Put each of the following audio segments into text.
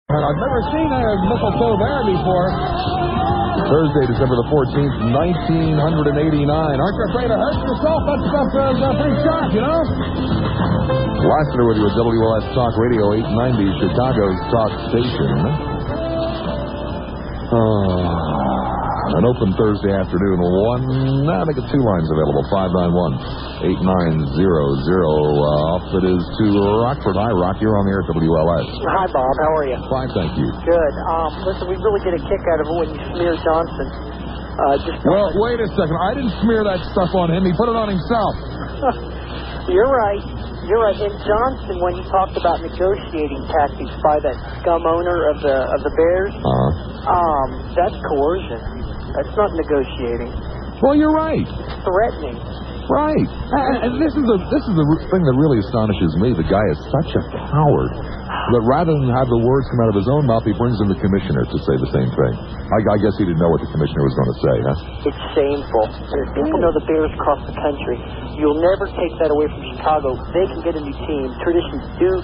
And I've never seen a mistletoe there before. Thursday, December the 14th, 1989. Aren't you afraid to hurt yourself? That stuff is pretty sharp, you know? Lassiter with you at WLS Talk Radio 890, Chicago's talk station. An open Thursday afternoon. I think it's two lines available. 591-8900. Off it is to Rockford. Hi, Rock. You're on the air at WLS. Hi, Bob. How are you? Fine, thank you. Good. Listen, we really get a kick out of it when you smear Johnson. Well, wait a second. I didn't smear that stuff on him. He put it on himself. You're right. You're right. And Johnson, when he talked about negotiating tactics by that scum owner of the Bears, that's coercion. That's not negotiating. Well, you're right. It's threatening. Right. And this is the thing that really astonishes me. The guy is such a coward that rather than have the words come out of his own mouth, he brings in the commissioner to say the same thing. I guess he didn't know what the commissioner was going to say, huh? It's shameful. People know the Bears across the country. You'll never take that away from Chicago. They can get a new team. Traditions do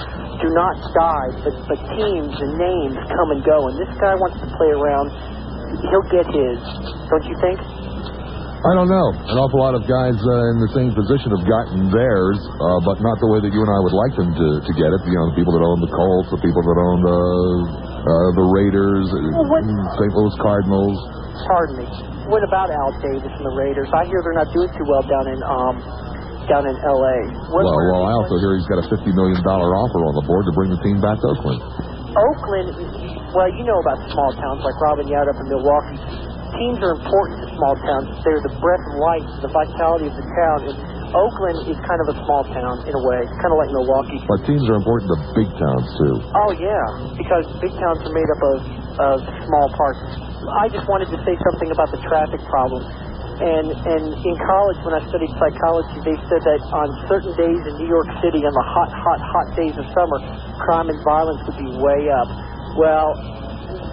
not die, but teams and names come and go. And this guy wants to play around. He'll get his. Don't you think? I don't know. An awful lot of guys in the same position have gotten theirs, but not the way that you and I would like them to get it. You know, the people that own the Colts, the people that own the Raiders, St. Louis Cardinals. Pardon me. What about Al Davis and the Raiders? I hear they're not doing too well down in L.A. Well, I also hear he's got a $50 million offer on the board to bring the team back to Oakland. Oakland, well, you know about small towns like Robin Yount up in Milwaukee. Teams are important to small towns. They're the breath of life, the vitality of the town. And Oakland is kind of a small town in a way, kind of like Milwaukee. But teams are important to big towns, too. Oh, yeah, because big towns are made up of small parts. I just wanted to say something about the traffic problem. And in college, when I studied psychology, they said that on certain days in New York City, on the hot days of summer, crime and violence would be way up. Well,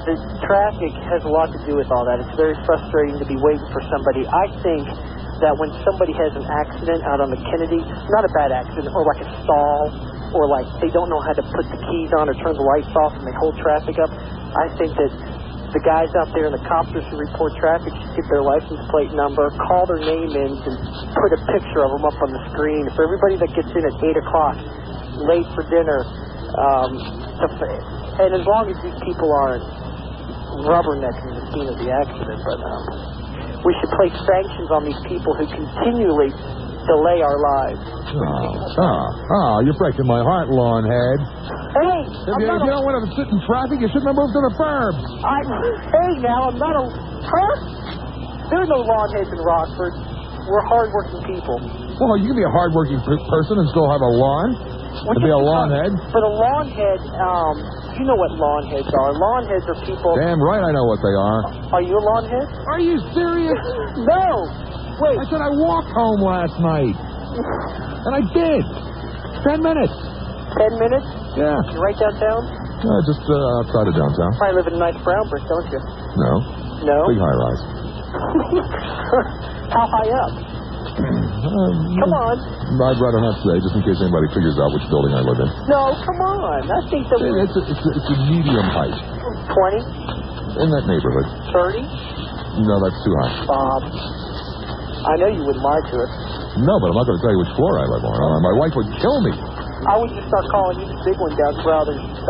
the traffic has a lot to do with all that. It's very frustrating to be waiting for somebody. I think that when somebody has an accident out on the Kennedy, not a bad accident, or like a stall, or like they don't know how to put the keys on or turn the lights off and they hold traffic up, I think that the guys out there in the copters who report traffic should get their license plate number, call their name in, and put a picture of them up on the screen. For everybody that gets in at 8 o'clock, late for dinner, and as long as these people aren't rubbernecking the scene of the accident, but we should place sanctions on these people who continually delay our lives. You're breaking my heart, lawnhead. Hey, if you don't want to sit in traffic, you shouldn't have moved to the burbs. Hey, now, I'm not a... Huh? There are no lawnheads in Rockford. We're hardworking people. Well, you can be a hardworking person and still have a lawn. To be a lawnhead. But a lawnhead, you know what lawnheads are. Lawnheads are people... Damn right I know what they are. Are you a lawnhead? Are you serious? No. Wait. I said I walked home last night. And I did. 10 minutes. 10 minutes? Yeah. You right downtown? Just outside of downtown. Probably live in a nice brown brick, don't you? No. No? Big high rise. How high up? Come on. I'd rather not say, just in case anybody figures out which building I live in. No, come on. I think that it's a medium height. 20? In that neighborhood. 30? No, that's too high. Bob, I know you wouldn't lie to us. No, but I'm not going to tell you which floor I live on. My wife would kill me. I would just start calling you the big one down rather than 1,000.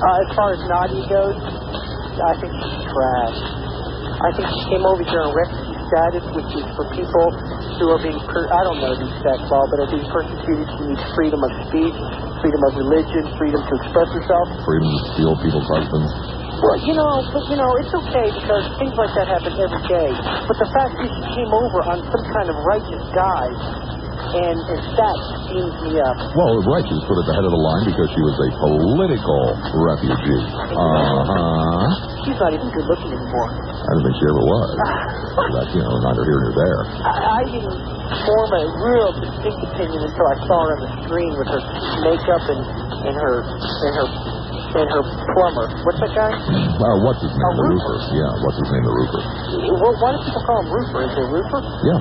As far as Nadia goes, I think she's trash. I think she came over here on refugee status, which is for people who are being, I don't know these facts, Bob, but are being persecuted. She needs freedom of speech, freedom of religion, freedom to express herself. Freedom to steal people's husbands. Well, it's okay because things like that happen every day. But the fact is she came over on some kind of righteous guise, and that steams me up. Well, right, she was put at the head of the line because she was a political refugee. She's not even good looking anymore. I don't think she ever was. That's, neither here nor there. I didn't form a real distinct opinion until I saw her on the screen with her makeup and her plumber. What's that guy? What's his name? The roofer. Yeah, what's his name? The roofer. Well, why do people call him Roofer? Is he a roofer? Yeah.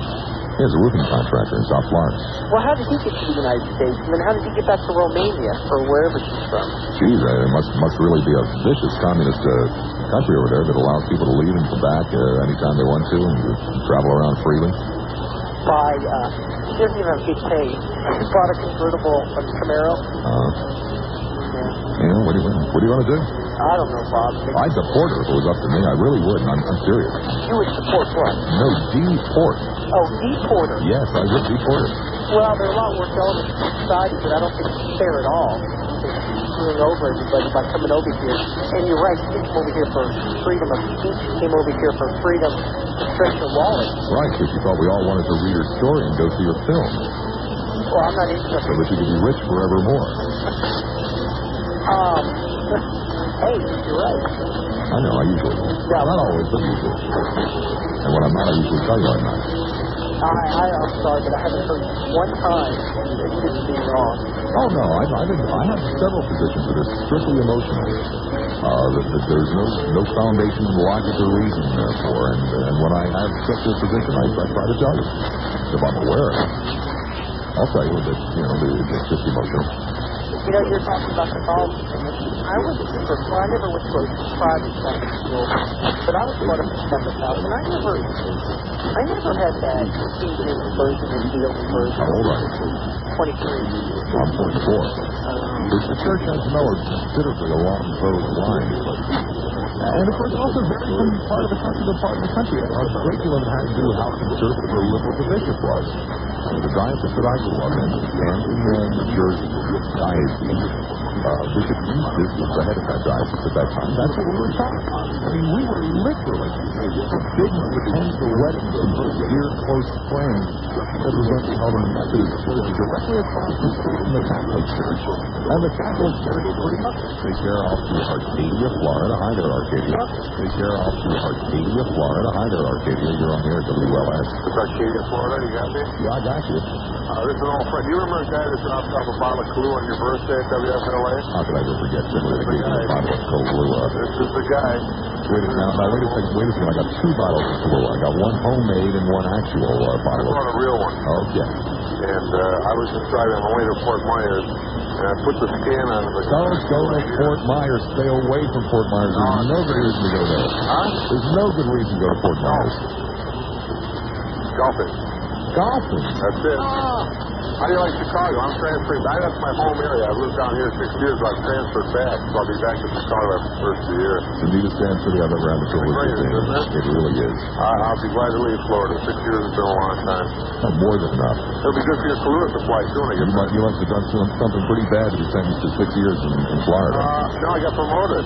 He's a roofing contractor in South Florida. Well, how did he get to the United States? And then how did he get back to Romania or wherever she's from? Geez, it must really be a vicious communist country over there that allows people to leave and come back anytime they want to and travel around freely. He doesn't even have good taste. He bought a convertible Camaro. Yeah, what do you want to do? I don't know, Bob. I'd deport her if it was up to me. I really would, and I'm serious. You would support what? No, deport. Oh, deport her. Yes, I would deport her. Well, there are a lot worse elements in society, but I don't think it's fair at all. It's screwing over everybody by coming over here. And you're right, he came over here for freedom of speech. He came over here for freedom to stretch your wallet. Right, because you thought we all wanted to read her story and go see her film. Well, I'm not interested. So that you could be rich forevermore. Hey, you're right. I know, I usually do. Yeah. Not always, but usually. And when I'm not, I usually tell you I'm not. I'm sorry, but I haven't heard one time that you didn't be wrong. Oh, no, I have several positions that are strictly emotional. That there's no foundation, logic, or reason for. And when I have such a position, I try to tell you. If I'm aware of it. I'll tell you that, it's just emotional. You know, you're talking about Catholicism. I never went to a private Catholic school, but I was part of a Catholic house, and I never had that evening version and field version. How old are you? 23. I'm 44. The church has no considerably along those lines, and of course, it also varies from part of the country to part of the country. A great deal of it has to do with how conservative or liberal the bishop was. The diocese that I grew up in, Camden, New Jersey, diocese. Bishop Eustace was the head of that diocese at that time. That's what we were taught. I mean, we were literally forbidden to attend the weddings of those dear, close friends that were going to be held in the Methodist Church directly across the street from the Catholic Church. And the Catholic Church pretty much they share off to Arcadia, Florida. Hi there, Arcadia. They share off to Arcadia, Florida. Hi there, Arcadia. You're on the air, WLS. It's Arcadia, Florida. You got me? Yeah, I got you. This is an old friend. Do you remember a guy that dropped off a bottle of Kahlua on your birthday at WFLA? How could I ever forget simply that gave me a bottle of Kahlua? This is the guy. Wait a second. I got two bottles of Kahlua. I got one homemade and one actual bottle. I brought a real one. Okay. And I was just driving on my way to Fort Myers, and I put the scan on the... Don't go to Fort Myers. Stay away from Fort Myers. There's no good reason to go there. Huh? There's no good reason to go to Fort Myers. Golfing. Golfing? That's it. How do you like Chicago? I'm transferring. That's my home area. I've lived down here 6 years, but I've transferred back, so I'll be back to Chicago after the first of the year. It's the neatest damn city I've ever had the privilege of seeing. It really is. I'll be glad to leave Florida. 6 years has been a long time. More than enough. It'll be good for your Kahlua supply, too, when I get back. You must have done something pretty bad to be sentenced to 6 years in Florida. No, I got promoted.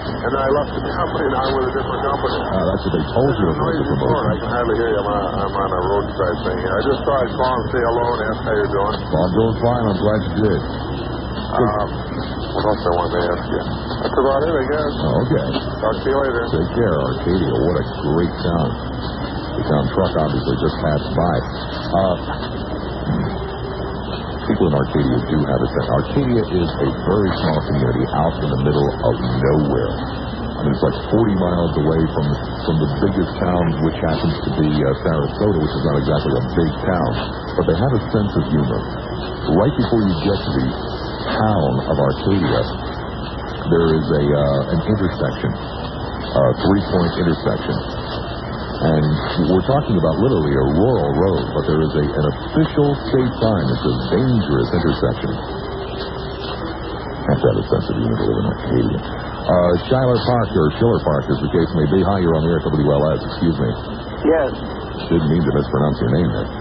And then I left the company, now I'm with a different company. That's what they told you. Noisy floor. I can hardly hear you. I'm on a roadside thing here. I just thought I'd call and say hello and ask how you're doing. Well, I'm doing fine. I'm glad you did. What else I wanted to ask you? That's about it, I guess. Okay. Talk to you later. Take care, Arcadia. What a great town. The town truck obviously just passed by. People in Arcadia do have a sense. Arcadia is a very small community out in the middle of nowhere. I mean, it's like 40 miles away from the biggest town, which happens to be Sarasota, which is not exactly a big town. But they have a sense of humor. Right before you get to the town of Arcadia, there is an intersection, a three-point intersection. And we're talking about literally a rural road, but there is an official state sign that says dangerous intersection. Have to have a sense of humor to live in Arcadia. Schuyler Park, or Schiller Park, as the case may be. Hi, you're on the air, WLS. Excuse me. Yes. Didn't mean to mispronounce your name there.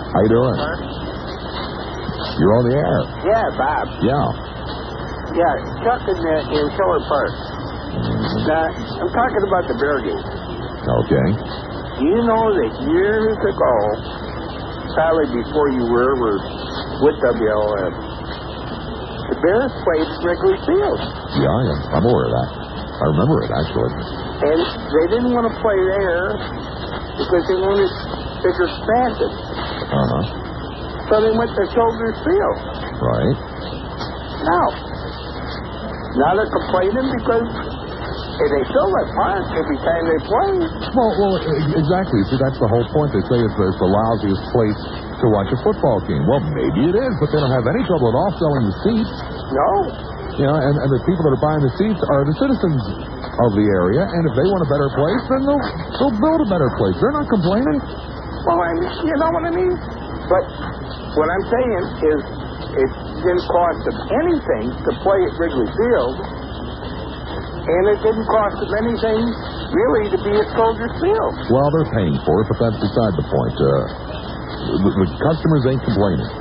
How you doing? You're on the air. Yeah, Bob. Yeah. Yeah, Chuck in Schiller Park. I'm talking about the bear game. Okay. You know that years ago, probably before you were with WLS, the Bears played Wrigley Field. Yeah, I'm aware of that. I remember it, actually. And they didn't want to play there because they wanted bigger stands. Uh-huh. So they went to Soldier Field. Right. Now they're complaining because They fill that park every time they play. Well, exactly. See, that's the whole point. They say it's the lousiest place to watch a football game. Well, maybe it is, but they don't have any trouble at all selling the seats. No. You know, and the people that are buying the seats are the citizens of the area, and if they want a better place, then they'll build a better place. They're not complaining. Well, you know what I mean? But what I'm saying is it didn't cost them anything to play at Wrigley Field, and it didn't cost them anything, really, to be at Soldier Field. Well, they're paying for it, but that's beside the point. The customers ain't complaining.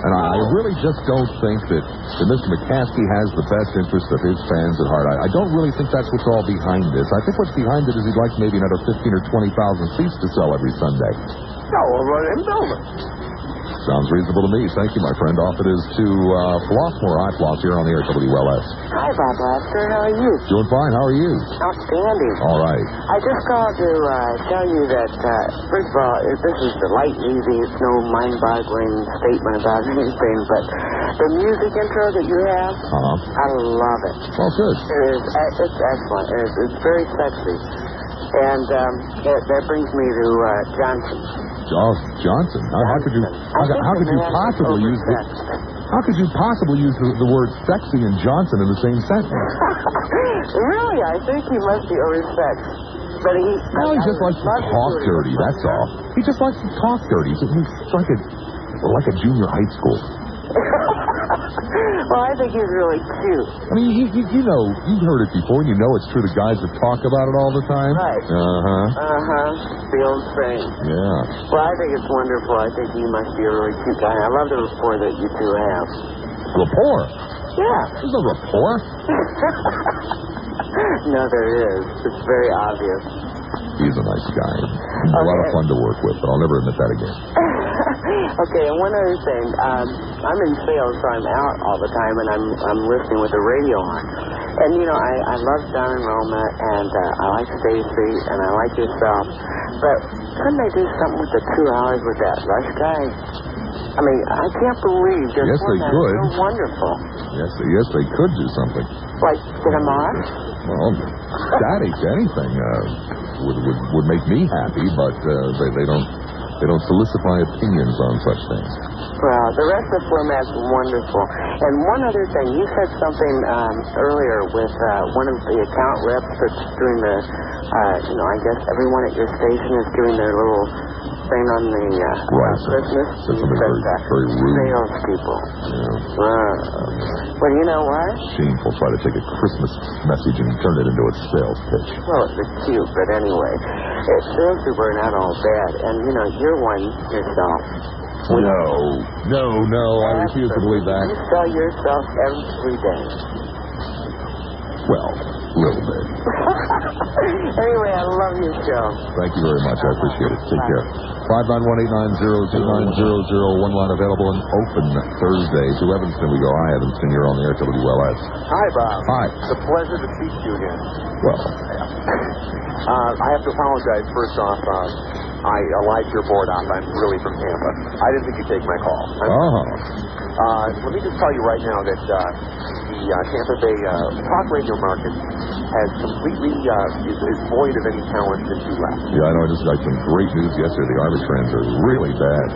And I really just don't think that Mr. McCaskey has the best interest of his fans at heart. I don't really think that's what's all behind this. I think what's behind it is he'd like maybe another 15 or 20,000 seats to sell every Sunday. No, we'll run and build it. Sounds reasonable to me. Thank you, my friend. Off it is to Flossmore. Hi, Floss, here on the air, WLS. Hi, Bob Lassiter. How are you? Doing fine. How are you? Outstanding. All right. I just called to tell you that, first of all, this is the light and easy. It's no mind-boggling statement about anything, but the music intro that you have, I love it. Well, good. It's excellent. It's very sexy. And that brings me to Johnson. Oh, Johnson. How could you possibly use the word sexy and Johnson in the same sentence? Really, I think he must be oversex. But he just likes to talk dirty, that's all. He just likes to talk dirty. He's like a junior high school. Well, I think he's really cute. I mean, you know, you've heard it before, and you know it's true. The guys that talk about it all the time. Right. The old thing. Yeah. Well, I think it's wonderful. I think he must be a really cute guy. I love the rapport that you two have. Rapport? Yeah. There's no rapport. No, there is. It's very obvious. He's a nice guy. He's a lot of fun to work with, but I'll never admit that again. Okay, and one other thing. I'm in sales, so I'm out all the time, and I'm listening with the radio on. And, you know, I love Don and Roma, and I like Stacy, and I like yourself. But couldn't they do something with the 2 hours with that Rush guy? I mean, I can't believe just yes, they could. So wonderful. Yes, they could do something. Like get him off? Well, anything would make me happy, but they don't solicit my opinions on such things. Well, the rest of the format's wonderful. And one other thing, you said something earlier with one of the account reps that's doing the, I guess everyone at your station is doing their little thing on the Christmas. That's very rude. Salespeople. Yeah. Well, you know what? Shameful. Try to take a Christmas message and turn it into a sales pitch. Well, it's cute, but anyway, salespeople are not all bad. And, you know, you're one yourself. No, I refuse to believe that. You sell yourself every day. Well, a little bit. Anyway, I love your show. Thank you very much. I appreciate it. Take care. 591-890-2900. One line available and open Thursday. To Evanston we go. Hi, Evanston. You're on the air, WLS. Hi, Bob. Hi. It's a pleasure to speak to you again. Well, I have to apologize first off. I lied to your board op. I'm really from Tampa. I didn't think you'd take my call. Let me just tell you right now that the Tampa Bay talk radio market has completely is void of any talent since you left. Yeah, I know. I just got some great news yesterday. The Army trends are really bad.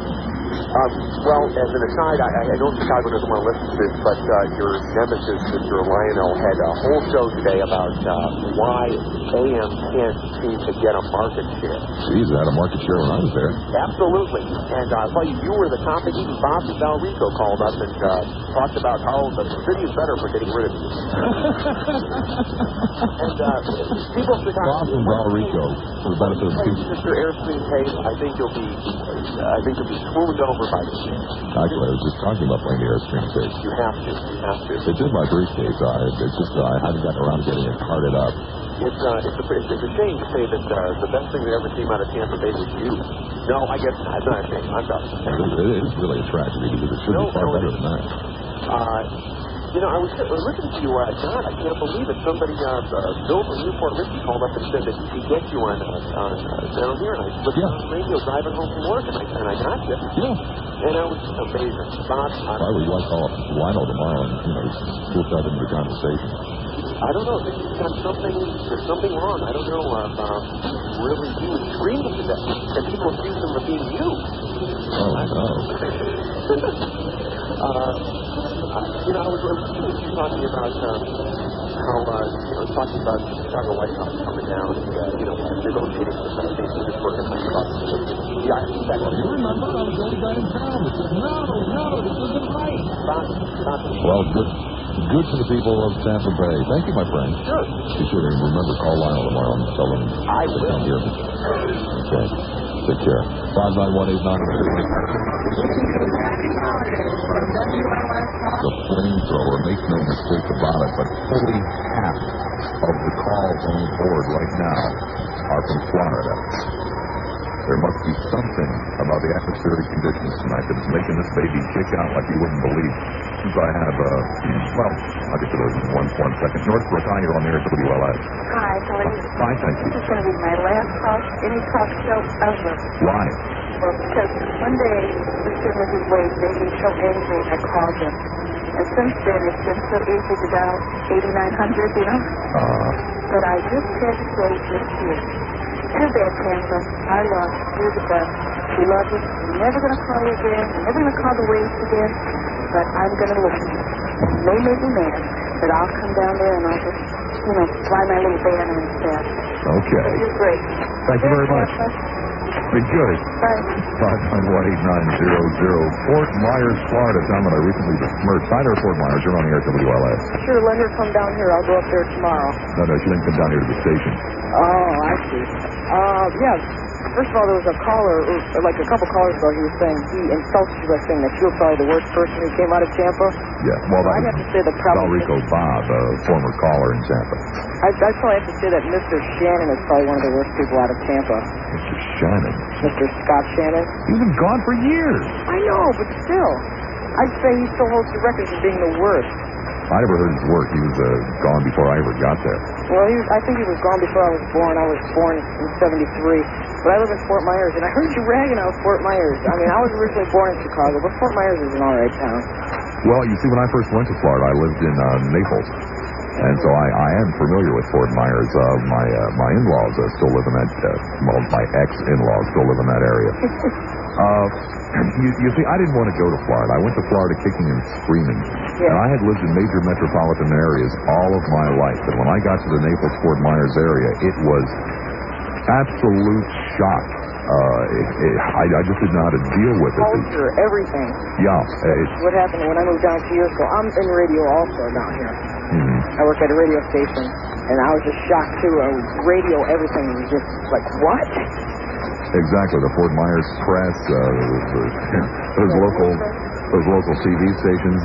Well, as an aside, I know Chicago doesn't want to listen to this, but your nemesis, Mr. Lionel, had a whole show today about why AM can't seem to get a market share. Geez, I had a market share when I was there. Absolutely. And I'll tell you were the topic. Even Bob Valrico called up and talked about how the city is better for getting rid of you. And people in Chicago... Bob from Valrico, for the benefit of the people. Mr. Airstream Tape, I think you'll be swooned over by this. Actually, I was just talking about playing the Airstream Tape. You have to. It's in my briefcase. It's just I haven't gotten around to getting it carted up. It's a shame to say that the best thing that ever came out of Tampa Bay was you. No, I guess not. It's not a shame. I'm sorry. It is really a tragedy because it should be far better than that. I was listening to you, John. I can't believe it. Somebody, Bill from Newport Richie called up and said that he could get you on down here. And I listened on the radio driving home from work, and I got you. Yeah. And that was amazing. Bob, I would like to call Lionel tomorrow and switch out into the conversation. I don't know. There's something wrong. I don't know. Really, he was screaming to them, and people accused him of being you. Oh, no. I was listening to you talking about how, talking about the Chicago White Sox coming down, negotiating for some things this sort of thing about the Irish sector. You remember, I was the only guy in town that said, no, this isn't right. Well, good for the people of Tampa Bay. Thank you, my friend. Sure. Be sure to remember Carl Lyle tomorrow and tell him I will. Here. Okay. Take care. 59189. The flamethrower, make no mistake about it, but fully half of the calls on the board right now are from Florida. There must be something about the atmospheric conditions tonight that is making this baby kick out like you wouldn't believe. Since I have, I'll get to those in one second. Northbrook, hi, you're on the air at WLS. Hi, how are you? Fine, thank you. This is going to be my last any talk show ever. Why? Well, because one day, Mr. and Mrs. Wade made me so angry I called them. And since then, it's been so easy to dial 8900, you know? But I just had to say this year. Too bad, Tampa. I lost. You're the best. We love you. I'm never going to call you again. I'm never going to call the Waves again. But I'm going to listen. It may make me mad, but I'll come down there and I'll just, fly my little banner instead. Okay. But you're great. Thank you very much. Be good. Bye. 5918900. Fort Myers, Florida. Tom and I recently besmirched. Hi there, Fort Myers. You're on the air at WLS. Sure, let her come down here. I'll go up there tomorrow. No, she didn't come down here to the station. Oh, I see. Yeah. First of all, there was a caller, like a couple callers ago, he was saying he insulted you by saying that you were probably the worst person who came out of Tampa. Yeah, well, I'd have to say that probably... Valrico Bob, a former caller in Tampa. I'd probably have to say that Mr. Shannon is probably one of the worst people out of Tampa. Mr. Shannon? Mr. Scott Shannon. He's been gone for years. I know, but still. I'd say he still holds the record for being the worst. I never heard his work. He was gone before I ever got there. Well, I think he was gone before I was born. I was born in 73. But I live in Fort Myers, and I heard you ragging on Fort Myers. I mean, I was originally born in Chicago, but Fort Myers is an all right town. Well, you see, when I first went to Florida, I lived in Naples. And so I am familiar with Fort Myers. My in-laws still live in that, my ex-in-laws still live in that area. You see, I didn't want to go to Florida. I went to Florida kicking and screaming. Yeah. And I had lived in major metropolitan areas all of my life. And when I got to the Naples-Fort Myers area, it was absolute shock. I just didn't know how to deal with it. Culture, everything. Yeah. What happened when I moved down 2 years ago? I'm in radio also down here. Mm-hmm. I work at a radio station, and I was just shocked too. Radio, everything was just like, what? Exactly. The Fort Myers Press, those local TV stations,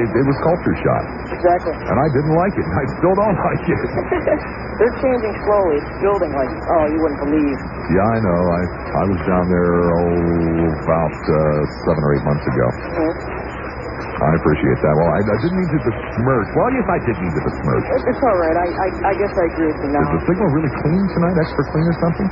it was culture shock. Exactly. And I didn't like it, and I still don't like it. They're changing slowly. It's building like, you wouldn't believe. Yeah, I know. I was down there, about 7 or 8 months ago. Mm-hmm. I appreciate that. Well, I didn't mean to besmirch. Well, yes, I did mean to besmirch. It's all right. I guess I agree with you now. Is the signal really clean tonight? Extra clean or something?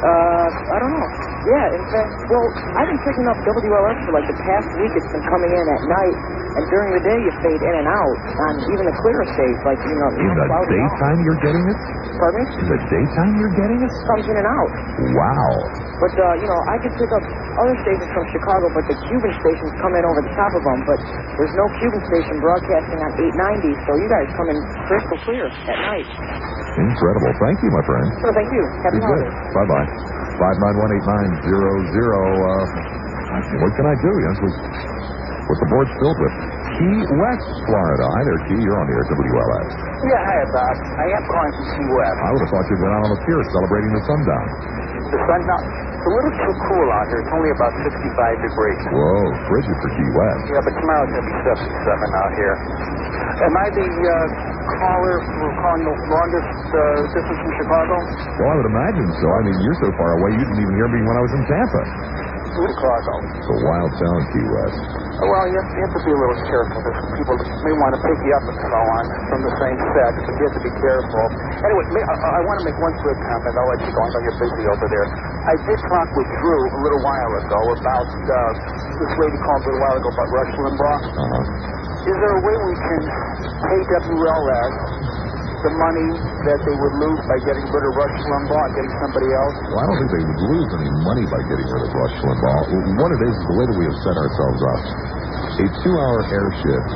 I don't know. Yeah, in fact, well, I've been picking up WLS for like the past week. It's been coming in at night, and during the day you fade in and out on even the clearer states, like, In the daytime you're getting it? Pardon me? In the daytime you're getting it? Comes in and out. Wow. But, I could pick up other stations from Chicago, but the Cuban stations come in over the top of them, but there's no Cuban station broadcasting on 890, so you guys come in crystal clear at night. Incredible. Thank you, my friend. So thank you. Happy Be good. holidays. Bye-bye. 5918900. What can I do? That's what the board's filled with. Key West, Florida. Hi there, Key. You're on the air at WLS. Yeah, hi, Bob. I am calling from Key West. I would have thought you'd been out on the pier celebrating the sundown. The sun, now, it's a little too cool out here. It's only about 65 degrees. Whoa, frigid for Key West. Yeah, but tomorrow's going to be 77 out here. Am I the caller who calling the longest distance from Chicago? Well, I would imagine so. I mean, you're so far away, you didn't even hear me when I was in Tampa. Chicago. It's a wild town, Key West. Well, you have to be a little careful. There's some people that may want to pick you up and so on from the same sex, but you have to be careful. Anyway, I want to make one quick comment. I'll let you go. I know you're busy over there. I did talk with Drew a little while ago about this lady called a little while ago about Rush Limbaugh. Uh-huh. Is there a way we can pay WLS the money that they would lose by getting rid of Rush Limbaugh, getting somebody else? Well, I don't think they would lose any money by getting rid of Rush Limbaugh. What it is the way that we have set ourselves up. A 2-hour air shift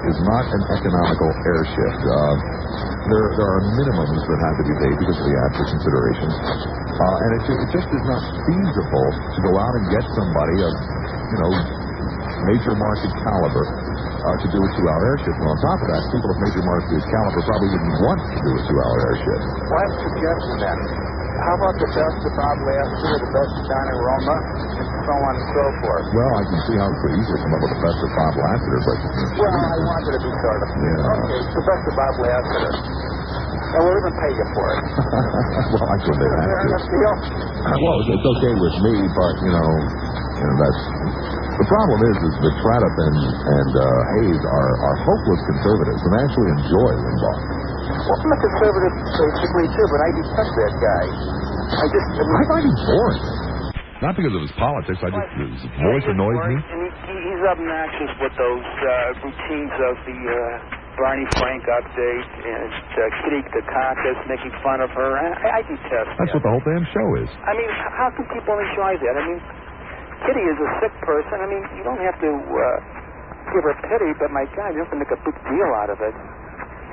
is not an economical air shift. There are minimums that have to be paid because of the AFTRA considerations. And it just is not feasible to go out and get somebody of, major market caliber to do a 2-hour air shift. And on top of that, people of major market caliber probably wouldn't want to do a 2-hour air shift. Well, I'm suggesting that. How about the best of Bob Lassiter, the best of Donna Roma, and so on and so forth? Well, I can see how it's easy to come up with the best of Bob Lassiter, but... Well, I wanted to be sort of... Yeah. Okay, it's the best of Bob Lassiter. And we'll even pay you for it. Well, I couldn't have Fair enough deal? Well, it's okay with me, but, that's... The problem is that Tradiff and Hayes are hopeless conservatives and actually enjoy Limbaugh. Well, I'm a conservative basically, too, but I detest that guy. I find him boring. Not because of his politics. His voice annoys me. And he's obnoxious with those routines of the Barney Frank update and Kitty Dukakis making fun of her. I detest that. That's what the whole damn show is. I mean, how can people enjoy that? I mean, Kitty is a sick person. I mean, you don't have to give her pity, but my God, you have to make a big deal out of it.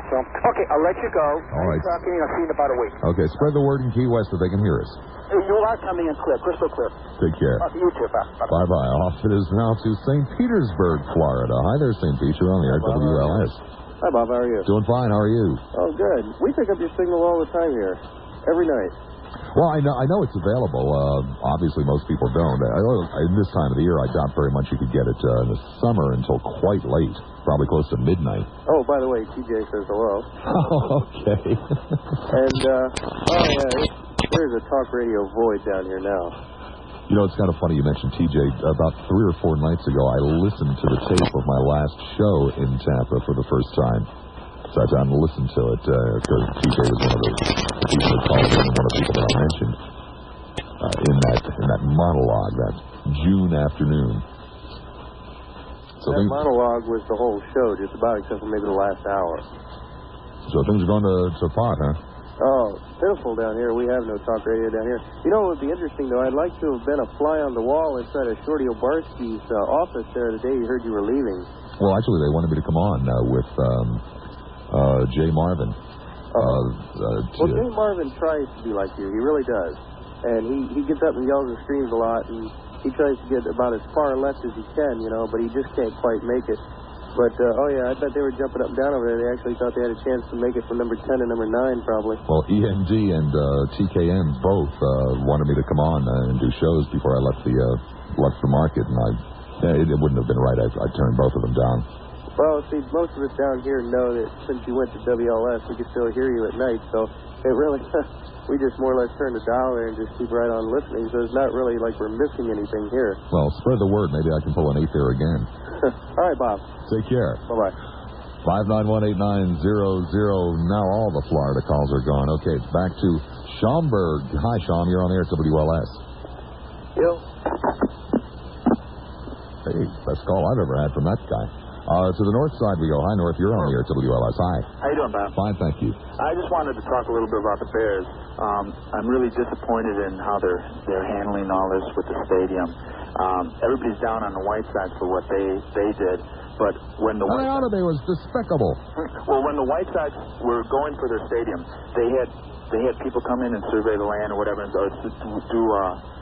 So, okay, I'll let you go. All right. I'll see you in about a week. Okay, spread the word in Key West that they can hear us. You are coming in clear, crystal clear. Take care. You too, bye. Bye-bye. Off it is now to St. Petersburg, Florida. Hi there, St. Pete. You're on the air, WLS. Hi, Bob. How are you? Doing fine. How are you? Oh, good. We pick up your signal all the time here. Every night. Well, I know it's available. Obviously, most people don't. In this time of the year, I doubt very much you could get it in the summer until quite late, probably close to midnight. Oh, by the way, TJ says hello. Oh, okay. And, there's a talk radio void down here now. It's kind of funny you mentioned TJ. About 3 or 4 nights ago, I listened to the tape of my last show in Tampa for the first time. So I sat down and listened to it because TJ was one of the people that called in, and one of the people that I mentioned in that monologue that June afternoon. So that monologue was the whole show, just about, except for maybe the last hour. So things are going to pot, huh? Oh, pitiful down here. We have no talk radio down here. It would be interesting, though. I'd like to have been a fly on the wall inside of Shorty Obarski's office there the day he heard you were leaving. Well, actually, they wanted me to come on with Jay Marvin. Well, Jay Marvin tries to be like you. He really does. And he gets up and yells and screams a lot, and he tries to get about as far left as he can, but he just can't quite make it. But, I bet they were jumping up and down over there. They actually thought they had a chance to make it from number 10 to number 9, probably. Well, EMD and TKM both wanted me to come on and do shows before I left the market, and it wouldn't have been right. I turned both of them down. Well, see, most of us down here know that since you went to WLS, we can still hear you at night, so it really... We just more or less turn the dial there and just keep right on listening, so it's not really like we're missing anything here. Well, spread the word. Maybe I can pull an 8 there again. All right, Bob. Take care. Bye-bye. 591-8900. Now all the Florida calls are gone. Okay, back to Schaumburg. Hi, Schaum. You're on the air at WLS. Yo. Hey, best call I've ever had from that guy. To the north side we go. Hi, North. You're on the air at WLS. Hi. How you doing, Bob? Fine, thank you. I just wanted to talk a little bit about the Bears. I'm really disappointed in how they're handling all this with the stadium. Everybody's down on the White Sox for what they did, but when the White Sox... They was despicable. Well, when the White Sox were going for their stadium, they had people come in and survey the land or whatever, and do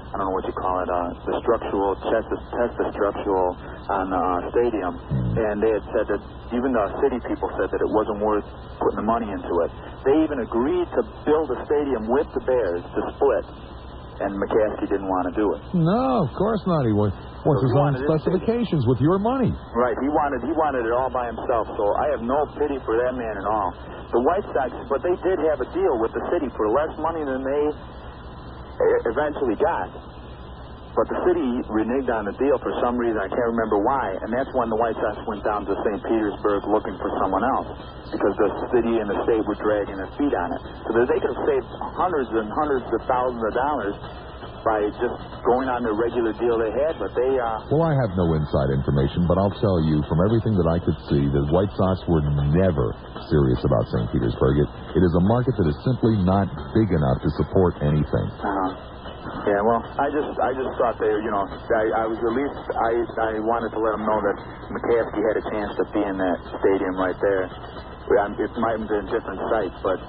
I don't know what you call it, the structural, test the structural on the stadium. And they had said that, even the city people said that it wasn't worth putting the money into it. They even agreed to build a stadium with the Bears to split, and McCaskey didn't want to do it. No, of course not. He wants his own specifications with your money. Right, he wanted it all by himself, so I have no pity for that man at all. The White Sox, but they did have a deal with the city for less money than they eventually got, but the city reneged on the deal for some reason. I can't remember why, and that's when the White Sox went down to St. Petersburg looking for someone else, because the city and the state were dragging their feet on it. So that they could have saved hundreds and hundreds of thousands of dollars by just going on the regular deal they had, but they... Well, I have no inside information, but I'll tell you, from everything that I could see, the White Sox were never serious about St. Petersburg. It is a market that is simply not big enough to support anything. Yeah, well, I just thought they, you know, I was at least, I wanted to let them know that McCaskey had a chance to be in that stadium right there. It might have been different sites, but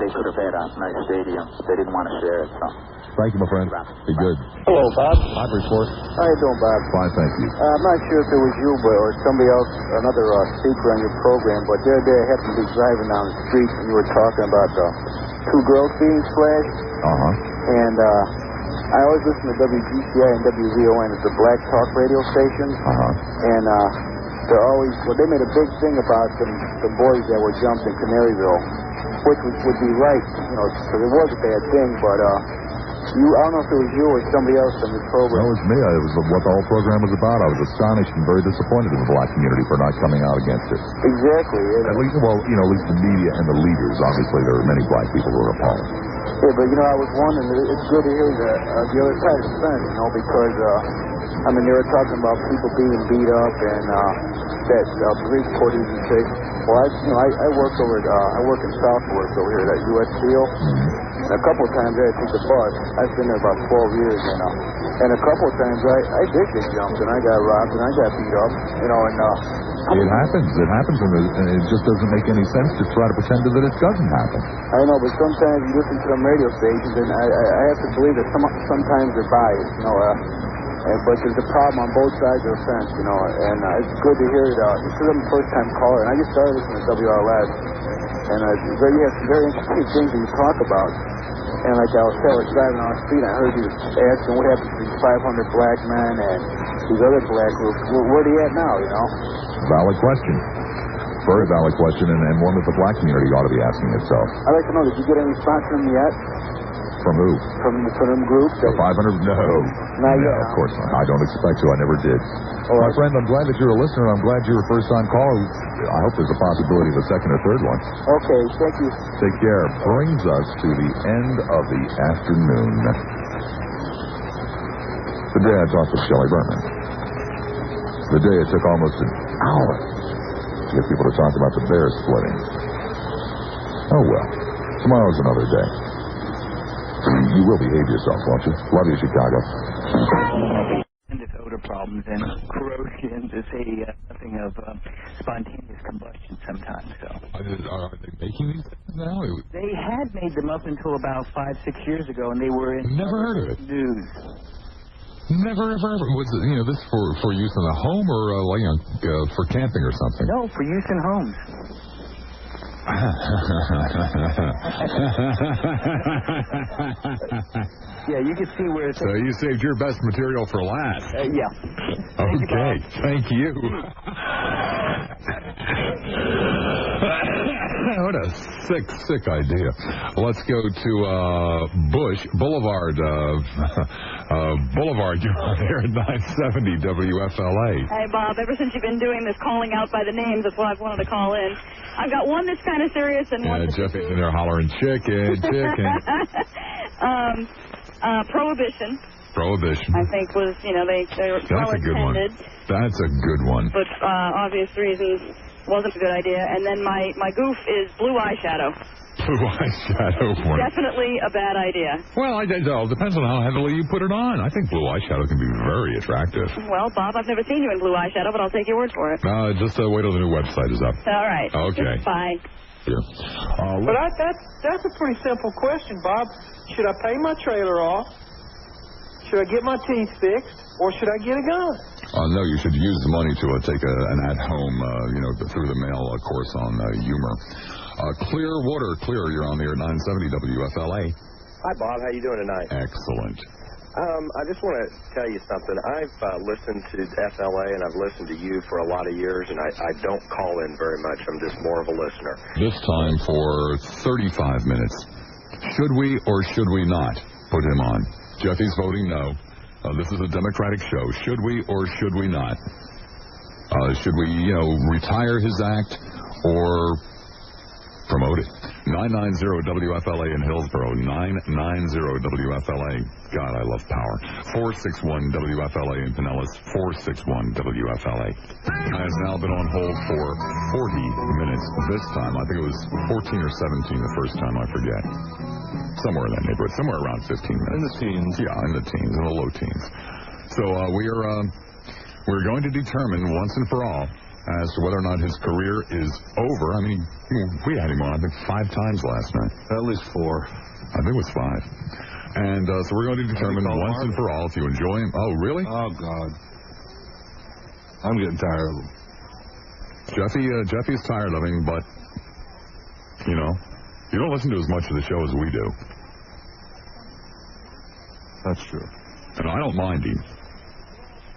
they could have had a nice stadium. They didn't want to share it, so. Thank you, my friend. Be good. Hello, Bob. Hi, Bridgeport. How you doing, Bob? Fine, thank you. I'm not sure if it was you or somebody else, another speaker on your program, but the other day I happened to be driving down the street and you were talking about two girls being flashed. And I always listen to WGCI and WVON. It's the Black Talk radio stations. And they're always, well, they made a big thing about the boys that were jumped in Canaryville, which would be right, you know, because it was a bad thing, but I don't know if it was you or somebody else on this program. No, it was me. It was what the whole program was about. I was astonished and very disappointed in the black community for not coming out against it. Exactly. At least, well, you know, at least the media and the leaders. Obviously, there are many black people who are appalled. Yeah, but, you know, I was wondering, it's good to hear the other side of the fence, you know, because, I mean, they were talking about people being beat up and that Bridgeport even said, well, I work over at, I work in Southwest over here at U.S. Steel. And a couple of times I had to take the bus. I've been there about 12 years, you know. And a couple of times I did get jumped and I got robbed and I got beat up, you know, and... It happens. It happens, and it just doesn't make any sense to try to pretend that it doesn't happen. I know, but sometimes you listen to them radio stations, and I have to believe that sometimes they're biased, you know. But there's a problem on both sides of the fence, you know. And it's good to hear it. Because I'm a first-time caller, and I just started listening to WRLS, and you have some very interesting things that you talk about. And like I was driving on the street, I heard you asking what happened to these 500 black men and these other black groups. Where are they at now, you know? Valid question. Very valid question, and one that the black community ought to be asking itself. I'd like to know, did you get any response from them yet? From who? From them groups? The 500? No. Not yet. Of course not. I don't expect to. I never did. My friend, I'm glad that you're a listener. I'm glad you're a first-time caller. I hope there's a possibility of a second or third one. Okay, thank you. Take care. Brings us to the end of the afternoon. Today I talked with Shelley Berman. The day it took almost an hour to get people to talk about the bear splitting. Oh, well. Tomorrow's another day. You will behave yourself, won't you? Love you, Chicago. Odor problems and corrosion to say nothing of spontaneous combustion sometimes. So Are they making these things now? They had made them up until about 5-6 years ago, and they were in never heard of it. News. Never ever. Was it, this for use in the home or for camping or something? No, for use in homes. Yeah, you can see where it's... So you saved your best material for last. Yeah. Okay, thank you. What a sick idea. Let's go to Bush Boulevard. Boulevard, you're on there at 970 WFLA. Hey, Bob, ever since you've been doing this calling out by the names, that's why I've wanted to call in. I've got one that's kind of serious and one that's... Jeffy's in there hollering, chicken. Prohibition. Prohibition. I think was, they were well intended. That's a good one. But obvious reasons wasn't a good idea. And then my goof is blue eyeshadow. Blue eyeshadow. Definitely a bad idea. Well, it depends on how heavily you put it on. I think blue eyeshadow can be very attractive. Well, Bob, I've never seen you in blue eyeshadow, but I'll take your word for it. Just wait till the new website is up. All right. Okay. Bye. Sure. But that's a pretty simple question, Bob. Should I pay my trailer off? Should I get my teeth fixed? Or should I get a gun? No, you should use the money to take an at-home, through the mail course on humor. Clearwater, you're on the air, 970 WFLA. Hi, Bob. How you doing tonight? Excellent. I just want to tell you something. I've listened to FLA, and I've listened to you for a lot of years, and I don't call in very much. I'm just more of a listener. This time for 35 minutes. Should we or should we not put him on? Jeffy's voting no. This is a Democratic show. Should we or should we not? Should we, retire his act or promote it? 990-WFLA in Hillsborough. 990-WFLA. God, I love power. 461-WFLA in Pinellas. 461-WFLA. Has now been on hold for 40 minutes this time. I think it was 14 or 17 the first time, I forget. Somewhere in that neighborhood. Somewhere around 15 minutes. In the teens. Yeah, in the teens, in the low teens. So we're going to determine once and for all as to whether or not his career is over. I mean, we had him on, I think, 5 times last night. At least 4. I think it was 5. And so we're going to determine once and for all if you enjoy him. Oh, really? Oh, God. I'm getting tired of him. Jeffy's tired of him, but, you know, you don't listen to as much of the show as we do. That's true. And I don't mind him.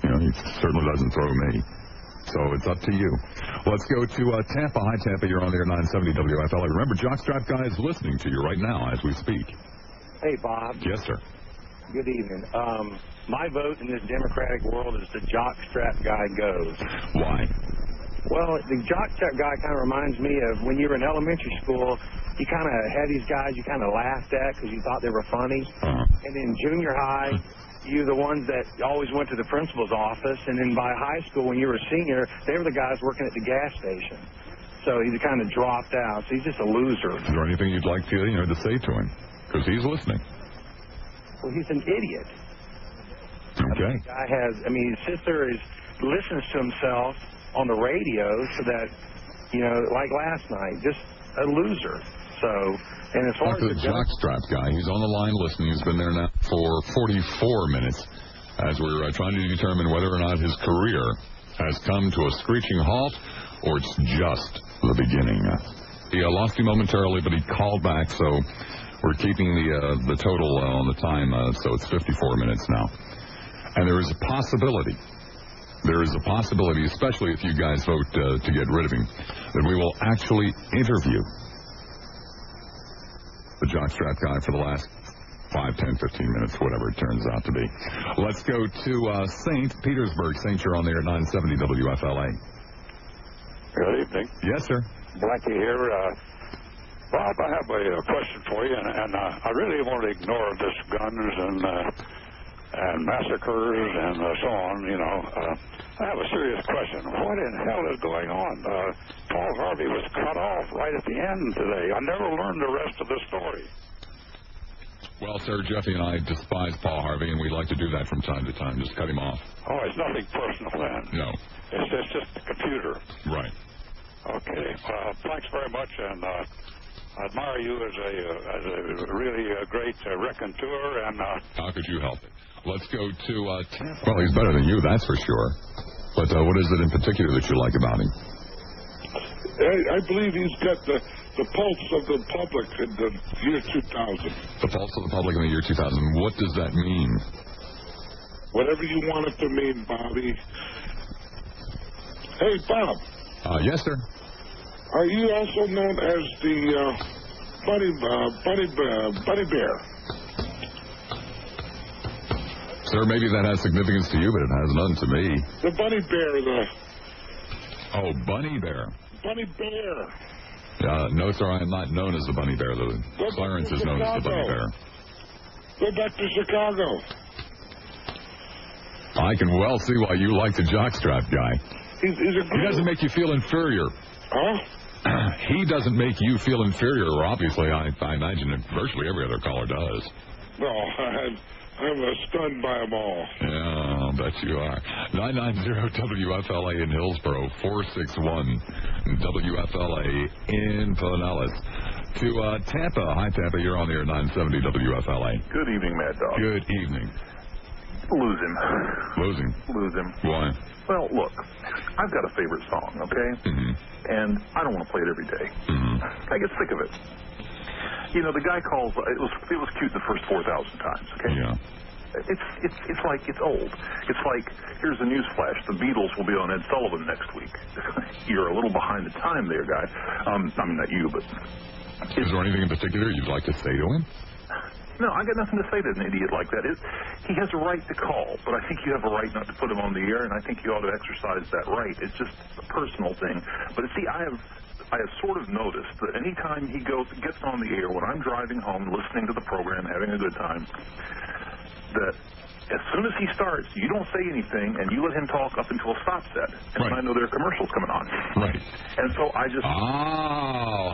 You know, he certainly doesn't throw me. So it's up to you. Let's go to Tampa. Hi, Tampa. You're on there, 970 WFLA. Remember, Jockstrap Guy is listening to you right now as we speak. Hey, Bob. Yes, sir. Good evening. My vote in this democratic world is the Jockstrap Guy goes. Why? Well, the Jockstrap Guy kind of reminds me of when you were in elementary school, you kind of had these guys you kind of laughed at because you thought they were funny. And in junior high, you're the ones that always went to the principal's office. And then by high school, when you were a senior, they were the guys working at the gas station. So he kind of dropped out. So he's just a loser. Is there anything you'd like to say to him? Because he's listening. Well, he's an idiot. Okay. The guy his sister listens to himself on the radio so that, like last night, just a loser. So, and as far as the Jockstrap Guy, he's on the line listening. He's been there now for 44 minutes as we're trying to determine whether or not his career has come to a screeching halt or it's just the beginning. He lost him momentarily, but he called back, so we're keeping the total on the time, so it's 54 minutes now. And there is a possibility, especially if you guys vote to get rid of him, that we will actually interview the Jockstrap Guy for the last 5, 10, 15 minutes, whatever it turns out to be. Let's go to St. Petersburg. St. You're on there at 970 WFLA. Good evening. Yes, sir. Blackie here. Bob, I have a question for you, and I really want to ignore this guns and massacres and so on, I have a serious question. What in hell is going on? Paul Harvey was cut off right at the end today. I never learned the rest of the story. Well, sir, Jeffy and I despise Paul Harvey, and we'd like to do that from time to time. Just cut him off. Oh, it's nothing personal then? No. It's just the computer. Right. Okay. Thanks very much, and I admire you as a really great raconteur, and... How could you help it? Let's go to Tampa. Well, he's better than you, that's for sure. But what is it in particular that you like about him? I believe he's got the pulse of the public in the year 2000. The pulse of the public in the year 2000. What does that mean? Whatever you want it to mean, Bobby. Hey, Bob. Yes, sir. Are you also known as the Bunny Bear? Sir, maybe that has significance to you, but it has none to me. The Bunny Bear, Oh, Bunny Bear. Bunny Bear. No, sir, I am not known as the Bunny Bear. Clarence is known as the Bunny Bear. Go back to Chicago. I can well see why you like the Jockstrap Guy. He doesn't make you feel inferior. Huh? He doesn't make you feel inferior, obviously. I imagine that virtually every other caller does. No, I'm stunned by them all. Yeah, I'll bet you are. 990-WFLA in Hillsborough, 461-WFLA in Pinellas. To Tampa. Hi, Tampa. You're on the air, 970 WFLA. Good evening, Mad Dog. Good evening. Lose him. Lose him? Lose him. Why? Well, look, I've got a favorite song, okay? Mm-hmm. And I don't want to play it every day. Mm-hmm. I get sick of it. The guy calls, it was cute the first 4,000 times, okay? Yeah. It's like, it's old. It's like, here's a news flash, the Beatles will be on Ed Sullivan next week. You're a little behind the time there, guy. I mean, not you, but... Is there anything in particular you'd like to say to him? No, I got nothing to say to an idiot like that. He has a right to call, but I think you have a right not to put him on the air, and I think you ought to exercise that right. It's just a personal thing. But see, I have I have sort of noticed that anytime he gets on the air, when I'm driving home, listening to the program, having a good time, that as soon as he starts, you don't say anything, and you let him talk up until a stop set. And I know there are commercials coming on. Right. And so I just... Oh,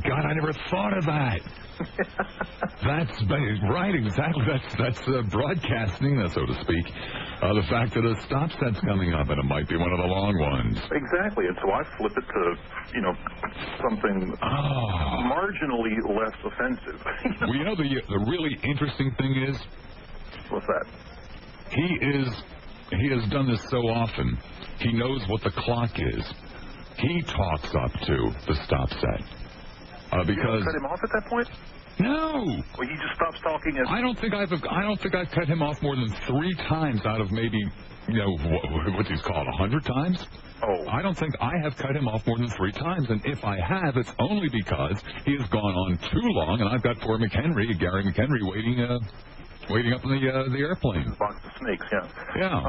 God, I never thought of that. That's right, exactly. That's broadcasting, so to speak. The fact that a stop set's coming up, and it might be one of the long ones. Exactly, and so I flip it to, something marginally less offensive. Well, the really interesting thing is... What's that? He has done this so often. He knows what the clock is. He talks up to the stop set. Because... You cut him off at that point? No. Well, he just stops talking. I don't think I've cut him off more than 3 times out of maybe, what's he called, 100 times? Oh. I don't think I have cut him off more than 3 times, and if I have, it's only because he has gone on too long, and I've got poor Gary McHenry, waiting up in the airplane. Box of snakes, yeah. Yeah.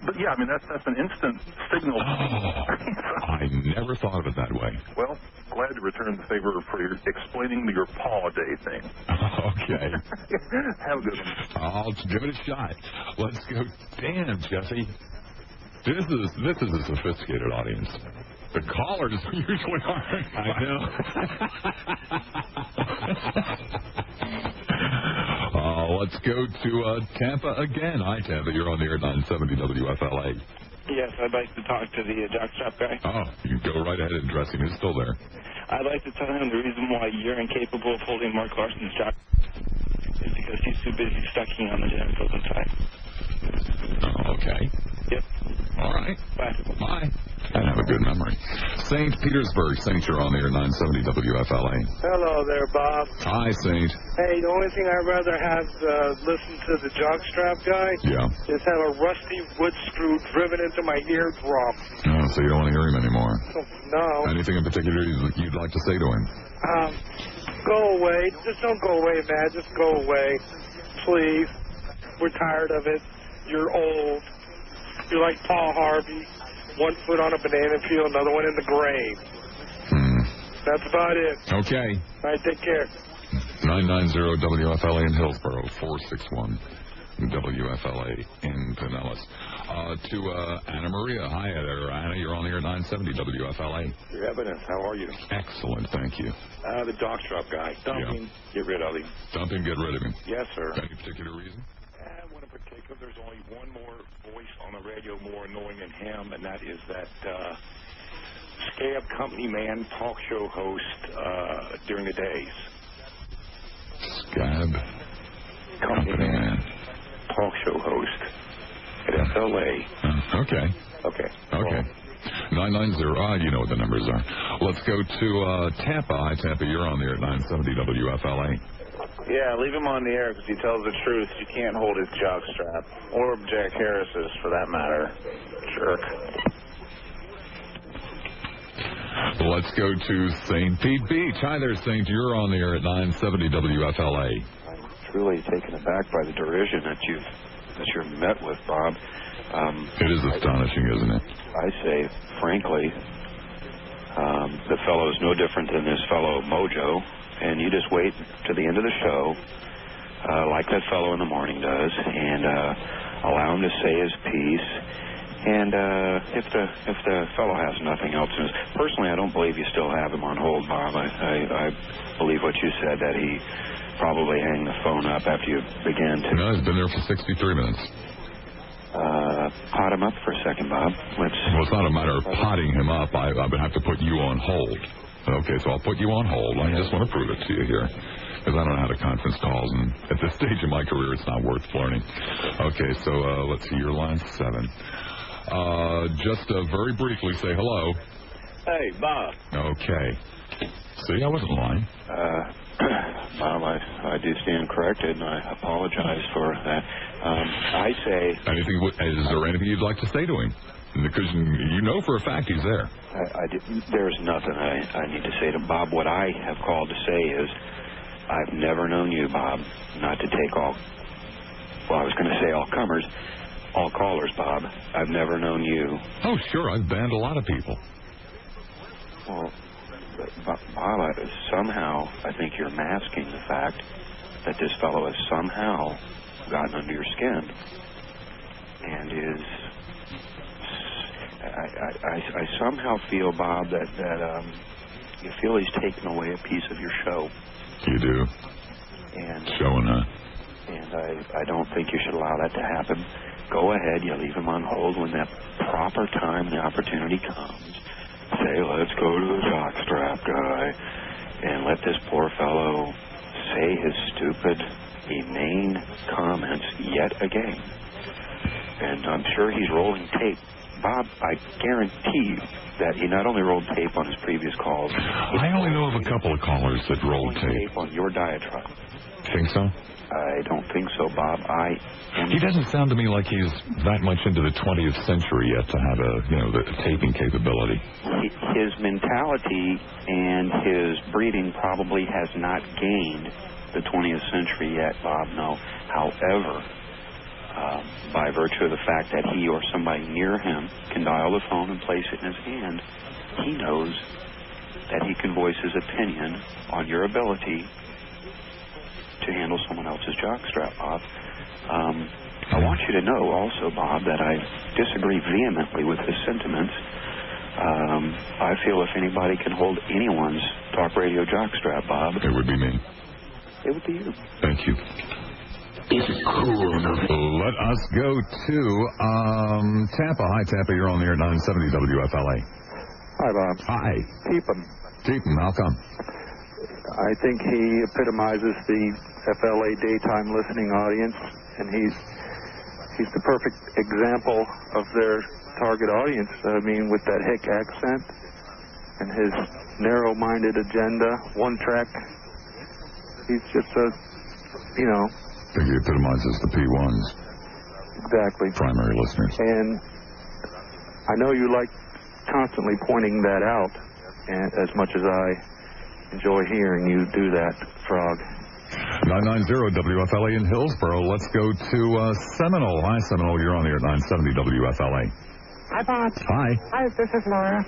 But yeah, I mean that's an instant signal. I never thought of it that way. Well, glad to return the favor for your explaining your paw day thing. Okay. Have a good one. I'll give it a shot. Let's go. Damn, Jesse. This is a sophisticated audience. The callers usually aren't. I know. Let's go to Tampa again. Hi, Tampa. You're on the air 970 WFLA. Yes, I'd like to talk to the jockstrap guy. Oh, you can go right ahead and dress him. He's still there. I'd like to tell him the reason why you're incapable of holding Mark Larson's jock is because he's too busy stucking on the genitals inside. Oh, okay. Yep. All right. Bye. Bye. I have a good memory. St. Petersburg. Saint, you're on the air 970 WFLA. Hello there, Bob. Hi, Saint. Hey, the only thing I'd rather have listen to the jockstrap guy is have a rusty wood screw driven into my eardrum. Oh, so you don't want to hear him anymore? No. Anything in particular you'd like to say to him? Go away. Just don't go away, man. Just go away. Please. We're tired of it. You're old. You're like Paul Harvey. 1 foot on a banana field, another one in the grave. That's about it. Okay. All right, take care. 990 WFLA in Hillsborough, 461 WFLA in Pinellas. To Anna Maria. Hi there, Anna. You're on the air 970 WFLA. Your evidence. How are you? Excellent, thank you. The jockstrap guy. Dump him. Get rid of him. Dump him, get rid of him. Yes, sir. Any particular reason? One in particular. There's only one more voice on the radio more annoying than him, and that is that scab company man talk show host during the days. Scab company man talk show host at FLA. Okay. Well, 990. You know what the numbers are. Let's go to Tampa. Hi, Tampa. You're on the air at 970 WFLA. Yeah, leave him on the air because he tells the truth. You can't hold his jockstrap. Or Jack Harris's, for that matter. Jerk. Let's go to St. Pete Beach. Hi there, St. You're on the air at 970 WFLA. I'm truly taken aback by the derision that you're met with, Bob. It is astonishing, isn't it? I say, frankly, the fellow is no different than this fellow Mojo. And you just wait to the end of the show, like that fellow in the morning does, and allow him to say his piece. And if the fellow has nothing else, personally, I don't believe you still have him on hold, Bob. I believe what you said, that he probably hang the phone up after you began to. No, he's been there for 63 minutes. Pot him up for a second, Bob. Well, it's not a matter of potting him up. I would have to put you on hold. Okay, so I'll put you on hold. I just want to prove it to you here, because I don't know how to conference calls, and at this stage of my career, it's not worth learning. Okay, so let's see, your line 7. Just very briefly say hello. Hey, Bob. Okay. See, I wasn't lying. Bob, I do stand corrected, and I apologize for that. I say... Is there anything you'd like to say to him? Because you know for a fact he's there. There's nothing I need to say to Bob. What I have called to say is I've never known you, Bob, not to take all... Well, I was going to say all comers, all callers, Bob. I've never known you. Oh, sure. I've banned a lot of people. Well, Bob, somehow I think you're masking the fact that this fellow has somehow gotten under your skin and is... I somehow feel, Bob, that you feel he's taken away a piece of your show. You do? And showing that. And I don't think you should allow that to happen. Go ahead, you leave him on hold. When that proper time, the opportunity comes, say, let's go to the jockstrap guy, and let this poor fellow say his stupid, inane comments yet again. And I'm sure he's rolling tape. Bob, I guarantee you that he not only rolled tape on his previous calls. I only know of a couple of callers that rolled tape. On your diatribe. Think so? I don't think so, Bob. He doesn't sound to me like he's that much into the 20th century yet to have the taping capability. His mentality and his breeding probably has not gained the 20th century yet, Bob. No. However, by virtue of the fact that he or somebody near him can dial the phone and place it in his hand, he knows that he can voice his opinion on your ability to handle someone else's jockstrap, Bob. I want you to know also, Bob, that I disagree vehemently with his sentiments. I feel if anybody can hold anyone's talk radio jockstrap, Bob, it would be me. It would be you. Thank you. This is cool enough. Let us go to Tampa. Hi, Tampa. You're on the air 970 WFLA. Hi, Bob. Hi. Keep him. Keep him. How come? I think he epitomizes the FLA daytime listening audience, and he's the perfect example of their target audience. I mean, with that hick accent and his narrow-minded agenda, one track. He's just a, I think he epitomizes the P1s. Exactly. Primary listeners. And I know you like constantly pointing that out, and as much as I enjoy hearing you do that, Frog. 990 WFLA in Hillsboro. Let's go to Seminole. Hi, Seminole. You're on the air 970 WFLA. Hi, Bob. Hi. Hi, this is Laura.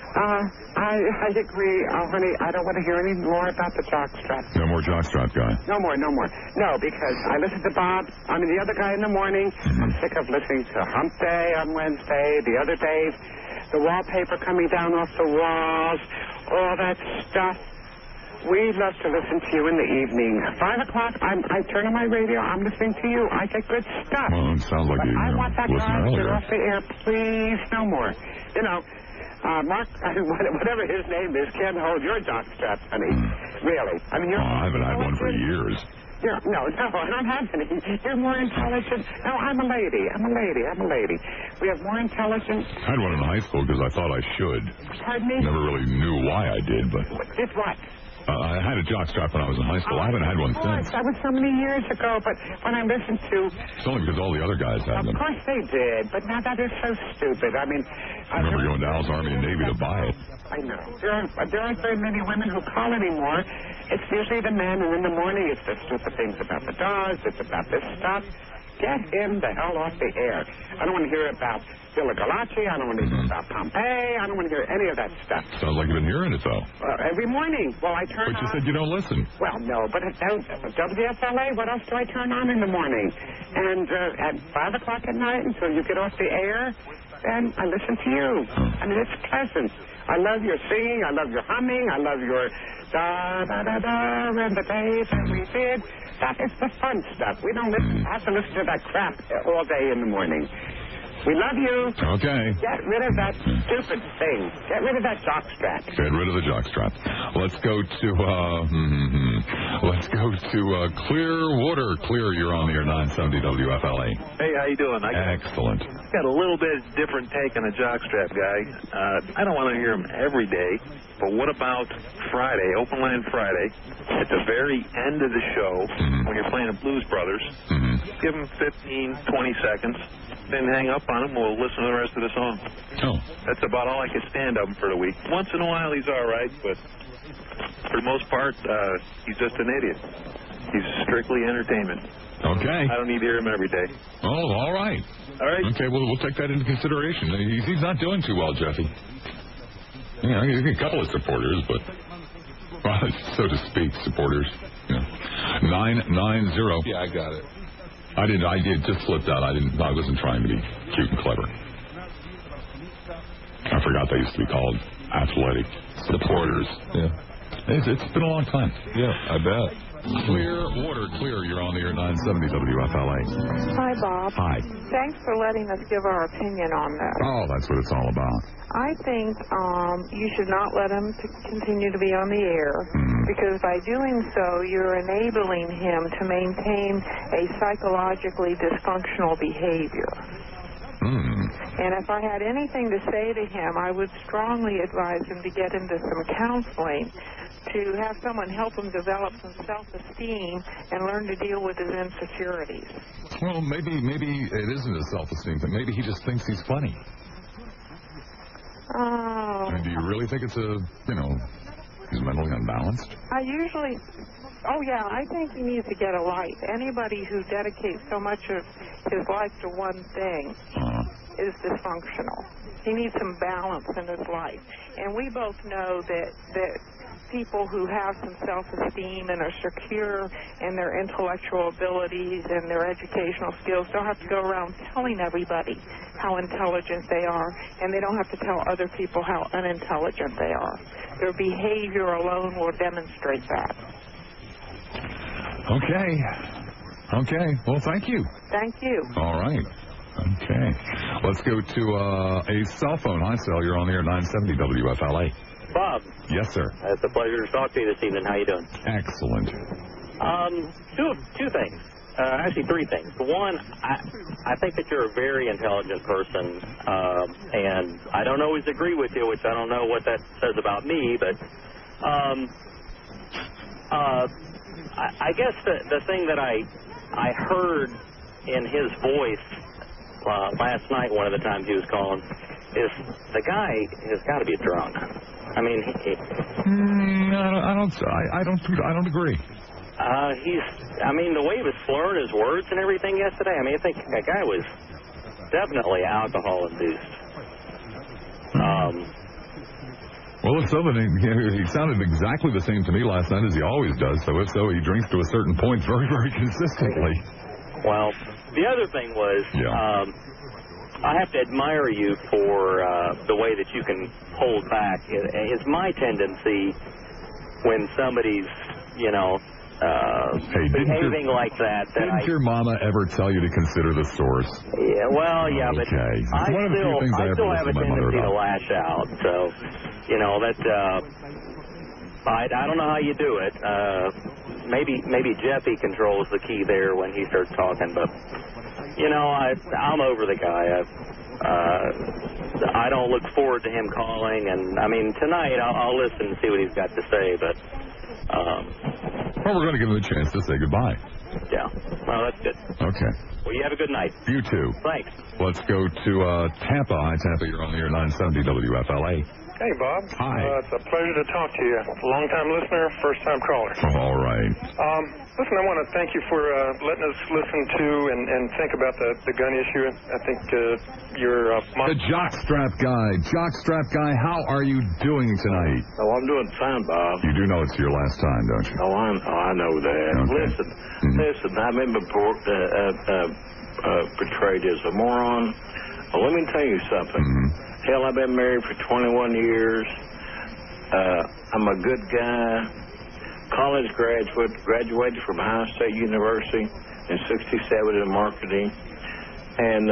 I agree, honey. I don't want to hear any more about the jockstrap. No more jockstrap guy. No more. No, because I listen to Bob. I mean, the other guy in the morning. I'm sick of listening to Hump Day on Wednesday, the other days, the wallpaper coming down off the walls, all that stuff. We love to listen to you in the evening. 5 o'clock, I turn on my radio. I'm listening to you. I get good stuff. Well, it sounds like I want that guy to get off the air, please. No more. Mark, whatever his name is, can't hold your jockstrap, honey. Really. I mean, I haven't had one for years. No, I don't have any. You're more intelligent. No, I'm a lady. We have more intelligent. I had one in high school because I thought I should. Pardon me? Never really knew why I did, but... Did what? I had a jockstrap when I was in high school. I haven't had one since. That was so many years ago, but when I listened to... It's only because all the other guys had them. Of course they did, but now that is so stupid. I mean... I remember going to Al's Army and Navy to buy it. I know. There aren't very many women who call anymore. It's usually the men, and in the morning it's the stupid things about the dogs, it's about this stuff. Get him the hell off the air. I don't want to hear about Villa Galacci. I don't want to hear about Pompeii. I don't want to hear any of that stuff. Sounds like you've been hearing it, though. Every morning. Well, I turn on... But you said you don't listen. Well, no, but at WFLA, what else do I turn on in the morning? And at 5 o'clock at night until you get off the air, then I listen to you. I mean, it's pleasant. I love your singing. I love your humming. I love your da-da-da-da and the days that we did. That is the fun stuff. We don't have to listen to that crap all day in the morning. We love you. Okay. Get rid of that stupid thing. Get rid of that jockstrap. Get rid of the jockstrap. Let's go to Clearwater. Clear, you're on the air 970 WFLA. Hey, how you doing? Excellent. Got a little bit different take on a jockstrap guy. I don't want to hear him every day, but what about Friday, Open Line Friday, at the very end of the show, when you're playing the Blues Brothers, give him 15, 20 seconds, then hang up on him. We'll listen to the rest of the song. Oh. That's about all I could stand of him for the week. Once in a while, he's all right, but for the most part, he's just an idiot. He's strictly entertainment. Okay. I don't need to hear him every day. Oh, all right. All right. Okay, well, we'll take that into consideration. He's not doing too well, Jeffy. You know, a couple of supporters, but, well, so to speak, supporters. Yeah. 990. Yeah, I got it. I did just slipped out. I wasn't trying to be cute and clever. I forgot they used to be called athletic supporters. Yeah. It's been a long time. Yeah, I bet. Clear, you're on the air 970 WFLA. Hi, Bob. Hi. Thanks for letting us give our opinion on this. Oh, that's what it's all about. I think you should not let him continue to be on the air, because by doing so, you're enabling him to maintain a psychologically dysfunctional behavior. And if I had anything to say to him, I would strongly advise him to get into some counseling, to have someone help him develop some self-esteem and learn to deal with his insecurities. Well, maybe it isn't a self-esteem thing. Maybe he just thinks he's funny. Oh. I mean, do you really think it's he's mentally unbalanced? I think he needs to get a life. Anybody who dedicates so much of his life to one thing is dysfunctional. He needs some balance in his life. And we both know that people who have some self-esteem and are secure in their intellectual abilities and their educational skills don't have to go around telling everybody how intelligent they are, and they don't have to tell other people how unintelligent they are. Their behavior alone will demonstrate that. Okay. Well, thank you. Thank you. All right. Okay. Let's go to a cell phone. Hi, Sal. You're on the air 970 WFLA. Bob. Yes, sir. It's a pleasure to talk to you this evening. How you doing? Excellent. Two things. Actually, three things. One, I think that you're a very intelligent person, and I don't always agree with you, which I don't know what that says about me, but I guess the thing that I heard in his voice last night, one of the times he was calling, is the guy has got to be drunk. I mean, I don't agree. The way he was slurring his words and everything yesterday, I think that guy was definitely alcohol-induced. Well, if so, then he sounded exactly the same to me last night as he always does. So if so, he drinks to a certain point very, very consistently. Well, the other thing was, I have to admire you for the way that you can hold back. It's my tendency when somebody's, behaving like that. Didn't your mama ever tell you to consider the source? Yeah, well, yeah, but I still have a tendency to lash out. So, I don't know how you do it. Maybe Jeffy controls the key there when he starts talking, but I'm over the guy. I don't look forward to him calling, and tonight I'll listen and see what he's got to say, but well, we're going to give him a chance to say goodbye. Yeah. Well, that's good. Okay. Well, you have a good night. You too. Thanks. Let's go to Tampa. Hi, Tampa. You're on the air 970 WFLA. Hey, Bob. Hi. It's a pleasure to talk to you. Long-time listener, first-time caller. All right. Listen, I want to thank you for letting us listen to and think about the gun issue. I think your... The jockstrap guy, how are you doing tonight? Oh, I'm doing fine, Bob. You do know it's your last time, don't you? Oh, I know that. Okay. Listen, I've been portrayed as a moron. Well, let me tell you something. Hell, I've been married for 21 years. I'm a good guy. College graduated from Ohio State University in '67 in marketing. And,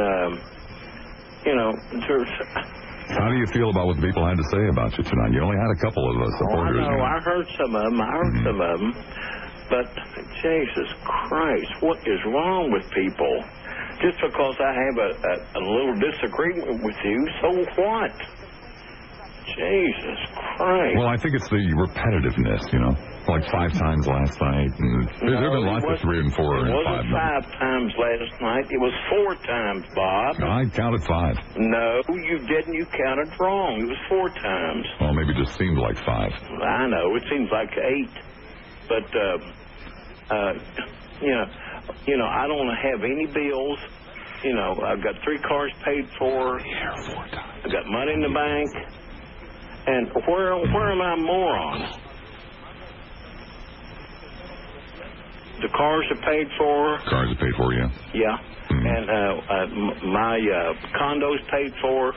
how do you feel about what the people had to say about you tonight? You only had a couple of supporters. I know. I heard some of them. But, Jesus Christ, what is wrong with people? Just because I have a little disagreement with you, so what? Jesus Christ. Well, I think it's the repetitiveness, like 5 times last night. There have been lots of 3 and 4 and 5. It wasn't 5 times last night. It was 4 times, Bob. I counted 5. No, you didn't. You counted wrong. It was 4 times. Well, maybe it just seemed like 5. I know. It seems like 8. But, I don't have any bills. I've got 3 cars paid for. I got money in the bank. And where am I a moron? The cars are paid for. Cars are paid for, yeah. Yeah. And my condo's paid for.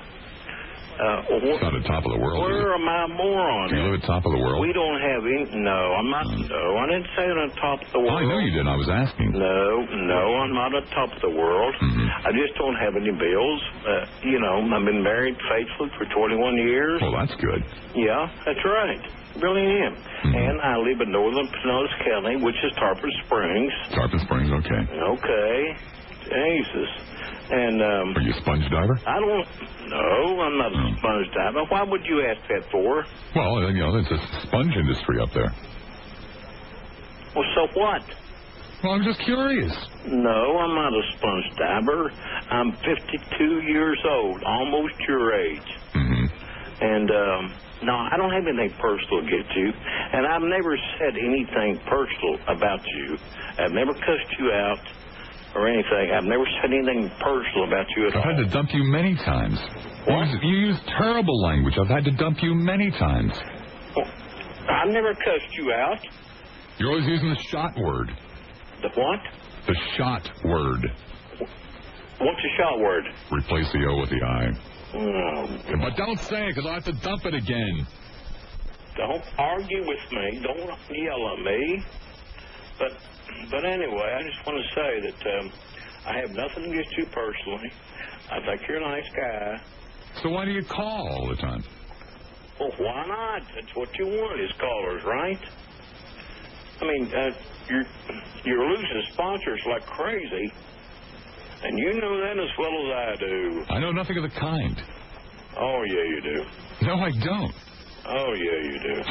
It's not at top of the world. Where am I a moron? Do you live at top of the world? We don't have any. No, I'm not. No, I didn't say it on top of the world. I know you didn't. I was asking. No, I'm not at top of the world. I just don't have any bills. I've been married faithfully for 21 years. Well, that's good. Yeah, that's right. Really am. And I live in northern Pinellas County, which is Tarpon Springs. Tarpon Springs, okay. Okay. Jesus. And are you a sponge diver? No, I'm not a sponge diver. Why would you ask that for? Well, there's a sponge industry up there. Well, so what? Well, I'm just curious. No, I'm not a sponge diver. I'm 52 years old, almost your age. And no, I don't have anything personal against you. And I've never said anything personal about you. I've never cussed you out or anything. I've never said anything personal about you at all. I've had to dump you many times. What? You use terrible language. I've had to dump you many times. Well, I've never cussed you out. You're always using the shot word. The what? The shot word. What's the shot word? Replace the O with the I. But don't say it, because I'll have to dump it again. Don't argue with me. Don't yell at me. But anyway, I just want to say that I have nothing against you personally. I think you're a nice guy. So why do you call all the time? Well, why not? That's what you want is callers, right? I mean, you're losing sponsors like crazy, and you know that as well as I do. I know nothing of the kind. Oh, yeah, you do. No, I don't. Oh, yeah, you do.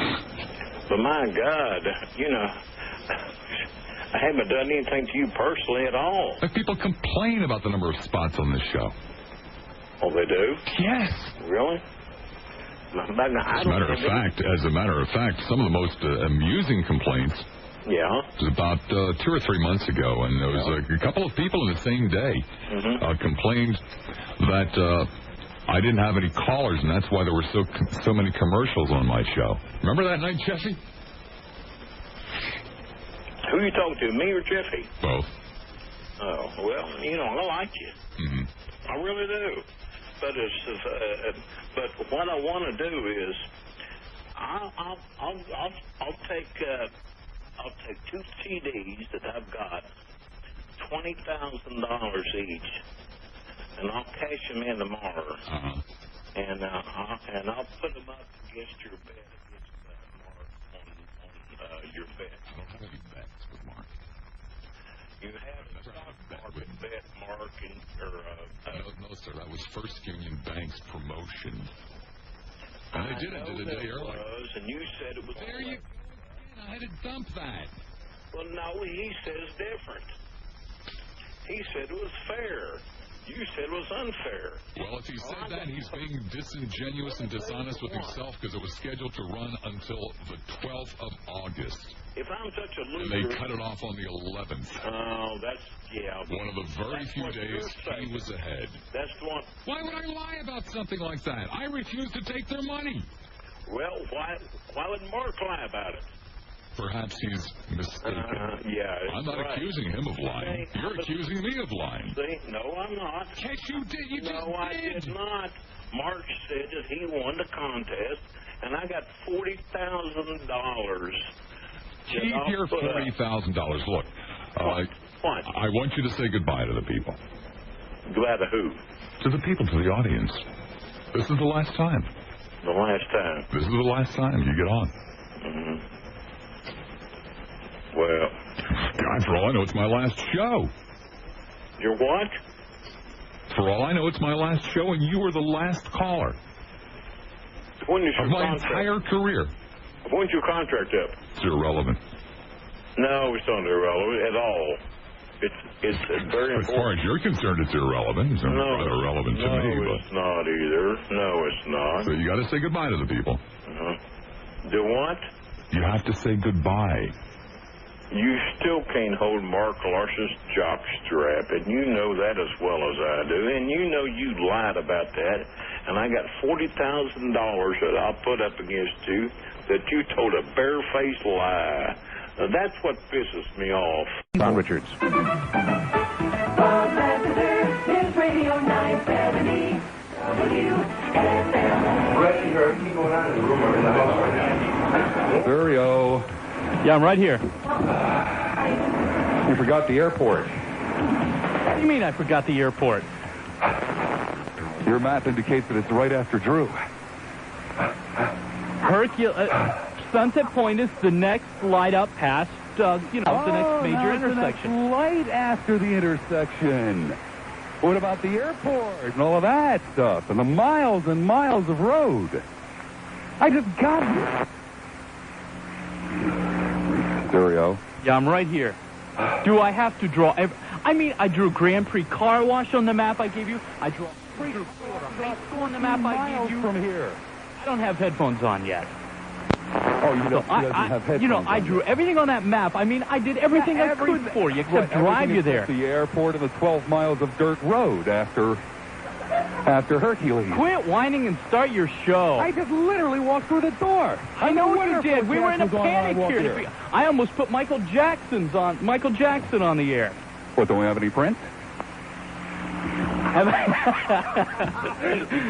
But my God, I haven't done anything to you personally at all. But people complain about the number of spots on this show. Oh, they do? Yes. Really? As a matter of fact, some of the most amusing complaints was about 2 or 3 months ago, and there was a couple of people in the same day complained that I didn't have any callers, and that's why there were so many commercials on my show. Remember that night, Jesse? Who are you talking to, me or Jeffy? Both. Oh, well, I like you. I really do. But but what I want to do is, I'll take 2 CDs that I've got, $20,000 each, and I'll cash them in tomorrow, and I'll put them up against your bed, against Mark on your bed. I don't have any bets with Mark. You have a stock market bet, Mark, No, sir. That was First Union Bank's promotion. And they did it the day earlier. And you said it was. There you go. I had to dump that. Well, no, he says different. He said it was fair. You said it was unfair. Well, if he said that, he's being disingenuous and dishonest with himself because it was scheduled to run until the 12th of August. If I'm such a loser... And they cut it off on the 11th. Oh, that's... Yeah. One of the very few days he was ahead. That's the one... Why would I lie about something like that? I refuse to take their money. Well, why would Mark lie about it? Perhaps he's mistaken. I'm not accusing him of lying. You're accusing me of lying. See? No, I'm not. Yes, you did. You just did. I did not. Mark said that he won the contest, and I got $40,000. Keep your $40,000. Look, what? I want you to say goodbye to the people. Goodbye to who? To the people, to the audience. This is the last time. The last time. This is the last time you get on. Well, God, for all I know, it's my last show. Your what? For all I know, it's my last show, and you were the last caller. When is your of my contract? Entire career. When's your contract up? It's irrelevant. No, it's not irrelevant at all. It's very important. As far as you're concerned, it's irrelevant. It's rather irrelevant to me. No, it's not either. No, it's not. So you got to say goodbye to the people. Do what? You have to say goodbye. you still can't hold Mark Larson's jock strap, and you know that as well as I do, and you know you lied about that, and I got $40,000 that I'll put up against you that you told a barefaced lie. Now, that's what pisses me off. Tom Richards. Bob Lassiter, News Radio 970, WFM. Stereo. Yeah, I'm right here. You forgot the airport. What do you mean I forgot the airport? Your map indicates that it's right after Drew. Sunset Point is the next light up past, the next major intersection. The next light after the intersection. What about the airport and all of that stuff and the miles and miles of road? I just got it. Stereo. Yeah, I'm right here. Do I have to draw? I drew Grand Prix Car Wash on the map I gave you. I drew high school on the map I gave you. From here. I don't have headphones on yet. Oh, you don't have headphones. I drew everything on that map. I did everything I could for you except drive you there. The airport and the 12 miles of dirt road after Hercules. Quit whining and start your show. I just literally walked through the door. I know you did. We were in a panic here. I almost put Michael Jackson on the air. What, don't we have any prints?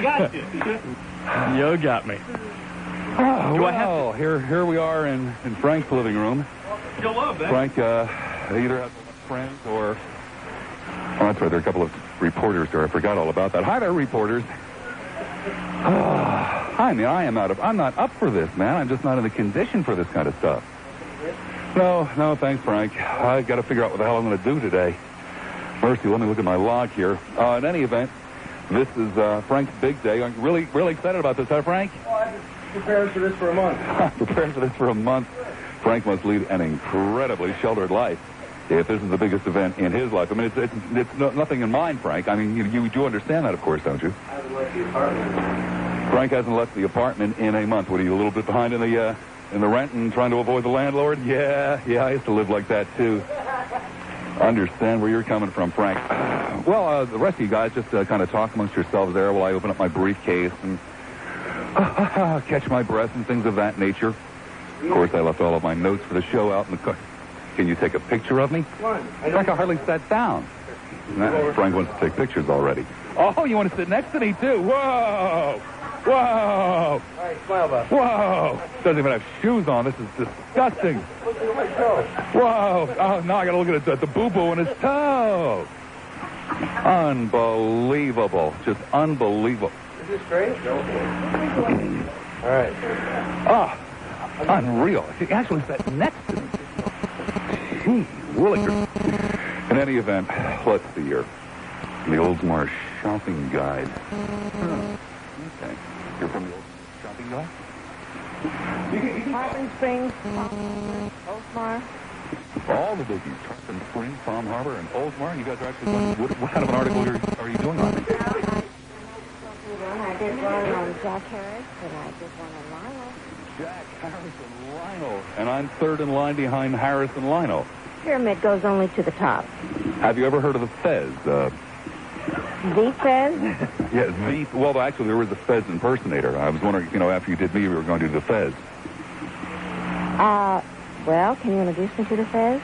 Got you. You got me. Oh, here we are in Frank's living room. You'll love that. Frank either has friends or... Oh, that's right, there are a couple of reporters there. I forgot all about that. Hi there, reporters. I'm not up for this, man. I'm just not in the condition for this kind of stuff. No, thanks, Frank. I got to figure out what the hell I'm going to do today. Mercy, let me look at my log here. In any event, this is Frank's big day. I'm really excited about this, huh, Frank? Well, I've been preparing for this for a month. Preparing for this for a month. Frank must lead an incredibly sheltered life if this is the biggest event in his life. It's nothing in mind, Frank. You do understand that, of course, don't you? I haven't left the apartment. Frank hasn't left the apartment in a month. What, are you a little bit behind in the rent and trying to avoid the landlord? Yeah, I used to live like that, too. Understand where you're coming from, Frank. Well, the rest of you guys just kind of talk amongst yourselves there while I open up my briefcase and catch my breath and things of that nature. Of course, I left all of my notes for the show out in the car. Can you take a picture of me? Come on. Frank, I hardly sat down. Frank wants to take pictures already. Oh, you want to sit next to me, too? Whoa! All right, smile, Bob. Whoa! Doesn't even have shoes on. This is disgusting. Look at my toe. Whoa! Oh, now I got to look at the boo-boo in his toe. Unbelievable. Just unbelievable. Is this great? All right. Oh, unreal. He actually sat next to me. Gee, willikers. In any event, let's see here. The Oldsmar shopping guide. Okay. You're from the Oldsmar shopping guide? Tarpon Springs, Oldsmar. All the biggies. Tarpon Springs, Palm Harbor, and Oldsmar. You guys are actually going... What kind of an article are you doing on it? I did one on Jack Harris, and I did one on Lionel. Jack, Harris, and Lionel. And I'm third in line behind Harris and Lionel. Pyramid goes only to the top. Have you ever heard of the Fez? The Fez? Yeah, well, actually, there was a Fez impersonator. I was wondering, after you did me, we were going to do the Fez. Well, can you introduce me to the Fez?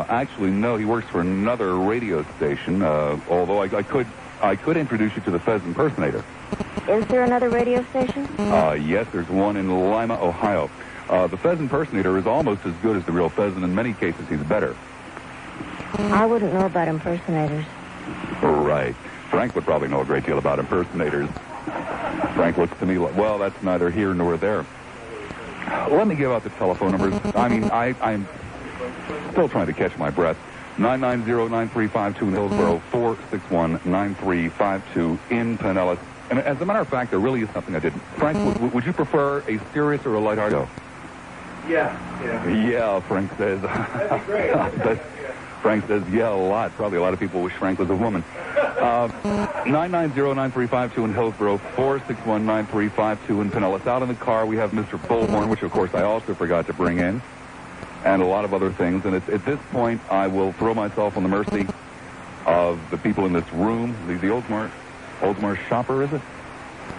Actually, no. He works for another radio station, although I could introduce you to the Fez impersonator. Is there another radio station? Yes, there's one in Lima, Ohio. The Fez impersonator is almost as good as the real Fez, and in many cases, he's better. I wouldn't know about impersonators. Right. Frank would probably know a great deal about impersonators. Frank looks to me like, well, that's neither here nor there. Let me give out the telephone numbers. I'm still trying to catch my breath. 990-9352 in Hillsborough, 461-9352 in Pinellas. And as a matter of fact, there really is something I didn't. Frank, would you prefer a serious or a lighthearted show? Yeah. Yeah, Frank says. That'd be great. Frank says, yeah, a lot. Probably a lot of people wish Frank was a woman. 990-9352 in Hillsborough, 461-9352 in Pinellas. Out in the car, we have Mr. Bullhorn, which, of course, I also forgot to bring in. and a lot of other things. And at this point, I will throw myself on the mercy of the people in this room. The Oldsmar shopper, is it?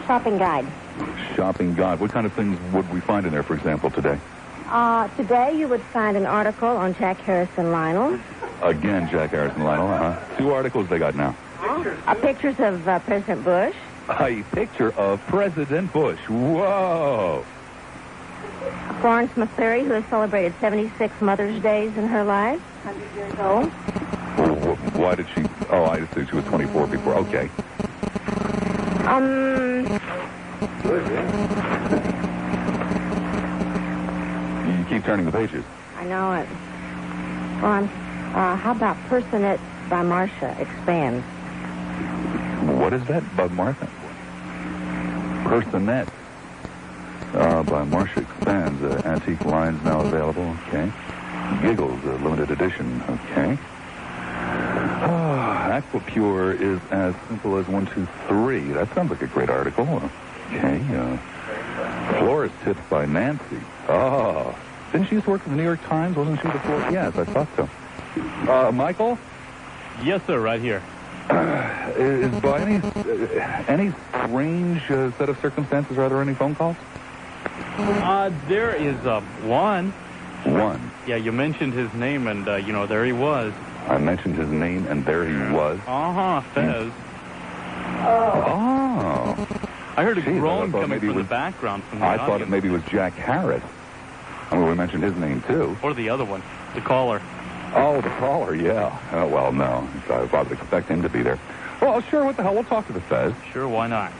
Shopping guide. Shopping guide. What kind of things would we find in there, for example, today? Today you would find an article on Jack Harrison Lionel. Again, Jack Harrison Lionel, 2 articles they got now. Pictures of President Bush. A picture of President Bush. Whoa. Florence McCleary, who has celebrated 76 Mother's Days in her life, 100 years old. Why did she... Oh, I just thought she was 24 before. Okay. You keep turning the pages. I know it. Well, how about Personette by Marcia expands? What is that by Martha? Personette by Marcia expands. Antique lines now available. Okay. Giggles, limited edition. Okay. Aquapure is as simple as 1, 2, 3. That sounds like a great article. Okay. Florist tips by Nancy. Oh. Didn't she used to work for the New York Times? Wasn't she the florist? Yes, I thought so. Michael? Yes, sir, right here. Is by any strange set of circumstances, are there any phone calls? There is one. One? Yeah, you mentioned his name, and, there he was. I mentioned his name, and there he was. Fez. Oh. I heard a groan coming from the background from the I audience. thought it maybe was Jack Harris. I mean, we mentioned his name, too. Or the other one, the caller. Oh, the caller, yeah. Well, no. I would expect him to be there. Well, sure, what the hell? We'll talk to the Fez. Sure, why not?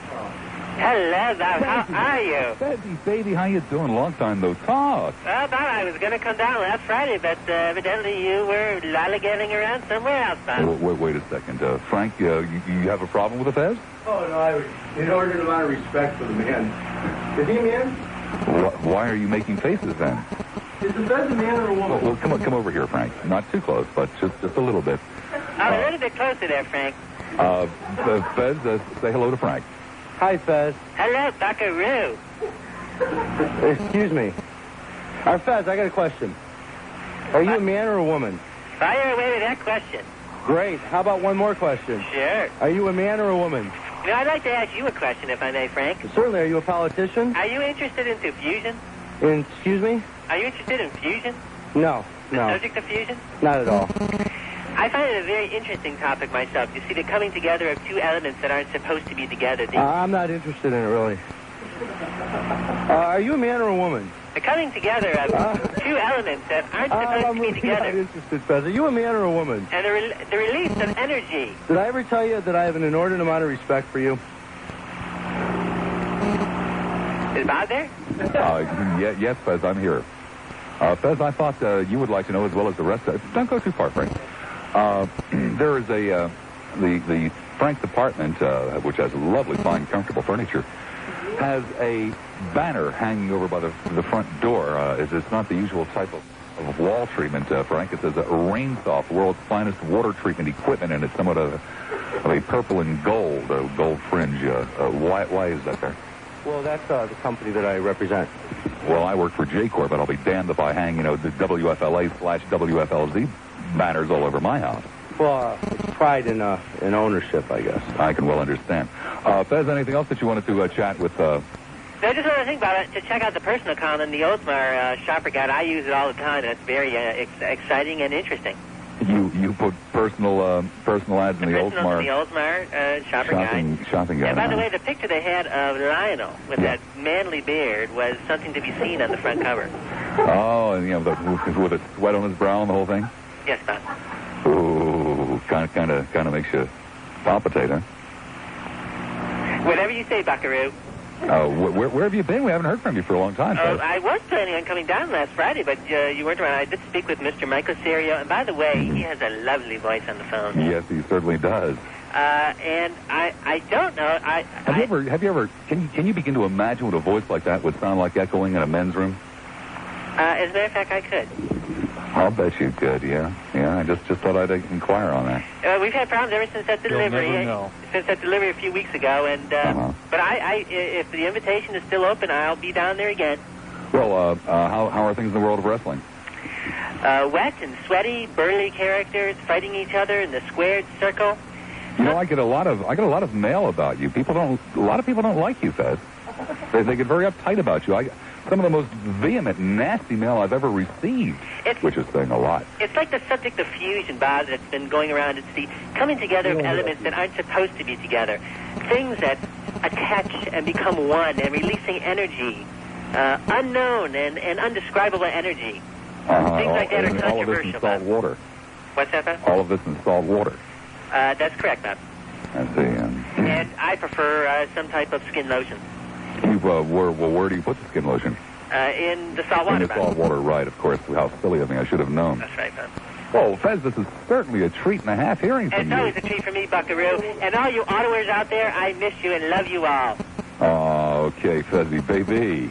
Hello, Doc. How are you? Fezzy, baby, how you doing? Long time no talk. Well, Doc, I was going to come down last Friday, but evidently you were lollygagging around somewhere else, Doc. Wait a second. Frank, you have a problem with the Fez? Oh, no, in order to out of respect for the man. Is he a man? Why are you making faces, then? Is the Fez a man or a woman? Well, come over here, Frank. Not too close, but just a little bit. I'm a little bit closer there, Frank. Fez, say hello to Frank. Hi, Fez. Hello, Buckaroo. Excuse me. Fez, I got a question. Are you a man or a woman? Fire away with that question. Great. How about one more question? Sure. Are you a man or a woman? I'd like to ask you a question, if I may, Frank. Certainly. Are you a politician? Are you interested in fusion? Excuse me? Are you interested in fusion? No. The subject of fusion? Not at all. I find it a very interesting topic myself. You see, the coming together of two elements that aren't supposed to be together. I'm not interested in it, really. Are you a man or a woman? The coming together of two elements that aren't supposed to be together. I'm not interested, Fez. Are you a man or a woman? And the release of energy. Did I ever tell you that I have an inordinate amount of respect for you? Is Bob there? Yes, Fez, I'm here. Fez, I thought you would like to know as well as the rest of it. Don't go too far, Frank. There is the Frank's apartment, which has lovely, fine, comfortable furniture, has a banner hanging over by the front door. It's not the usual type of wall treatment, Frank. It says Rainsoft, world's finest water treatment equipment, and it's somewhat of a purple and gold fringe. Why is that there? Well, that's the company that I represent. Well, I work for J-Corp, but I'll be damned if I hang, the WFLA/WFLZ banners all over my house. Well, it's pride in ownership, I guess. I can well understand. Fez, anything else that you wanted to chat with? No, just want to think about it. To check out the personal column, the Oldsmar Shopper Guide. I use it all the time, and it's very exciting and interesting. You put personal ads in the Oldsmar. The Oldsmar Shopper Guide. Shopping guide. And by the way, the picture they had of Lionel with that manly beard was something to be seen on the front cover. Oh, and with a sweat on his brow and the whole thing. Yes, Bob. Ooh, kind of makes you palpitate, huh? Whatever you say, Buckaroo. Where have you been? We haven't heard from you for a long time. I was planning on coming down last Friday, but you weren't around. I did speak with Mr. Michael Serio, and by the way, he has a lovely voice on the phone. Yes, he certainly does. And I don't know. Have you ever? Can you begin to imagine what a voice like that would sound like echoing in a men's room? As a matter of fact, I could. I'll bet you could. Yeah. I just thought I'd inquire on that. We've had problems ever since that delivery. Since that delivery a few weeks ago, and but if the invitation is still open, I'll be down there again. Well, how are things in the world of wrestling? Wet and sweaty, burly characters fighting each other in the squared circle. You know, I get a lot of mail about you. A lot of people don't like you, Fez. They get very uptight about you. Some of the most vehement, nasty mail I've ever received, which is saying a lot. It's like the subject of fusion, Bob, that's been going around. It's the coming together of elements that aren't supposed to be together. Things that attach and become one and releasing energy, unknown and undescribable energy. Things like that are controversial. All of this in salt water. What's that, Bob? All of this in salt water. That's correct, Bob. I see. And I prefer some type of skin lotion. Where do you put the skin lotion? In the salt water. In the salt water, right, of course. How silly of me. I should have known. That's right, Bob. Well, Fez, this is certainly a treat and a half hearing from It's you. always a treat for me, Buckaroo. And all you Ottawers out there, I miss you and love you all. Oh, okay, Fezzy, baby.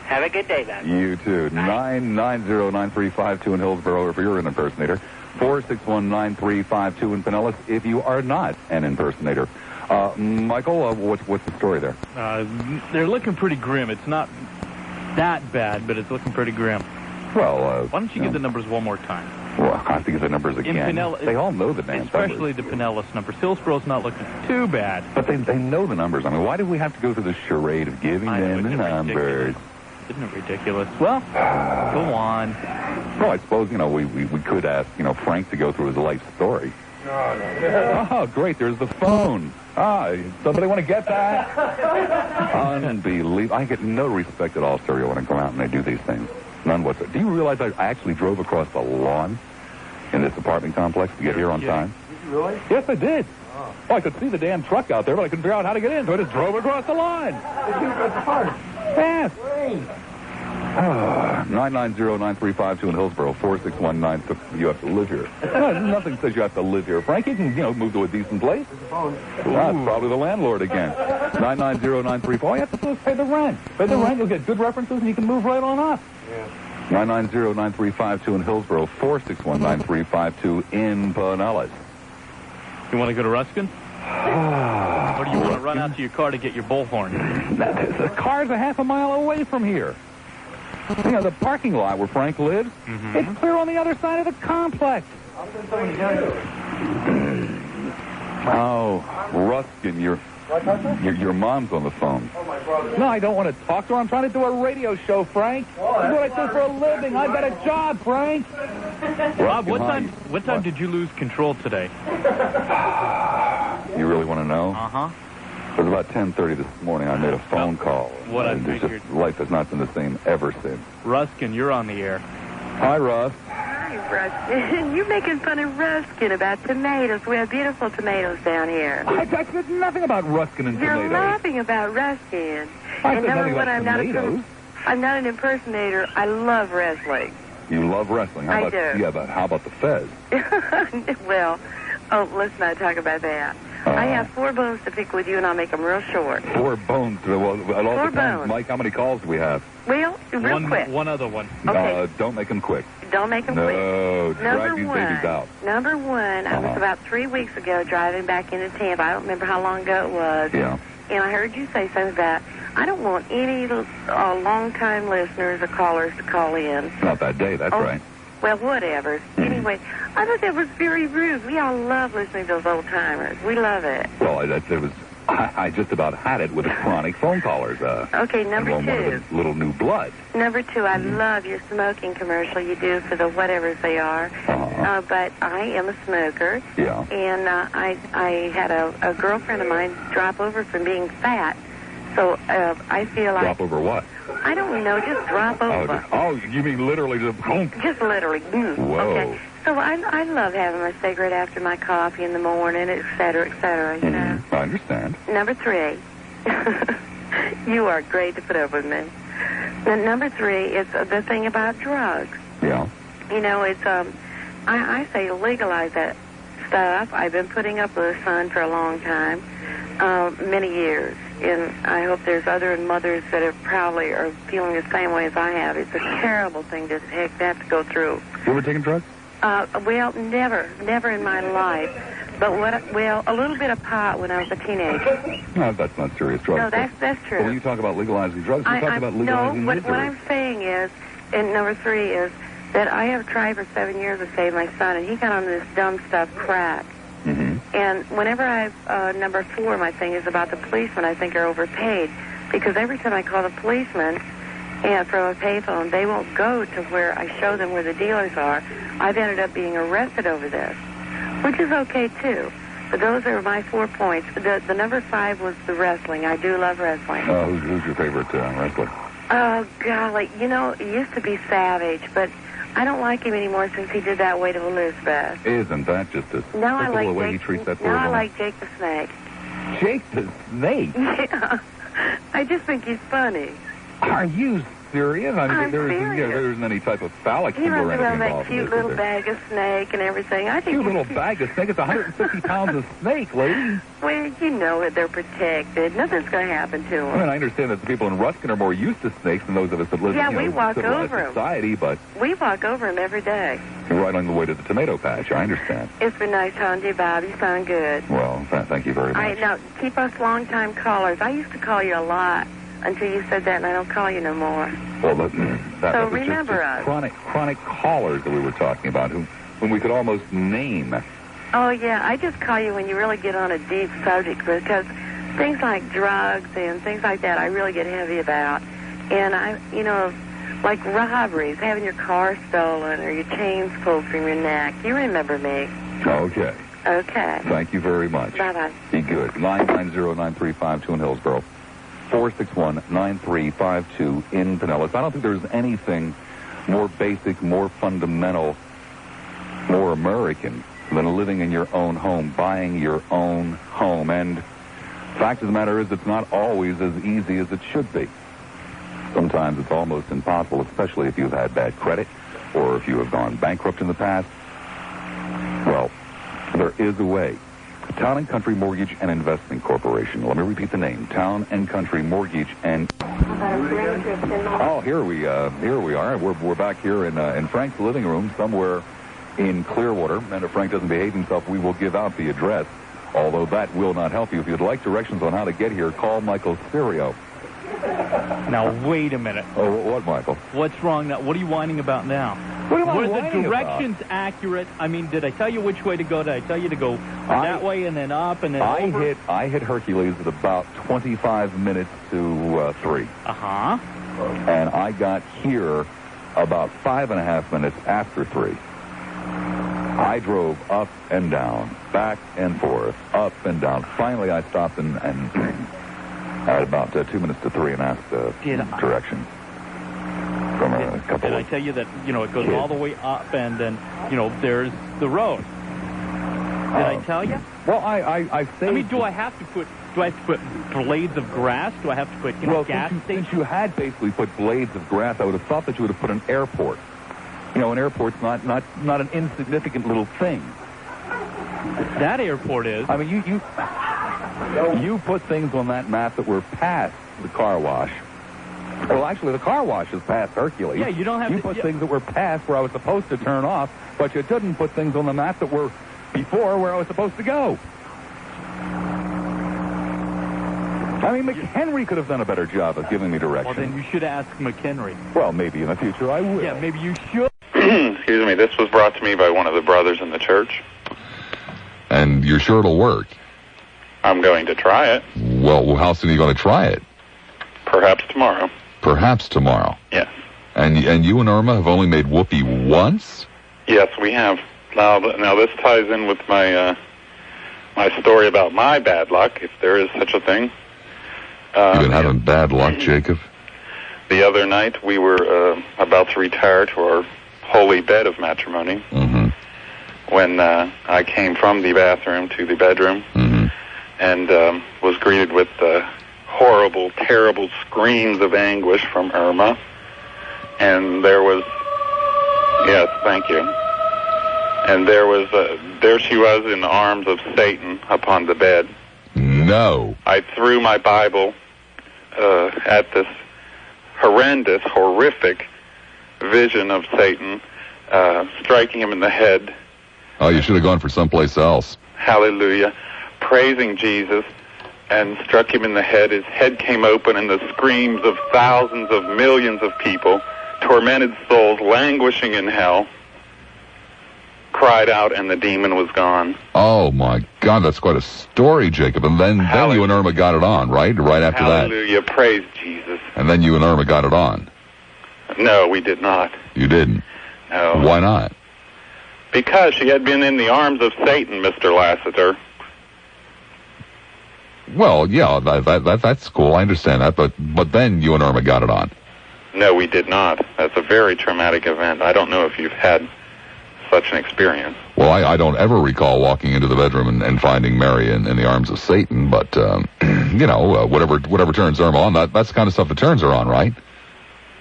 Have a good day, Bob. You too. 990-9352 in Hillsborough if you're an impersonator. 461-9352 in Pinellas if you are not an impersonator. Michael, what's the story there? They're looking pretty grim. It's not that bad, but it's looking pretty grim. Well, why don't you give the numbers one more time? Well, I have to give the numbers again. They all know the damn especially numbers. the Pinellas numbers. Hillsborough's not looking too bad. But they know the numbers. I mean, why do we have to go through this charade of giving them the numbers? Isn't it ridiculous? Well, go on. Well, I suppose, we could ask, Frank to go through his life story. Oh, great, there's the phone. Somebody want to get that? Unbelievable. I get no respect at all, Stereo, when I come out and they do these things. None whatsoever. Do you realize I actually drove across the lawn in this apartment complex to get here on time? Did you really? Yes, I did. Oh. Well, I could see the damn truck out there, but I couldn't figure out how to get in, so I just drove across the line. Fast. 990-9352 in Hillsborough, 461-9. You have to live here. Nothing says you have to live here. Frank, you can, move to a decent place. There's a phone. It's probably the landlord again. 990-934. All you have to do is pay the rent. Pay the rent, you'll get good references, and you can move right on up. Yeah. 990-9352 in Hillsborough, 461-9352 in Pinellas. You want to go to Ruskin? Or do you want to run out to your car to get your bullhorn? The car's a half a mile away from here. The parking lot where Frank lives, it's clear on the other side of the complex. Oh, Ruskin, your mom's on the phone. Oh, my brother. No, I don't want to talk to her. I'm trying to do a radio show, Frank. That's what I do for a living. I've got a job, Frank. Rob, what time did you lose control today? You really want to know? Uh-huh. It was about 10:30 this morning. I made a phone call. What I figured. Life has not been the same ever since. Ruskin, you're on the air. Hi, Russ. Hi, Ruskin. You're making fun of Ruskin about tomatoes. We have beautiful tomatoes down here. I said nothing about Ruskin and You're tomatoes. laughing about Ruskin. I and said number nothing one, about tomatoes. I'm not an impersonator. I love wrestling. You love wrestling. I do. Yeah, but how about the Fez? Well, let's not talk about that. I have 4 bones to pick with you, and I'll make them real short. 4 bones. Well, it all 4 depends. bones. Mike, how many calls do we have? Well, real quick. One other one. Okay. Don't make them quick. Don't make them quick. No, drag these babies out. Number one, I was about 3 weeks ago driving back into Tampa. I don't remember how long ago it was. Yeah. And I heard you say something about, I don't want any long-time listeners or callers to call in. Not that day, that's right. Well, whatever. Anyway, I thought that was very rude. We all love listening to those old-timers. We love it. Well, I just about had it with the chronic phone callers. Okay, number 2. One of the little new blood. Number 2, I love your smoking commercial you do for the whatevers they are. But I am a smoker. Yeah. And I had a girlfriend of mine drop over from being fat. So I feel like... Drop over what? I don't know, just drop over. Oh, you mean literally just... Just literally. Whoa. Okay. So I love having my cigarette after my coffee in the morning, et cetera, you know. I understand. Number 3. You are great to put up with me. And number 3 is the thing about drugs. Yeah. It's, I say legalize that stuff. I've been putting up with the son for a long time, many years. And I hope there's other mothers that are probably are feeling the same way as I have. It's a terrible thing to have to go through. You ever taken drugs? Well, never in my life. But a little bit of pot when I was a teenager. No, that's not serious drugs. No, that's true. Well, when you talk about legalizing drugs, you talk about legalizing what I'm saying is, and number 3 is, that I have tried for 7 years to save my son, and he got on this dumb stuff, crack. And whenever number 4, my thing is about the policemen, I think are overpaid. Because every time I call the policeman and from a payphone, they won't go to where I show them where the dealers are. I've ended up being arrested over this, which is okay, too. But those are my 4 points. The number 5 was the wrestling. I do love wrestling. Who's your favorite wrestler? Oh, golly. You know, it used to be Savage, but I don't like him anymore since he did that way to Elizabeth. Isn't that just a Now I like the way Jake, he treats that poor now I woman? like Jake the Snake. Jake the Snake? Yeah. I just think he's funny. Are you serious? I mean, I'm there serious. isn't any type of phallic He symbol or runs anything around that involved in cute this, little is there? bag of snake and everything. I think Cute little bag of snake. It's 150 pounds of snake, lady. Well, you know it. They're protected. Nothing's going to happen to I them. mean, I understand that the people in Ruskin are more used to snakes than those of us that live Yeah, in we walk civilized over 'em. society, but We walk over him every day. you're right on the way to the tomato patch. I understand. It's been nice talking to you, Bob. You sound good. Well, thank you very All much. right, now, keep us long-time callers. I used to call you a lot until you said that, and I don't call you no more. Well, that So was remember just us. chronic callers that we were talking about, whom we could almost name. Oh, yeah, I just call you when you really get on a deep subject, because things like drugs and things like that I really get heavy about. And like robberies, having your car stolen or your chains pulled from your neck. You remember me. Okay. Okay. Thank you very much. Bye-bye. Be good. 990-9352 in Hillsborough. 461-9352 in Pinellas. I don't think there's anything more basic, more fundamental, more American than living in your own home, buying your own home. And fact of the matter is, it's not always as easy as it should be. Sometimes it's almost impossible, especially if you've had bad credit or if you have gone bankrupt in the past. Well, there is a way. Town & Country Mortgage and Investment Corporation. Let me repeat the name. Town & Country Mortgage and... Oh, here we are. We're back here in Frank's living room somewhere in Clearwater. And if Frank doesn't behave himself, we will give out the address. Although that will not help you. If you'd like directions on how to get here, call Michael Serio. Now, wait a minute. Oh, what, Michael? What's wrong now? What are you whining about now? What am I Were the whining directions accurate? I mean, did I tell you which way to go? Did I tell you to go that way and then up and then over? I hit Hercules at about 25 minutes to 3. Uh-huh. And I got here about 5.5 minutes after 3. I drove up and down, back and forth, up and down. Finally, I stopped and at about 2 minutes to 3 and asked directions from a couple Did I tell you that, it goes all the way up and then, there's the road? Did I tell you? Well, I say... I mean, do I have to put blades of grass? Do I have to put, gas stations? Since you had basically put blades of grass, I would have thought that you would have put an airport. An airport's not an insignificant little thing. That airport is. I mean, you put things on that map that were past the car wash. Well, actually, the car wash is past Hercules. Yeah, you don't have to... You put things that were past where I was supposed to turn off, but you didn't put things on the map that were before where I was supposed to go. I mean, McHenry could have done a better job of giving me directions. Well, then you should ask McHenry. Well, maybe in the future I will. Yeah, maybe you should. Excuse me, this was brought to me by one of the brothers in the church. And you're sure it'll work? I'm going to try it. Well, how soon are you going to try it? Perhaps tomorrow. Perhaps tomorrow? Yes. And you and Irma have only made whoopee once? Yes, we have. Now this ties in with my my story about my bad luck, if there is such a thing. You've been having bad luck, Jacob? The other night, we were about to retire to our holy bed of matrimony when I came from the bathroom to the bedroom and was greeted with horrible, terrible screams of anguish from Irma. And there was... Yes, thank you. And there she was in the arms of Satan upon the bed. No. I threw my Bible at this horrendous, horrific vision of Satan, striking him in the head. Oh, you should have gone for someplace else. Hallelujah. Praising Jesus, and struck him in the head. His head came open, and the screams of thousands of millions of people tormented souls languishing in hell cried out, and the demon was gone. Oh, my God, that's quite a story, Jacob. And then you and Irma got it on, right? Right after Hallelujah, praise Jesus. that. And then you and Irma got it on. No, we did not. You didn't? No. Why not? Because she had been in the arms of Satan, Mr. Lassiter. Well, yeah, that's cool. I understand that. But then you and Irma got it on. No, we did not. That's a very traumatic event. I don't know if you've had such an experience. Well, I don't ever recall walking into the bedroom and finding Mary in the arms of Satan, but, whatever turns Irma on, that's the kind of stuff that turns her on, right?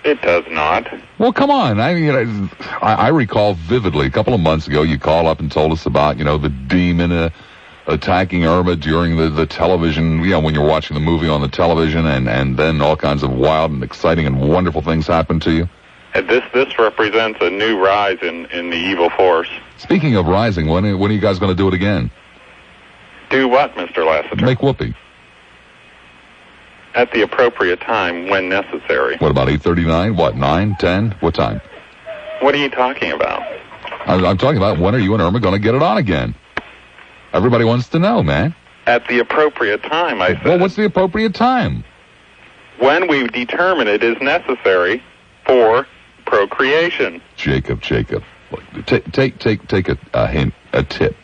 It does not. Well, come on. I recall vividly, a couple of months ago, you called up and told us about, the demon attacking Irma during the television, when you're watching the movie on the television, and then all kinds of wild and exciting and wonderful things happen to you. And this represents a new rise in the evil force. Speaking of rising, when are you guys going to do it again? Do what, Mr. Lassiter? Make whoopee. At the appropriate time, when necessary. What, about 8:39? What, 9, 10? What time? What are you talking about? I'm talking about when are you and Irma going to get it on again? Everybody wants to know, man. At the appropriate time, I said. Well, what's the appropriate time? When we determine it is necessary for procreation. Jacob, take a hint, a tip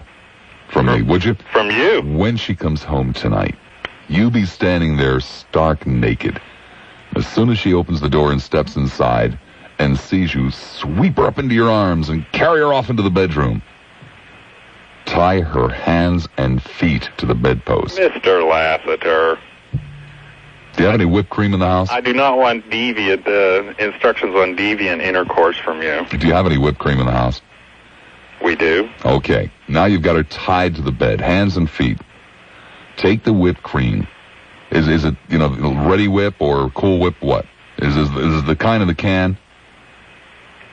from me, would you? From you. When she comes home tonight, you be standing there stark naked. As soon as she opens the door and steps inside and sees you, sweep her up into your arms and carry her off into the bedroom. Tie her hands and feet to the bedpost. Mr. Lassiter. Do you have any whipped cream in the house? I do not want deviant instructions on deviant intercourse from you. Do you have any whipped cream in the house? We do. Okay. Now you've got her tied to the bed, hands and feet. Take the whipped cream. Is it, Ready Whip or Cool Whip? What? Is the kind in the can?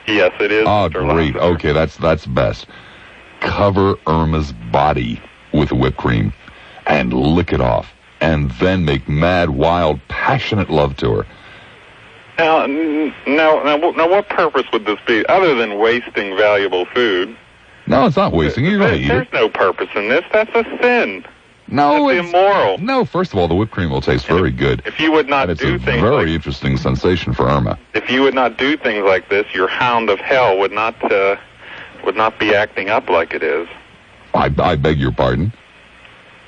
Yes, it is. Oh, Mr. great. Lassiter. Okay, that's best. Cover Irma's body with whipped cream and lick it off. And then make mad, wild, passionate love to her. Now, what purpose would this be, other than wasting valuable food? No, it's not wasting. You're going to eat it. There's no purpose in this. That's a sin. No, it's immoral. No, first of all, the whipped cream will taste very good. If you would not do things, it's a very interesting sensation for Irma. If you would not do things like this, your hound of hell would not be acting up like it is. I beg your pardon.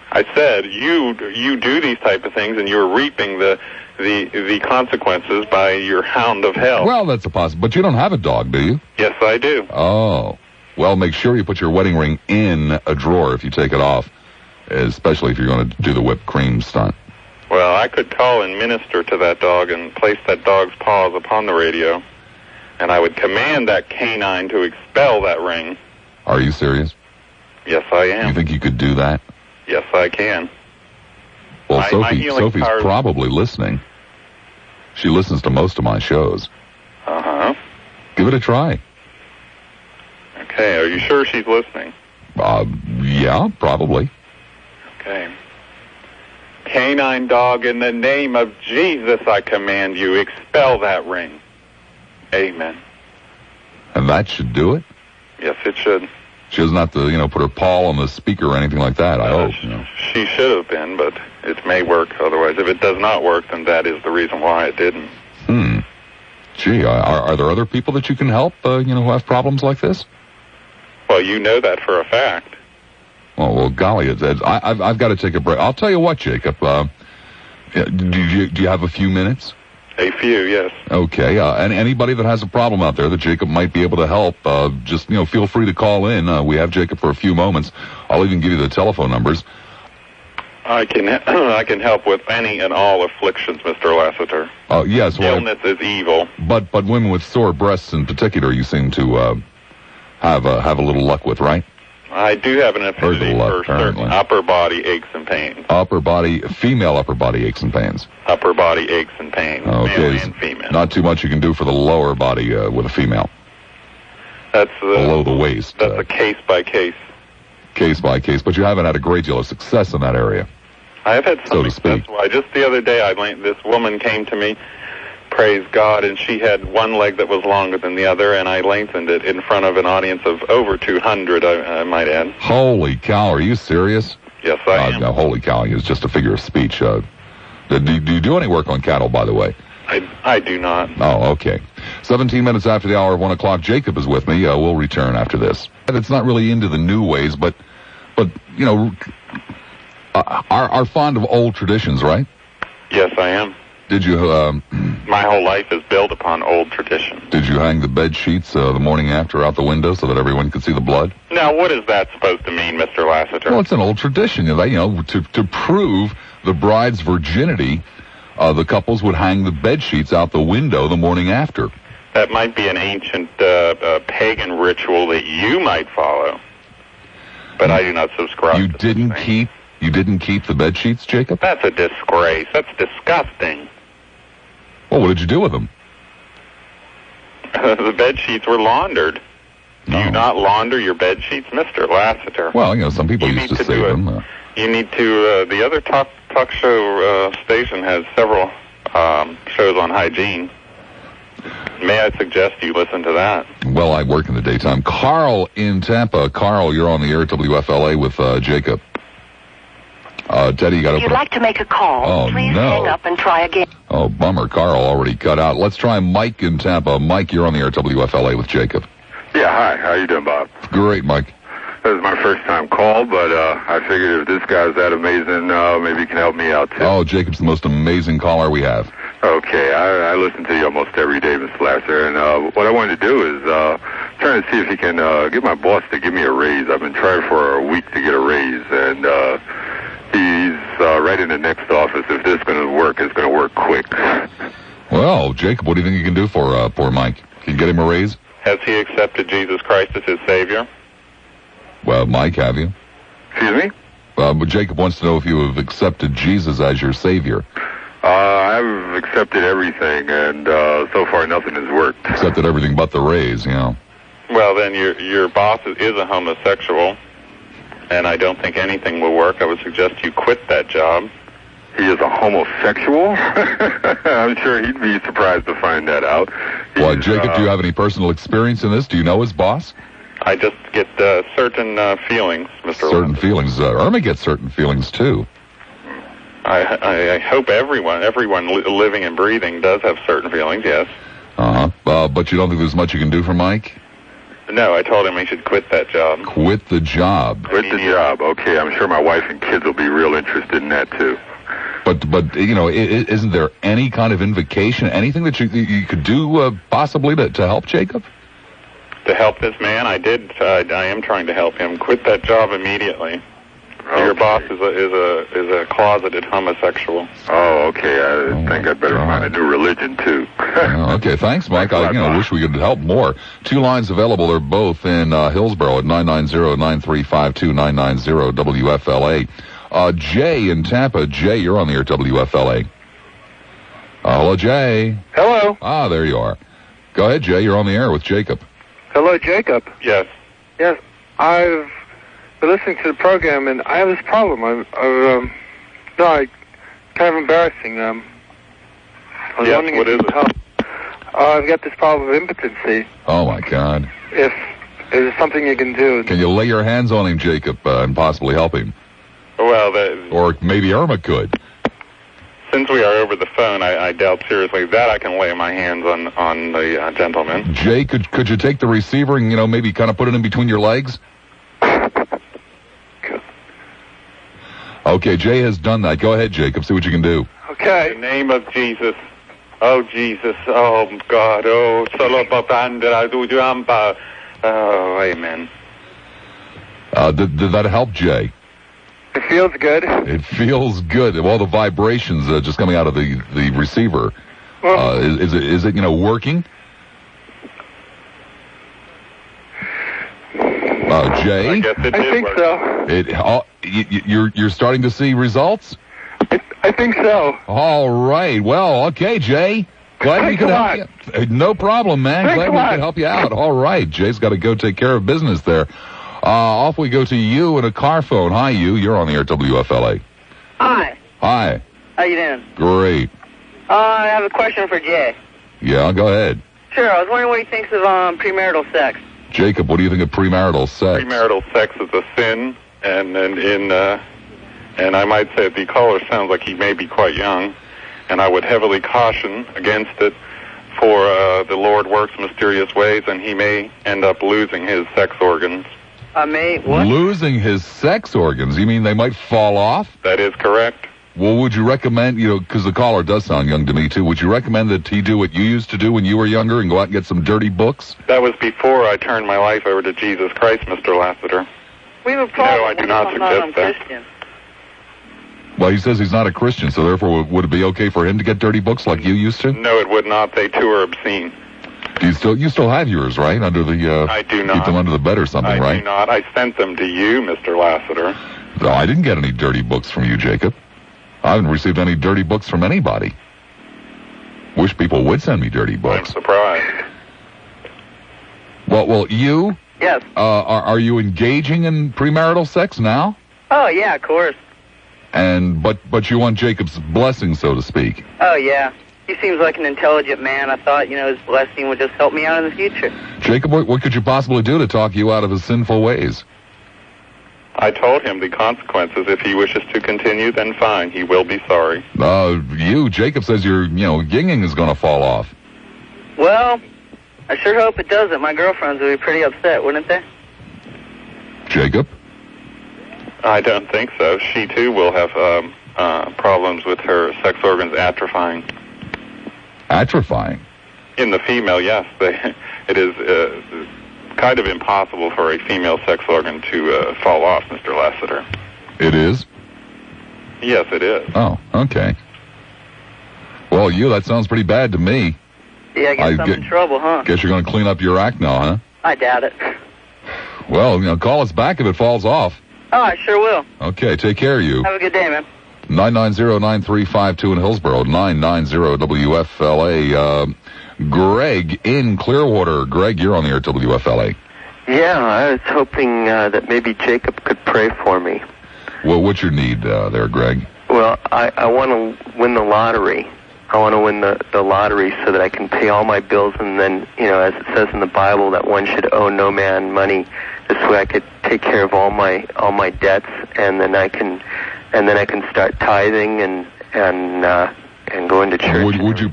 I said you do these type of things, and you're reaping the consequences by your hound of hell. Well, that's a possibility. But you don't have a dog, do you? Yes, I do. Oh. Well, make sure you put your wedding ring in a drawer if you take it off, especially if you're going to do the whipped cream stunt. Well, I could call and minister to that dog and place that dog's paws upon the radio, and I would command that canine to expel that ring. Are you serious? Yes, I am. You think you could do that? Yes, I can. Well, Sophie's probably listening. She listens to most of my shows. Uh-huh. Give it a try. Okay, are you sure she's listening? Yeah, probably. Okay. Canine dog, in the name of Jesus, I command you, expel that ring. Amen. And that should do it? Yes, it should. She doesn't have to, put her paw on the speaker or anything like that, I hope. She should have been, but it may work otherwise. If it does not work, then that is the reason why it didn't. Gee, are there other people that you can help, who have problems like this? Well, you know that for a fact. Oh, well, golly, I've got to take a break. I'll tell you what, Jacob, do you have a few minutes? A few, yes. Okay, and anybody that has a problem out there that Jacob might be able to help, just, feel free to call in. We have Jacob for a few moments. I'll even give you the telephone numbers. I can help with any and all afflictions, Mr. Lassiter. Yes. Well, illness is evil. But women with sore breasts in particular, you seem to have a little luck with, right? I do have an affinity for certain upper body aches and pains. Female upper body aches and pains. Upper body aches and pains, okay. Male and female. Not too much you can do for the lower body with a female. That's below the waist. That's a case by case. Case by case, but you haven't had a great deal of success in that area. I have had some so to speak. Just the other day, this woman came to me praise God, and she had one leg that was longer than the other, and I lengthened it in front of an audience of over 200, I might add. Holy cow, are you serious? Yes, I am. Holy cow, is just a figure of speech. Do you do any work on cattle, by the way? I do not. Oh, okay. 17 minutes after the hour of 1 o'clock, Jacob is with me. We'll return after this. And it's not really into the new ways, but you know, are fond of old traditions, right? Yes, I am. Did you... My whole life is built upon old tradition. Did you hang the bed sheets the morning after out the window so that everyone could see the blood? Now, what is that supposed to mean, Mr. Lassiter? Well, it's an old tradition. To prove the bride's virginity, the couples would hang the bed sheets out the window the morning after. That might be an ancient pagan ritual that you might follow, but I do not subscribe. You didn't keep the bed sheets, Jacob? That's a disgrace. That's disgusting. Well, what did you do with them? The bed sheets were laundered. Do you not launder your bed sheets, Mr. Lassiter? Well, some people used to save them. You need to. The other talk show station has several shows on hygiene. May I suggest you listen to that? Well, I work in the daytime. Carl in Tampa. Carl, you're on the air at WFLA with Jacob. Teddy, you got to... If you'd like to make a call, please hang up and try again. Oh, bummer. Carl already cut out. Let's try Mike in Tampa. Mike, you're on the air at WFLA with Jacob. Yeah, hi. How you doing, Bob? Great, Mike. This is my first time call, but I figured if this guy's that amazing, maybe he can help me out, too. Oh, Jacob's the most amazing caller we have. Okay, I listen to you almost every day, Mr. Lassiter, and what I wanted to do is trying to see if he can get my boss to give me a raise. I've been trying for a week to get a raise, and he's right in the next office. If this is going to work, it's going to work quick. Well, Jacob, what do you think you can do for poor Mike? Can you get him a raise? Has he accepted Jesus Christ as his Savior? Well, Mike, have you? Excuse me? But Jacob wants to know if you have accepted Jesus as your Savior. I've accepted everything, and so far nothing has worked. Accepted everything but the raise, Well, then your boss is a homosexual, and I don't think anything will work. I would suggest you quit that job. He is a homosexual? I'm sure he'd be surprised to find that out. Well, Jacob, do you have any personal experience in this? Do you know his boss? I just get certain feelings, Mr. Certain feelings. Irma gets certain feelings, too. I hope everyone living and breathing does have certain feelings, yes. Uh-huh. But you don't think there's much you can do for Mike? No, I told him he should quit that job. Quit the job? Quit the job. Okay, I'm sure my wife and kids will be real interested in that, too. But isn't there any kind of invocation, anything that you could do possibly to help Jacob? To help this man, I did. I am trying to help him quit that job immediately. Okay. Your boss is a closeted homosexual. Oh, okay. I think I'd better find a new religion too. Okay, thanks, Mike. I wish we could help more. 2 lines available. They're both in Hillsborough at 990-9352, 990 WFLA. Jay in Tampa. Jay, you're on the air at WFLA. Hello, Jay. Hello. Ah, there you are. Go ahead, Jay. You're on the air with Jacob. Hello, Jacob. Yes. Yes, I've been listening to the program, and I have this problem. Kind of embarrassing. I was wondering what is it? I've got this problem of impotency. Oh, my God. If there's something you can do. Can you lay your hands on him, Jacob, and possibly help him? Well, or maybe Irma could. Since we are over the phone, I doubt seriously that I can lay my hands on the gentleman. Jay, could you take the receiver and, maybe kind of put it in between your legs? Okay, Jay has done that. Go ahead, Jacob. See what you can do. Okay. In the name of Jesus. Oh, Jesus. Oh, God. Oh, oh, amen. Did that help, Jay? It feels good. It feels good. All the vibrations just coming out of the receiver. Is it working? Jay? I guess it did so. You're starting to see results? I think so. All right. Well, okay, Jay. Glad we could help you. No problem, man. Glad we could help you out. All right. Jay's got to go take care of business there. Off we go to you and a car phone. Hi, you. You're on the air at WFLA. Hi. Hi. How you doing? Great. I have a question for Jay. Yeah, go ahead. Sure, I was wondering what he thinks of premarital sex. Jacob, what do you think of premarital sex? Premarital sex is a sin, and I might say the caller sounds like he may be quite young, and I would heavily caution against it, for the Lord works mysterious ways, and he may end up losing his sex organs. What? Losing his sex organs? You mean they might fall off? That is correct. Well, would you recommend, because the caller does sound young to me, too, would you recommend that he do what you used to do when you were younger and go out and get some dirty books? That was before I turned my life over to Jesus Christ, Mr. Lassiter. We have a problem. No, I do not suggest that. Christian. Well, he says he's not a Christian, so therefore would it be okay for him to get dirty books like you used to? No, it would not. They, too, are obscene. You still have yours, right? Under the I do not. Keep them under the bed or something, right? I do not. I sent them to you, Mr. Lassiter. No, I didn't get any dirty books from you, Jacob. I haven't received any dirty books from anybody. Wish people would send me dirty books. I'm surprised. Well, you? Yes. Are you engaging in premarital sex now? Oh, yeah, of course. But you want Jacob's blessing, so to speak. Oh, yeah. He seems like an intelligent man. I thought, his blessing would just help me out in the future. Jacob, what could you possibly do to talk you out of his sinful ways? I told him the consequences. If he wishes to continue, then fine. He will be sorry. Jacob says your, yinging is going to fall off. Well, I sure hope it doesn't. My girlfriends would be pretty upset, wouldn't they? Jacob? I don't think so. She, too, will have problems with her sex organs atrophying. Atrophying? In the female, yes. It is kind of impossible for a female sex organ to fall off, Mr. Lassiter. It is? Yes, it is. Oh, okay. Well, that sounds pretty bad to me. Yeah, I guess I'm in trouble, huh? Guess you're going to clean up your act now, huh? I doubt it. Well, call us back if it falls off. Oh, I sure will. Okay, take care of you. Have a good day, man. 990-9352 in Hillsborough, 990-WFLA. Greg in Clearwater. Greg, you're on the air at WFLA. Yeah, I was hoping that maybe Jacob could pray for me. Well, what's your need there, Greg? Well, I want to win the lottery. I want to win the lottery so that I can pay all my bills, and then, as it says in the Bible, that one should owe no man money. This way I could take care of all my debts, and then I can start tithing and go into church. Would you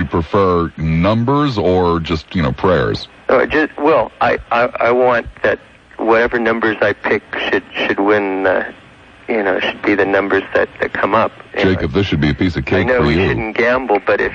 prefer numbers or just prayers? I want that whatever numbers I pick should win. Should be the numbers that come up. Jacob, this should be a piece of cake for you. I know we shouldn't gamble, but if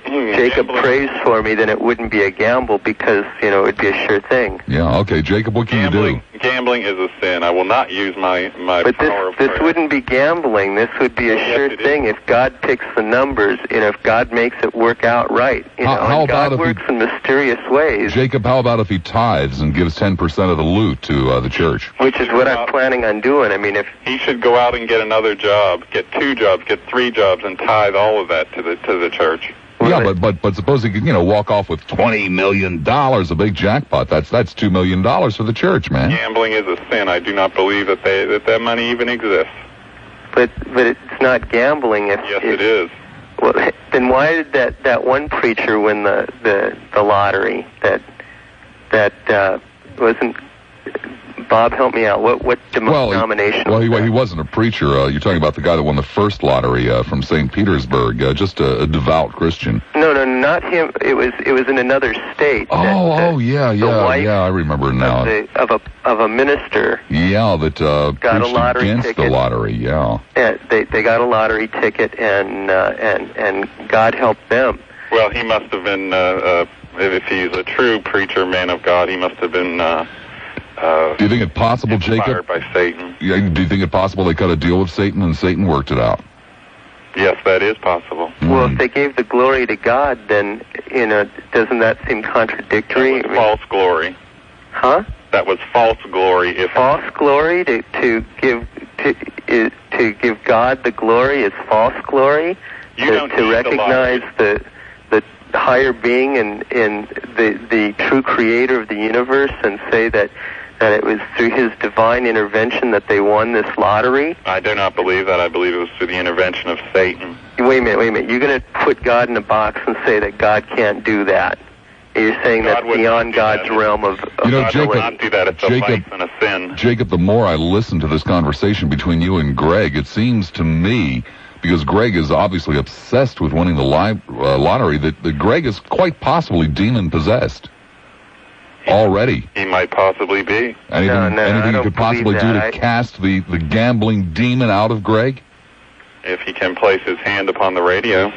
Jacob prays for me, then it wouldn't be a gamble because it would be a sure thing. Yeah. Okay, Jacob, what can you do? Gambling is a sin. I will not use my but power of this prayer. Wouldn't be gambling. This would be a sure thing if God picks the numbers. If God makes it work out right. How about God works in mysterious ways. Jacob, how about if he tithes and gives 10% of the loot to the church? Which is what I'm planning on doing. I mean, if he should go out and get another job, get 2 jobs, get 3 jobs, and tithe all of that to the church. Yeah, but suppose he could, walk off with $20 million, a big jackpot. That's $2 million for the church, man. Gambling is a sin. I do not believe that money even exists. But it's not gambling. Yes, it is. Well, then why did that one preacher win the lottery? That wasn't. Bob, help me out. What denomination? Well, he wasn't a preacher. You're talking about the guy that won the first lottery from St. Petersburg, just a devout Christian. No, not him. It was in another state. Yeah. I remember now. Of a minister. Yeah, that got a lottery against ticket. The lottery. Yeah. They got a lottery ticket, and God helped them. Well, he must have been. If he's a true preacher, man of God, he must have been. Do you think it possible, inspired Jacob? By Satan. Yeah, do you think it possible they cut a deal with Satan and Satan worked it out? Yes, that is possible. Well, if they gave the glory to God, then doesn't that seem contradictory? That was false glory. Huh? That was false glory. False glory to give God the glory is false glory. To recognize the higher being and the true creator of the universe, and say that that it was through his divine intervention that they won this lottery? I do not believe that. I believe it was through the intervention of Satan. Wait a minute. You're going to put God in a box and say that God can't do that. You're saying that's beyond God's realm of God would not do that. It's a vice and a sin. Jacob, the more I listen to this conversation between you and Greg, it seems to me, because Greg is obviously obsessed with winning the lottery, that Greg is quite possibly demon-possessed. Already. He might possibly be. Anything you could possibly do to cast the gambling demon out of Greg? If he can place his hand upon the radio.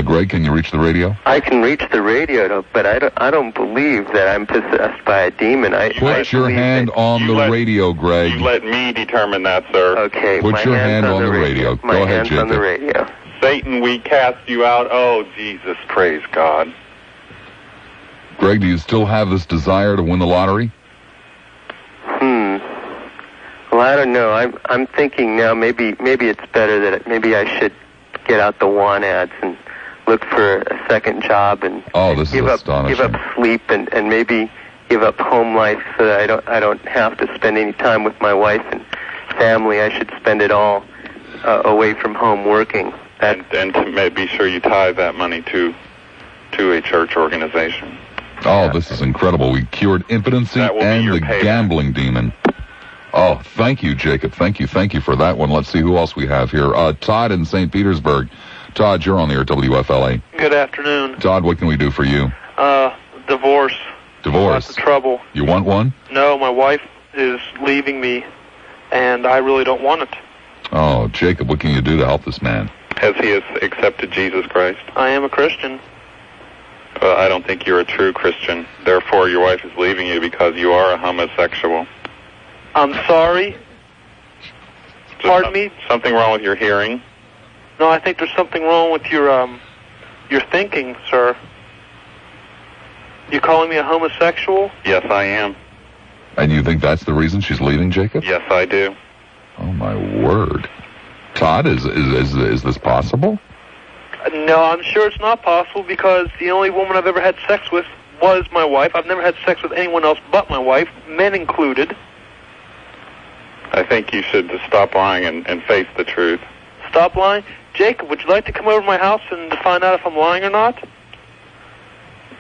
Greg, can you reach the radio? I can reach the radio, but I don't believe that I'm possessed by a demon. Put your hand on the radio, Greg. You let me determine that, sir. Okay. Put your hand on the radio. Go ahead, Jacob. On the radio. Satan, we cast you out. Oh, Jesus, praise God. Greg, do you still have this desire to win the lottery? Well, I don't know. I'm thinking now maybe it's better that maybe I should get out the want ads and look for a second job and give up sleep and maybe give up home life so that I don't have to spend any time with my wife and family. I should spend it all away from home working. And to be sure you tithe that money to a church organization. Oh, this is incredible. We cured impotency and the gambling demon. Oh, thank you, Jacob. Thank you for that one. Let's see who else we have here. Todd in St. Petersburg. Todd, you're on the air, WFLA. Good afternoon. Todd, what can we do for you? Divorce. Divorce. Lots of trouble. You want one? No, my wife is leaving me, and I really don't want it. Oh, Jacob, what can you do to help this man? Has he accepted Jesus Christ? I am a Christian. I don't think you're a true Christian. Therefore, your wife is leaving you because you are a homosexual. I'm sorry. Pardon me? Something wrong with your hearing? No, I think there's something wrong with your thinking, sir. You calling me a homosexual? Yes, I am. And you think that's the reason she's leaving, Jacob? Yes, I do. Oh, my word. Todd, is this possible? No, I'm sure it's not possible because the only woman I've ever had sex with was my wife. I've never had sex with anyone else but my wife, men included. I think you should stop lying and face the truth. Stop lying? Jacob, would you like to come over to my house and find out if I'm lying or not?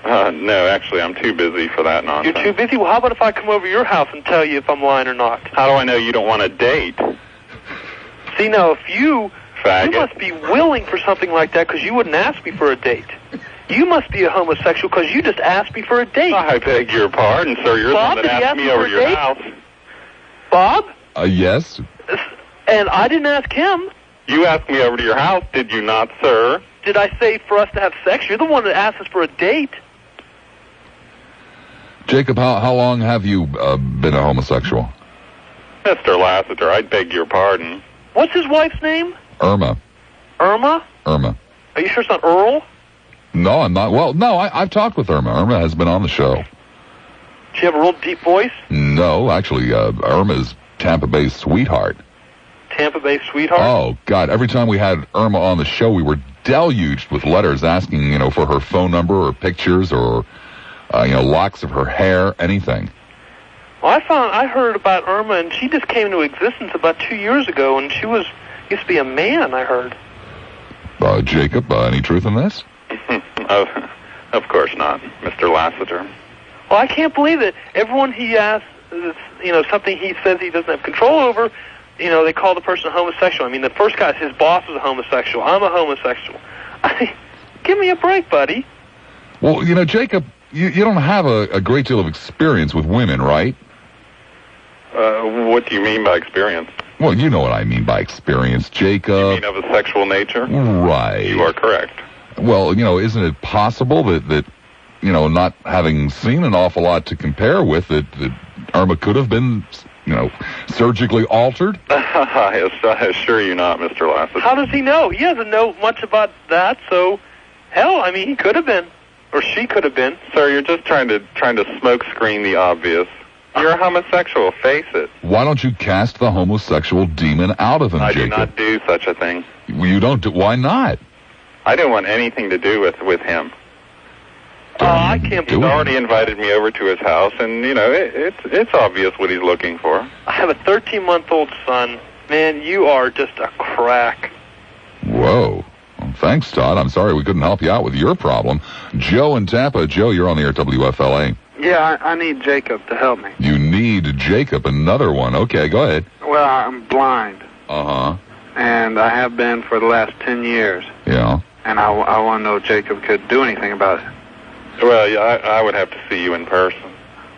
No, actually, I'm too busy for that nonsense. You're too busy? Well, how about if I come over to your house and tell you if I'm lying or not? How do I know you don't want to date? See, now, if you Faggot. You must be willing for something like that because you wouldn't ask me for a date. You must be a homosexual because you just asked me for a date. I beg your pardon, sir. You're Bob, the one that asked me over your house. Bob? Yes. And I didn't ask him. You asked me over to your house, did you not, sir? Did I say for us to have sex? You're the one that asked us for a date. Jacob, how long have you been a homosexual? Mr. Lassiter, I beg your pardon. What's his wife's name? Irma. Irma? Irma. Are you sure it's not Earl? No, I'm not. Well, no, I've talked with Irma. Irma has been on the show. Does she have a real deep voice? No, actually, Irma's Tampa Bay's sweetheart. Tampa Bay sweetheart? Oh, God. Every time we had Irma on the show, we were deluged with letters asking, for her phone number or pictures or, locks of her hair, anything. Well, I heard about Irma, and she just came into existence about 2 years ago, and she used to be a man, I heard. Jacob, any truth in this? Of course not, Mr. Lassiter. Well, I can't believe it. Everyone he asks, something he says he doesn't have control over, they call the person a homosexual. I mean, the first guy, his boss is a homosexual. I'm a homosexual. Give me a break, buddy. Well, Jacob, you don't have a great deal of experience with women, right? What do you mean by experience? Well, you know what I mean by experience, Jacob. You mean of a sexual nature? Right. You are correct. Well, isn't it possible that not having seen an awful lot to compare with, that Irma could have been, surgically altered? I assure you not, Mr. Lassiter. How does he know? He doesn't know much about that, so, hell, he could have been. Or she could have been. Sir, you're just trying to smoke screen the obvious. You're a homosexual, face it. Why don't you cast the homosexual demon out of him, Jacob? I do not do such a thing. You don't do... Why not? I don't want anything to do with him. I can't. He's already invited me over to his house, and, you know, it's obvious what he's looking for. I have a 13-month-old son. Man, you are just a crack. Whoa. Well, thanks, Todd. I'm sorry we couldn't help you out with your problem. Joe in Tampa. Joe, you're on the air at WFLA. Yeah, I need Jacob to help me. You need Jacob, another one. Okay, go ahead. Well, I'm blind. Uh-huh. And I have been for the last 10 years. Yeah. And I want to know if Jacob could do anything about it. Well, yeah, I would have to see you in person.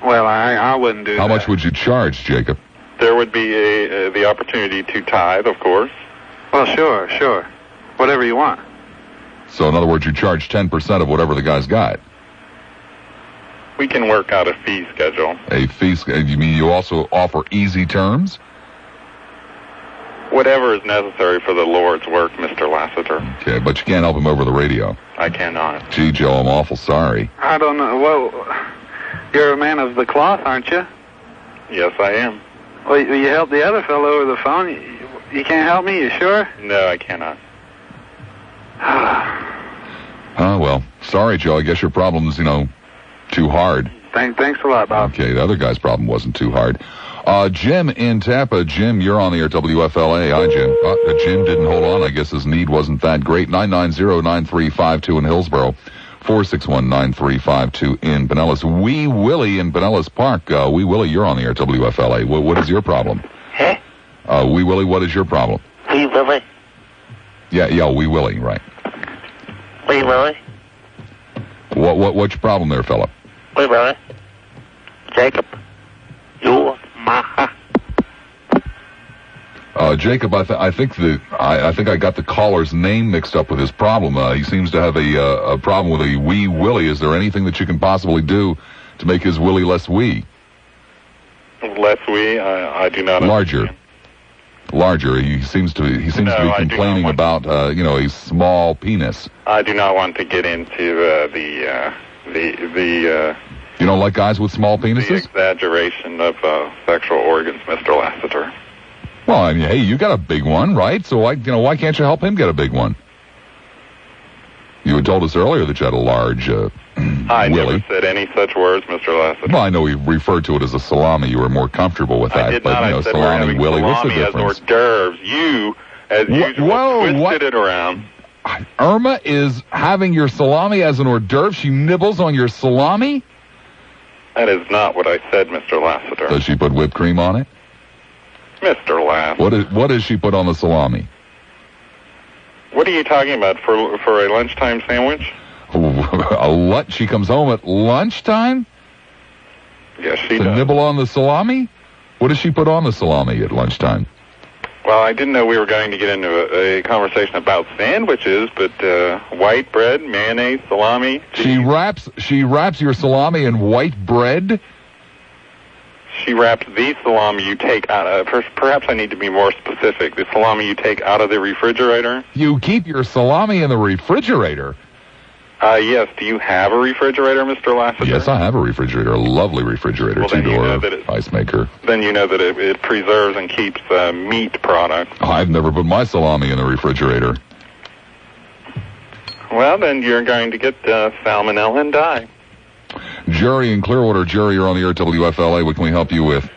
Well, I wouldn't do that. How much would you charge, Jacob? There would be the opportunity to tithe, of course. Well, sure. Whatever you want. So, in other words, you charge 10% of whatever the guy's got. We can work out a fee schedule. A fee schedule? You mean you also offer easy terms? Whatever is necessary for the Lord's work, Mr. Lassiter. Okay, but you can't help him over the radio. I cannot. Gee, Joe, I'm awful sorry. I don't know. Well, you're a man of the cloth, aren't you? Yes, I am. Well, you help the other fellow over the phone. You can't help me, you sure? No, I cannot. Oh, well, sorry, Joe. I guess your problem's, too hard. Thanks a lot, Bob. Okay, the other guy's problem wasn't too hard. Jim in Tampa. Jim, you're on the air, WFLA. Hi, Jim. Jim didn't hold on. I guess his need wasn't that great. 990-9352 in Hillsborough. 461-9352 in Pinellas. Wee Willie in Pinellas Park. Wee Willie, you're on the air, WFLA. What is your problem? Huh? Wee Willie, what is your problem? Wee Willie? Yeah, Wee Willie, right. Wee Willie? What's your problem there, fella? Wee Willie? Jacob, you my... Jacob, I think I got the caller's name mixed up with his problem. He seems to have a problem with a wee willy. Is there anything that you can possibly do to make his willy less wee? Less wee? I do not. Larger. He seems to be complaining about a small penis. I do not want to get into the You don't like guys with small penises? The exaggeration of sexual organs, Mr. Lassiter. Well, I mean, hey, you got a big one, right? So why can't you help him get a big one? You had told us earlier that you had a large I willy. never said any such words, Mr. Lassiter. Well, I know we referred to it as a salami. You were more comfortable with that. I did not. I said salami, willy. What's the salami difference? as hors d'oeuvres. You, as usual, twisted it around. Irma is having your salami as an hors d'oeuvre. She nibbles on your salami? That is not what I said, Mr. Lassiter. Does she put whipped cream on it? Mr. Lass. What does she put on the salami? What are you talking about? For a lunchtime sandwich? She comes home at lunchtime? Yes, she to does. Nibble on the salami? What does she put on the salami at lunchtime? Well, I didn't know we were going to get into a conversation about sandwiches, but white bread, mayonnaise, salami. She wraps your salami in white bread? She wraps the salami you take out of... Perhaps I need to be more specific. The salami you take out of the refrigerator? You keep your salami in the refrigerator? Yes. Do you have a refrigerator, Mr. Lassiter? Yes, I have a refrigerator. A lovely refrigerator. Well, two-door ice maker. Then you know that it preserves and keeps meat products. I've never put my salami in the refrigerator. Well, then you're going to get salmonella and die. Jerry in Clearwater. Jerry, you're on the air at WFLA. What can we help you with?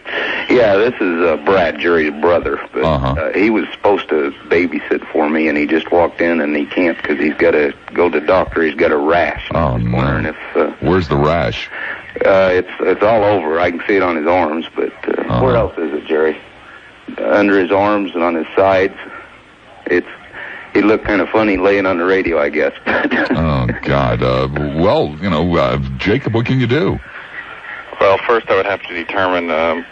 Yeah, this is Brad, Jerry's brother. But, he was supposed to babysit for me, and he just walked in, and he can't because he's got to go to the doctor. He's got a rash. Oh, no. Wondering if, where's the rash? It's all over. I can see it on his arms, but where else is it, Jerry? Under his arms and on his sides. He looked kind of funny laying on the radio, I guess. Oh, God. Jacob, what can you do? Well, first I would have to determine...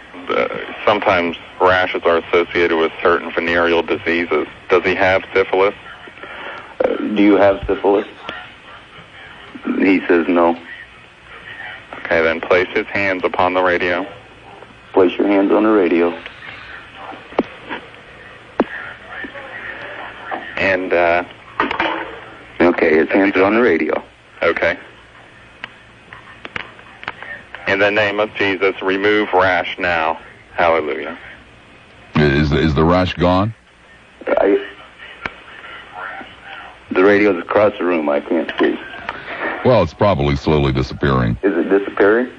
sometimes rashes are associated with certain venereal diseases. Does he have syphilis? Do you have syphilis? He says no. Okay, then place his hands upon the radio. Place your hands on the radio. And, okay, his hands are on the radio. Okay. In the name of Jesus, remove rash now. Hallelujah. Is the rash gone? The radio's across the room. I can't see. Well, it's probably slowly disappearing. Is it disappearing?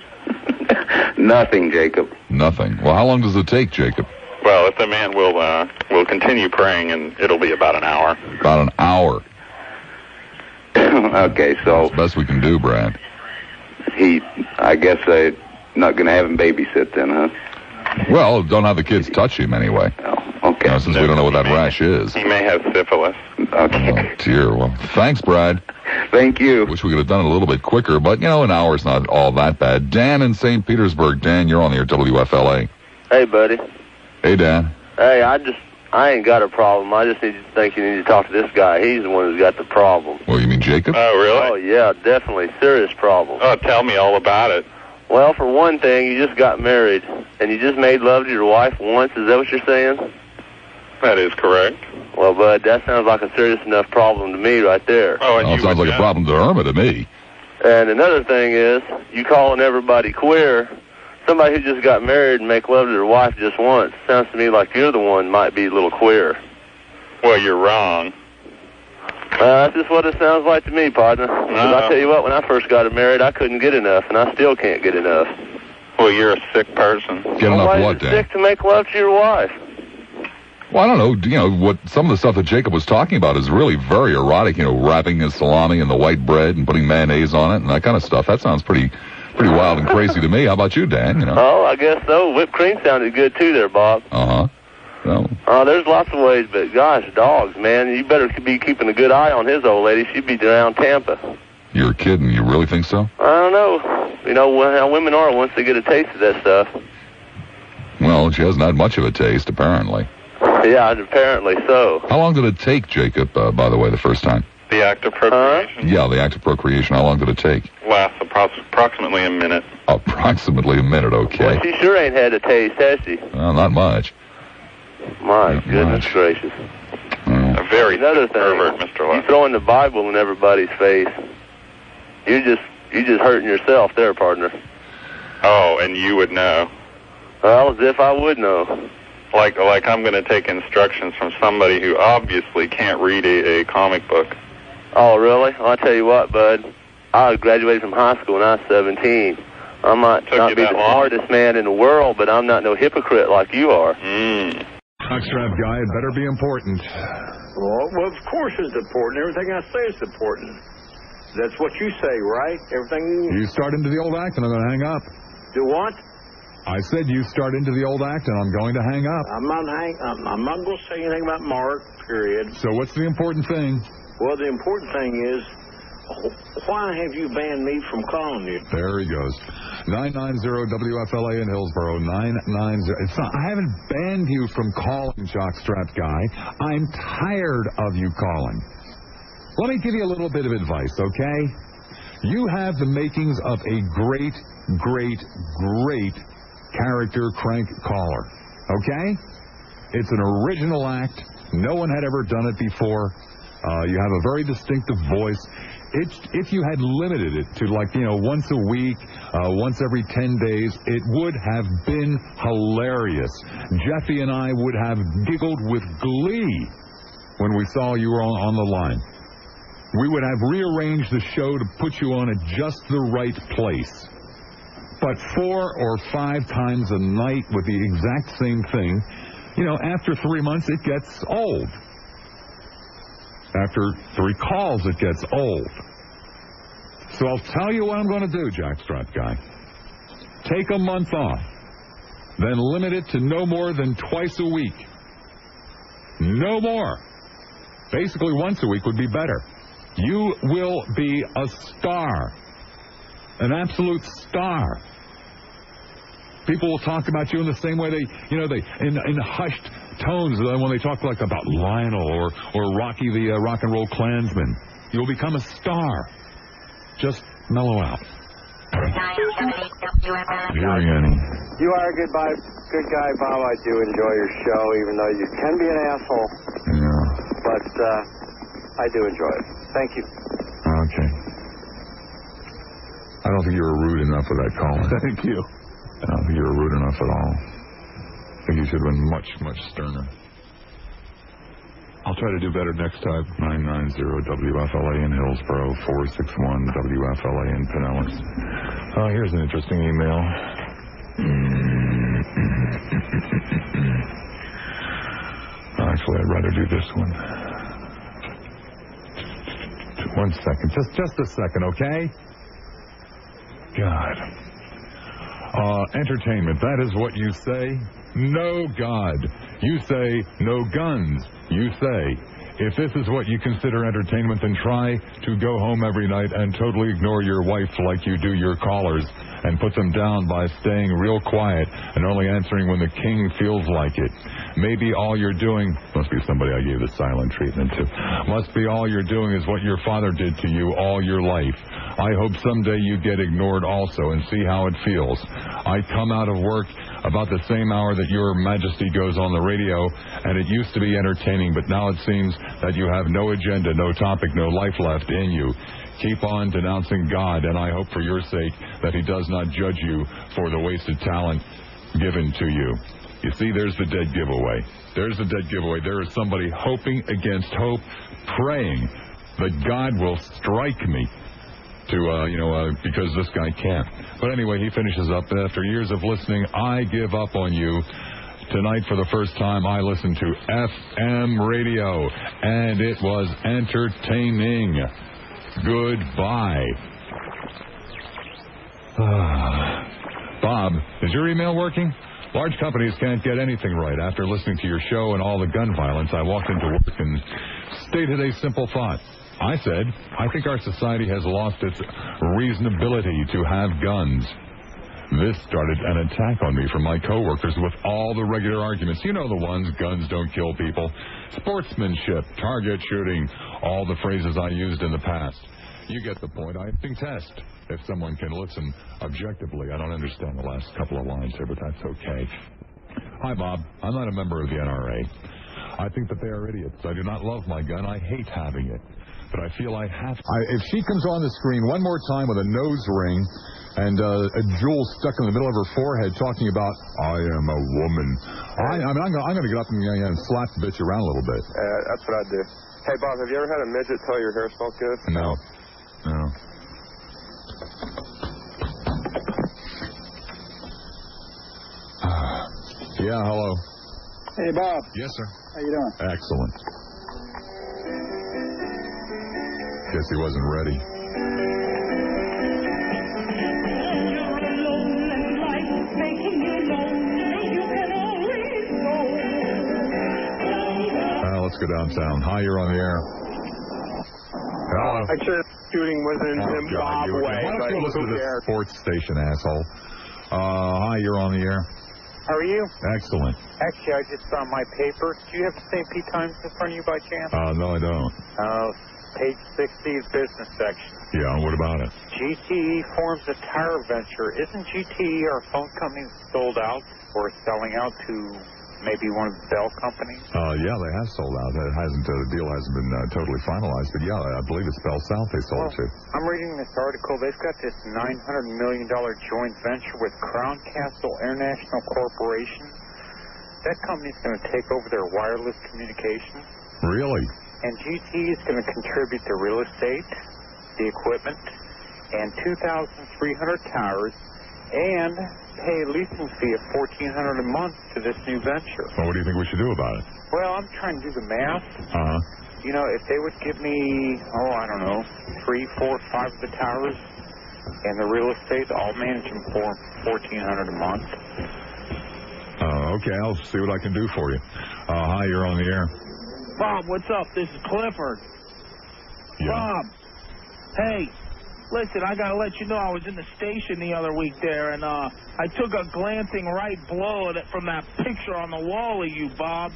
Nothing, Jacob. Nothing. Well, how long does it take, Jacob? Well, if the man will continue praying, and it'll be about an hour. About an hour. Okay, so... That's the best we can do, Brad. I guess I'm not going to have him babysit then, huh? Well, don't have the kids touch him anyway. Oh, okay. Since we don't know what that rash is. He may have syphilis. Okay. Oh, dear. Well, thanks, Brad. Thank you. Wish we could have done it a little bit quicker, but, an hour's not all that bad. Dan in St. Petersburg. Dan, you're on the air, WFLA. Hey, buddy. Hey, Dan. Hey, I ain't got a problem. I just think you need to talk to this guy. He's the one who's got the problem. Well, you mean Jacob? Oh, really? Oh, yeah, definitely. Serious problem. Oh, tell me all about it. Well, for one thing, you just got married, and you just made love to your wife once. Is that what you're saying? That is correct. Well, bud, that sounds like a serious enough problem to me right there. Oh, and it sounds like a problem to Irma to me. And another thing is, you calling everybody queer. Somebody who just got married and make love to their wife just once. Sounds to me like you're the one might be a little queer. Well, you're wrong. That's just what it sounds like to me, partner. But I tell you what, when I first got married, I couldn't get enough, and I still can't get enough. Well, you're a sick person. Get enough why what, is it Dan? sick to make love to your wife? Well, I don't know. What some of the stuff that Jacob was talking about is really very erotic. Wrapping his salami in the white bread and putting mayonnaise on it and that kind of stuff. That sounds pretty wild and crazy to me. How about you, Dan? Oh, I guess so. Whipped cream sounded good too there, Bob. Uh-huh. Well, there's lots of ways, but gosh, dogs, man, you better be keeping a good eye on his old lady. She'd be around Tampa. You're kidding. You really think so? I don't know. You know how women are once they get a taste of that stuff. Well, she hasn't had much of a taste, apparently. Yeah, apparently so. How long did it take, Jacob, by the way, the first time? The act of procreation? Yeah, the act of procreation. How long did it take? Lasts approximately a minute. Approximately a minute, okay. Well, she sure ain't had a taste, has she? Well, not much. My goodness gracious. A very Another sick pervert, thing, Mr. Lassiter. you throwing the Bible in everybody's face. You just hurting yourself there, partner. Oh, and you would know. Well, as if I would know. Like I'm going to take instructions from somebody who obviously can't read a comic book. Oh, really? Well, I'll tell you what, bud. I graduated from high school when I was 17. I might not be the smartest man in the world, but I'm not no hypocrite like you are. Jockstrap guy, it better be important. Well, of course it's important. Everything I say is important. That's what you say, right? Everything You start into the old act, and I'm going to hang up. Do what? I said you start into the old act, and I'm going to hang up. I'm not going to say anything about Mark, period. So what's the important thing? Well, the important thing is, why have you banned me from calling you? There he goes. 990-WFLA in Hillsborough. 990. It's not, I haven't banned you from calling, Jockstrap guy. I'm tired of you calling. Let me give you a little bit of advice, okay? You have the makings of a great, great, great character crank caller, okay? It's an original act. No one had ever done it before. You have a very distinctive voice. If you had limited it to once a week, once every 10 days, it would have been hilarious. Jeffy and I would have giggled with glee when we saw you were on the line. We would have rearranged the show to put you on at just the right place. But 4 or 5 times a night with the exact same thing, after 3 months, it gets old. After 3 calls, it gets old. So I'll tell you what I'm going to do, Jockstrap guy. Take a month off. Then limit it to no more than twice a week. No more. Basically, once a week would be better. You will be a star. An absolute star. People will talk about you in the same way in hushed tones when they talk about Lionel or Rocky the Rock and Roll Klansman. You'll become a star. Just mellow out. Hearing any. You are a good guy, Bob. I do enjoy your show, even though you can be an asshole. Yeah. But I do enjoy it. Thank you. Okay. I don't think you were rude enough for that caller. Thank you. I don't think you were rude enough at all. I think you should have been much, much sterner. I'll try to do better next time. 990-WFLA in Hillsboro, 461-WFLA in Pinellas. Here's an interesting email. Actually, I'd rather do this one. 1 second. Just a second, okay? God. Entertainment, that is what you say? No God. You say no guns. You say, if this is what you consider entertainment, then try to go home every night and totally ignore your wife like you do your callers and put them down by staying real quiet and only answering when the king feels like it. Maybe all you're doing, must be somebody I gave the silent treatment to, must be all you're doing is what your father did to you all your life. I hope someday you get ignored also and see how it feels. I come out of work about the same hour that your majesty goes on the radio, and it used to be entertaining, but now it seems that you have no agenda, no topic, no life left in you. Keep on denouncing God, and I hope for your sake that he does not judge you for the wasted talent given to you. You see, there's the dead giveaway. There's the dead giveaway. There is somebody hoping against hope, praying that God will strike me because this guy can't. But anyway, he finishes up. After years of listening, I give up on you. Tonight, for the first time, I listened to FM radio, and it was entertaining. Goodbye. Bob, is your email working? Large companies can't get anything right. After listening to your show and all the gun violence, I walked into work and stated a simple thought. I said, I think our society has lost its reasonability to have guns. This started an attack on me from my coworkers with all the regular arguments. You know the ones, guns don't kill people, sportsmanship, target shooting, all the phrases I used in the past. You get the point. I think test if someone can listen objectively. I don't understand the last couple of lines here, but that's okay. Hi, Bob. I'm not a member of the NRA. I think that they are idiots. I do not love my gun. I hate having it. But I feel I have to. If she comes on the screen one more time with a nose ring and a jewel stuck in the middle of her forehead talking about, I am a woman, I'm going to get up and slap the bitch around a little bit. That's what I'd do. Hey, Bob, have you ever had a midget tell your hair smells good? No. Yeah, hello. Hey, Bob. Yes, sir. How you doing? Excellent. Guess he wasn't ready. Let's go downtown. Hi, you're on the air. Hello. Actually, shooting was in Zimbabwe. Why don't you listen to this sports station, asshole? Hi, you're on the air. How are you? Excellent. Actually, I just saw my paper. Do you have St. P. Times in front of you by chance? No, I don't. Page 60, business section. Yeah, what about it? GTE forms a tire venture. Isn't GTE our phone company sold out or selling out to maybe one of the Bell companies? Yeah, they have sold out. The deal hasn't been totally finalized, but yeah, I believe it's Bell South they sold to. I'm reading this article. They've got this $900 million joint venture with Crown Castle International Corporation. That company's going to take over their wireless communications. Really? And GTE is going to contribute the real estate, the equipment, and 2,300 towers, and pay a leasing fee of $1,400 a month to this new venture. Well, what do you think we should do about it? Well, I'm trying to do the math. You know, if they would give me, I don't know, 3, 4, 5 of the towers and the real estate, I'll manage them for $1,400 a month. Okay, I'll see what I can do for you. Hi, you're on the air. Bob, what's up? This is Clifford. Yeah. Bob, hey, listen, I got to let you know I was in the station the other week there, and I took a glancing right blow from that picture on the wall of you, Bob.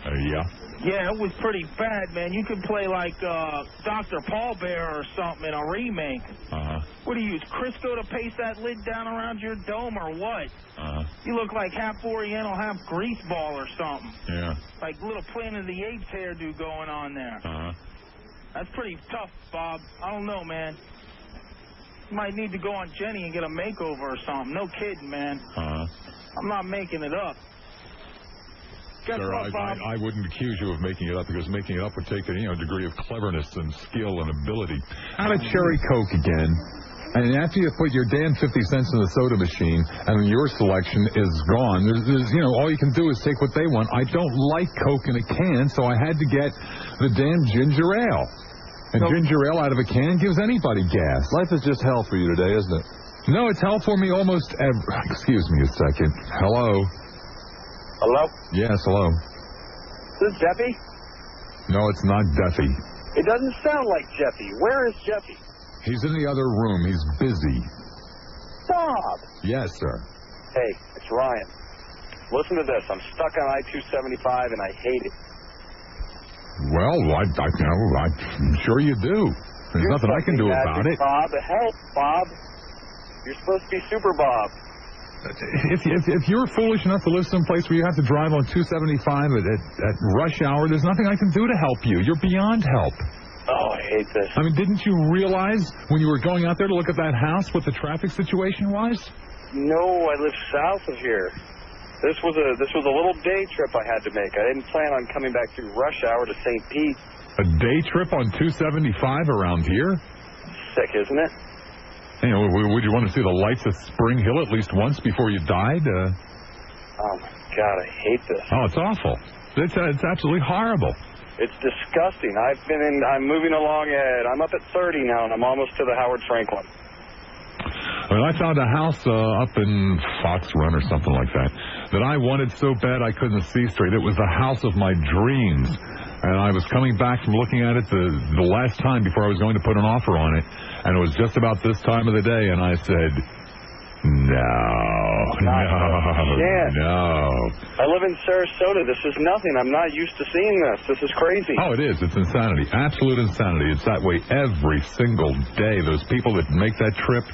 Yeah? Yeah, it was pretty bad, man. You could play like Dr. Paul Bear or something in a remake. What do you use, Crisco to paste that lid down around your dome or what? You look like half Oriental, half greaseball or something. Yeah. Like little Planet of the Apes hairdo going on there. That's pretty tough, Bob. I don't know, man. You might need to go on Jenny and get a makeover or something. No kidding, man. I'm not making it up. Guess Sir, what, Bob? I wouldn't accuse you of making it up because making it up would take a degree of cleverness and skill and ability. Out of Cherry Coke again. And after you put your damn 50 cents in the soda machine and your selection is gone, there's all you can do is take what they want. I don't like Coke in a can, so I had to get the damn ginger ale. And ginger ale out of a can gives anybody gas. Life is just hell for you today, isn't it? No, it's hell for me almost every... Excuse me a second. Hello? Hello? Yes, hello. This is Jeffy? No, it's not Duffy. It doesn't sound like Jeffy. Where is Jeffy? He's in the other room. He's busy. Bob! Yes, sir. Hey, it's Ryan. Listen to this. I'm stuck on I-275 and I hate it. Well, I'm sure you do. There's nothing I can do about it. Bob, help, Bob. You're supposed to be Super Bob. If you're foolish enough to live someplace where you have to drive on 275 at rush hour, there's nothing I can do to help you. You're beyond help. Oh, I hate this. I mean, didn't you realize when you were going out there to look at that house what the traffic situation was? No, I live south of here. This was a little day trip I had to make. I didn't plan on coming back through rush hour to St. Pete. A day trip on 275 around here? Sick, isn't it? Would you want to see the lights of Spring Hill at least once before you died? Oh, my God, I hate this. Oh, it's awful. It's absolutely horrible. It's disgusting. I'm moving along I'm up at 30 now, and I'm almost to the Howard Franklin. I found a house up in Fox Run or something like that I wanted so bad I couldn't see straight. It was the house of my dreams. And I was coming back from looking at it the last time before I was going to put an offer on it. And it was just about this time of the day, and I said, no. I live in Sarasota. This is nothing. I'm not used to seeing this. This is crazy. Oh, it is. It's insanity. Absolute insanity. It's that way every single day. Those people that make that trip.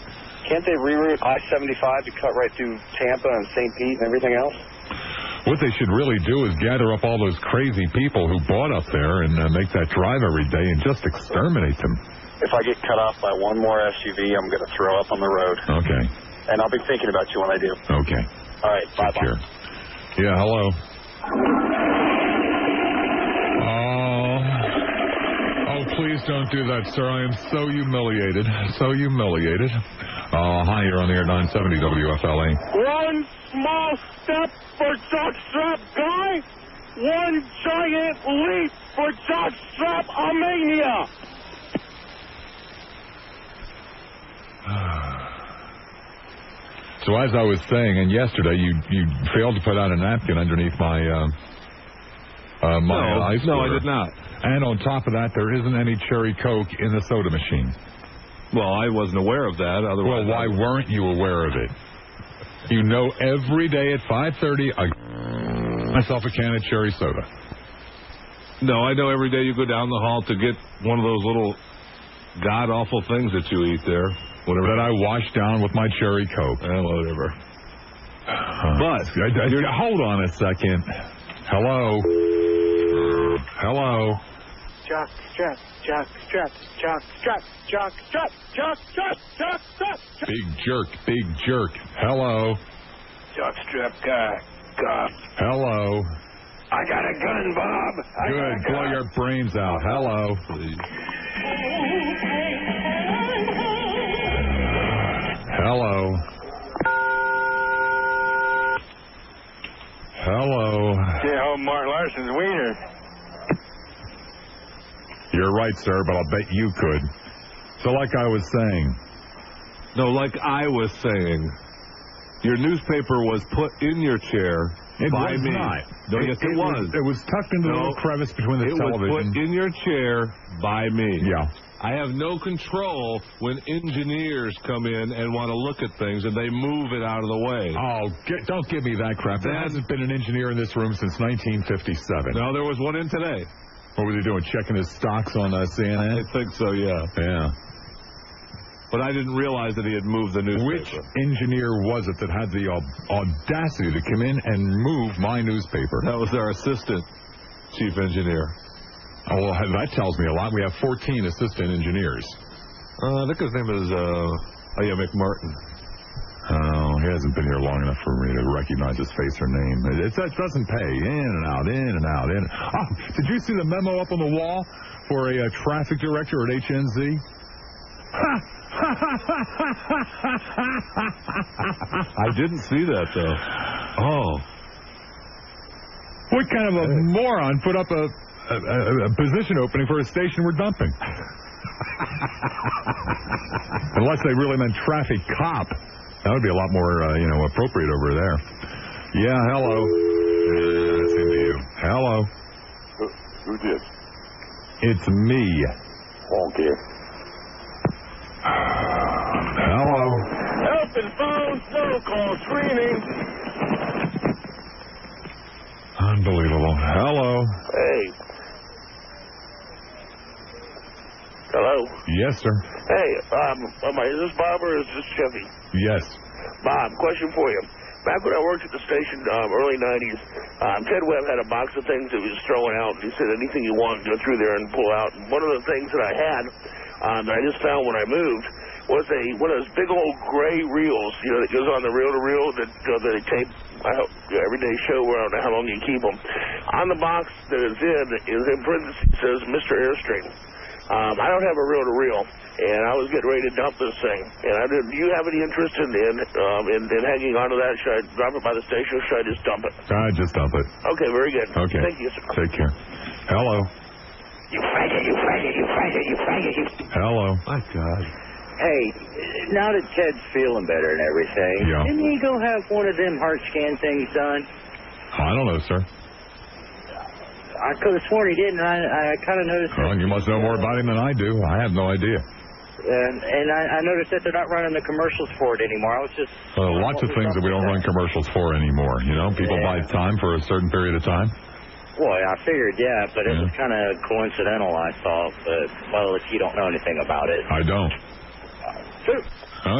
Can't they reroute I-75 to cut right through Tampa and St. Pete and everything else? What they should really do is gather up all those crazy people who bought up there and make that drive every day and just exterminate them. If I get cut off by one more SUV, I'm going to throw up on the road. Okay. And I'll be thinking about you when I do. Okay. All right. Bye-bye. Take care. Yeah, hello. Oh, please don't do that, sir. I am so humiliated. So humiliated. Hi, you're on the air 970 WFLA. One small step for Jockstrap Guy, one giant leap for Jockstrap Armenia. So as I was saying, and yesterday you failed to put out a napkin underneath my ice No, water. I did not. And on top of that, there isn't any cherry Coke in the soda machine. Well, I wasn't aware of that. Otherwise, well, why weren't you aware of it? You know, every day at 5:30, I myself a can of cherry soda. No, I know every day you go down the hall to get one of those little god-awful things that you eat there. Whatever that I wash down with my cherry Coke. Whatever. But hold on a second. Hello. Hello. Jockstrap. Big jerk. Hello. Jockstrap guy. Goff. Hello. I got a gun, Bob. Good. Blow your brains out. Hello. Hello. Hello. Yeah, home Mark Larson's wiener. You're right, sir, but I'll bet you could. So like I was saying. No, like I was saying. Your newspaper was put in your chair by me. It was not. No, yes, it was. It was tucked into the little crevice between the television. It was put in your chair by me. Yeah. I have no control when engineers come in and want to look at things and they move it out of the way. Oh, don't give me that crap. There hasn't been an engineer in this room since 1957. No, there was one in today. What was he doing? Checking his stocks on CNN? I think so, yeah. Yeah. But I didn't realize that he had moved the newspaper. Which engineer was it that had the audacity to come in and move my newspaper? That was our assistant chief engineer. Oh, well, that tells me a lot. We have 14 assistant engineers. I think his name is, McMartin. Oh, yes, hasn't been here long enough for me to recognize his face or name. It doesn't pay. In and out, in and out, in. Oh, did you see the memo up on the wall for a traffic director at HNZ? I didn't see that, though. Oh. What kind of a moron put up a position opening for a station we're dumping? Unless they really meant traffic cop. That would be a lot more, appropriate over there. Yeah, hello. It's into you. Hello. Who did? It's me. Okay. Hello. Help and phone, no call screening. Unbelievable. Hello. Hey. Hello. Yes, sir. Hey, is this Bob or is this Chevy? Yes. Bob, question for you. Back when I worked at the station, early 90s, Ted Webb had a box of things that he was throwing out. He said anything you want, go through there and pull out. And one of the things that I had that I just found when I moved was one of those big old gray reels, that goes on the reel-to-reel that they tape everyday show where I don't know how long you keep them. On the box that is in parentheses says Mr. Airstream. I don't have a reel-to-reel, and I was getting ready to dump this thing. And do you have any interest in hanging on to that? Should I drop it by the station, or should I just dump it? Just dump it. Okay, very good. Okay. Thank you, sir. Take care. Hello. You faggot, you faggot, you faggot, you faggot, you... Hello. My God. Hey, now that Ted's feeling better and everything, didn't he go have one of them heart scan things done? I don't know, sir. I could have sworn he didn't. I kind of noticed. Well, you must know more about him than I do. I have no idea. And I noticed that they're not running the commercials for it anymore. I was just... lots of things that we don't run commercials for anymore. People buy time for a certain period of time. Well, I figured, but it was kind of coincidental, I thought. But, well, if you don't know anything about it. I don't.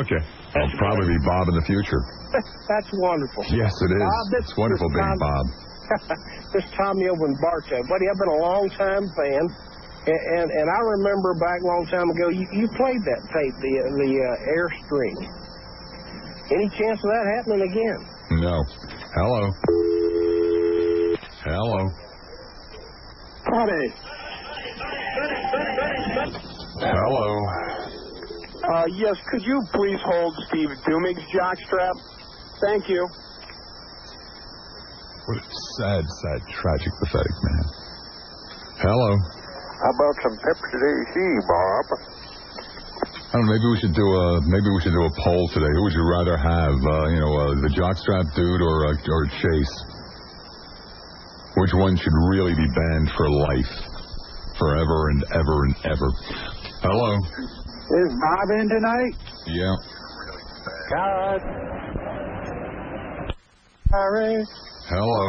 Okay. I'll probably be Bob in the future. That's wonderful. Yes, it is. Bob, it's wonderful being Bob. This is Tommy over in Bartow. Buddy, I've been a long-time fan, and I remember back a long time ago, you played that tape, the Airstream. Any chance of that happening again? No. Hello. Hello. Buddy. Hello. Yes, could you please hold Steve Dumig's jockstrap? Thank you. What a sad, tragic, pathetic man. Hello. How about some Pepsi, Bob? I don't know. Maybe we should do a poll today. Who would you rather have? The jockstrap dude or Chase? Which one should really be banned for life, forever and ever and ever? Hello. Is Bob in tonight? Yeah. God. Harry. Hello.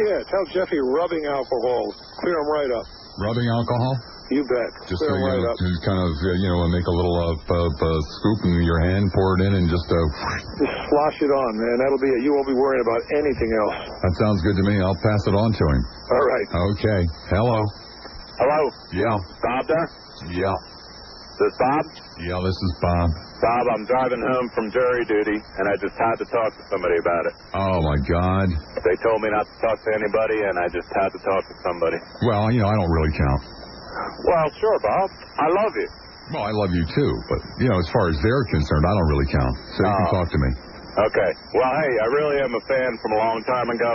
Yeah, tell Jeffy rubbing alcohol. Clear him right up. Rubbing alcohol? You bet. Just clear him right up. Kind of, make a little scoop in your hand, pour it in, and just slosh it on, man. That'll be it. You won't be worrying about anything else. That sounds good to me. I'll pass it on to him. All right. Okay. Hello. Hello? Yeah. Bob there? Yeah. This Bob? Yeah, this is Bob. Bob, I'm driving home from jury duty, and I just had to talk to somebody about it. Oh, my God. They told me not to talk to anybody, and I just had to talk to somebody. Well, I don't really count. Well, sure, Bob. I love you. Well, I love you, too. But, as far as they're concerned, I don't really count. So you can talk to me. Okay. Well, hey, I really am a fan from a long time ago.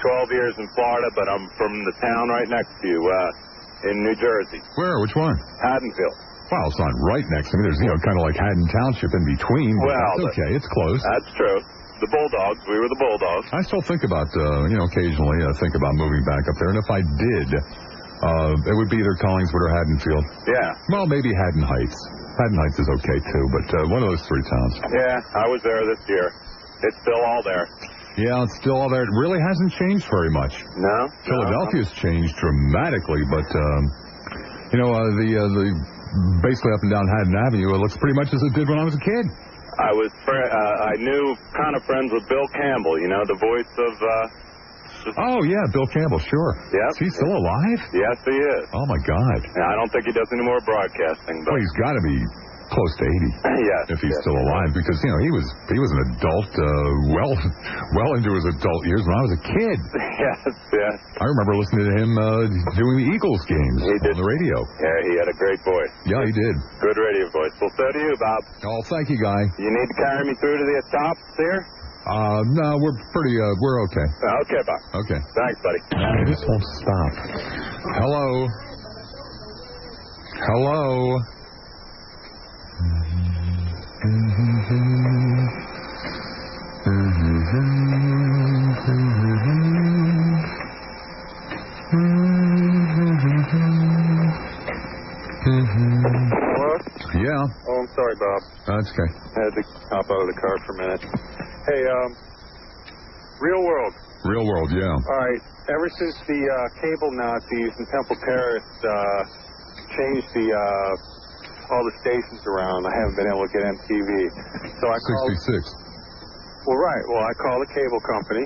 12 years in Florida, but I'm from the town right next to you, in New Jersey. Where? Which one? Haddonfield. Well, it's not right next to me. There's, kind of like Haddon Township in between. But well, that's okay. It's close. That's true. The Bulldogs. We were the Bulldogs. I still think about, occasionally think about moving back up there. And if I did, it would be either Collingswood or Haddonfield. Yeah. Well, maybe Haddon Heights. Haddon Heights is okay, too. But one of those three towns. Yeah, I was there this year. It's still all there. Yeah, it's still all there. It really hasn't changed very much. No? Philadelphia's changed dramatically, but, the basically up and down Haddon Avenue, it looks pretty much as it did when I was a kid. I knew kind of friends with Bill Campbell, the voice of... Oh, yeah, Bill Campbell, sure. Yep. Is he still alive? Yes, he is. Oh, my God. Yeah, I don't think he does any more broadcasting. But... Well, he's got to be close to 80. Yes. If he's still alive, because he was an adult, well into his adult years when I was a kid. Yes. I remember listening to him doing the Eagles games on the radio. Yeah, he had a great voice. Yeah, he did. Good radio voice. Well, so do you, Bob. Oh, thank you, Guy. You need to carry me through to the top here? No, we're pretty, we're okay. Okay, Bob. Okay. Thanks, buddy. This won't stop. Hello. Hello. Hello? Yeah. Oh, I'm sorry, Bob. That's okay. I had to hop out of the car for a minute. Hey, Real World. Real World, yeah. All right. Ever since the cable Nazis in Temple Terrace changed all the stations around, I haven't been able to get MTV. So I called. 66. Well, right. Well, I call the cable company,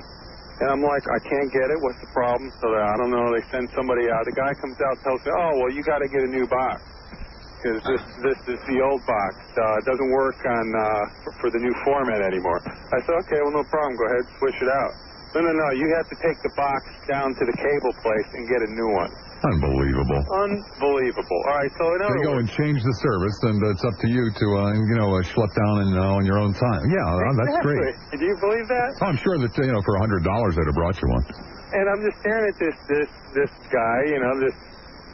and I'm like, I can't get it. What's the problem? So I don't know. They send somebody out. The guy comes out, tells me, oh, well, you got to get a new box because this is the old box. It doesn't work on for the new format anymore. I said, okay, well, no problem. Go ahead, switch it out. No. You have to take the box down to the cable place and get a new one. Unbelievable. Unbelievable. All right, so in other words, they go and change the service, and it's up to you to, schlep down and on your own time. Yeah, that's great. Do you believe that? I'm sure that for $100 they'd have brought you one. And I'm just staring at this guy. I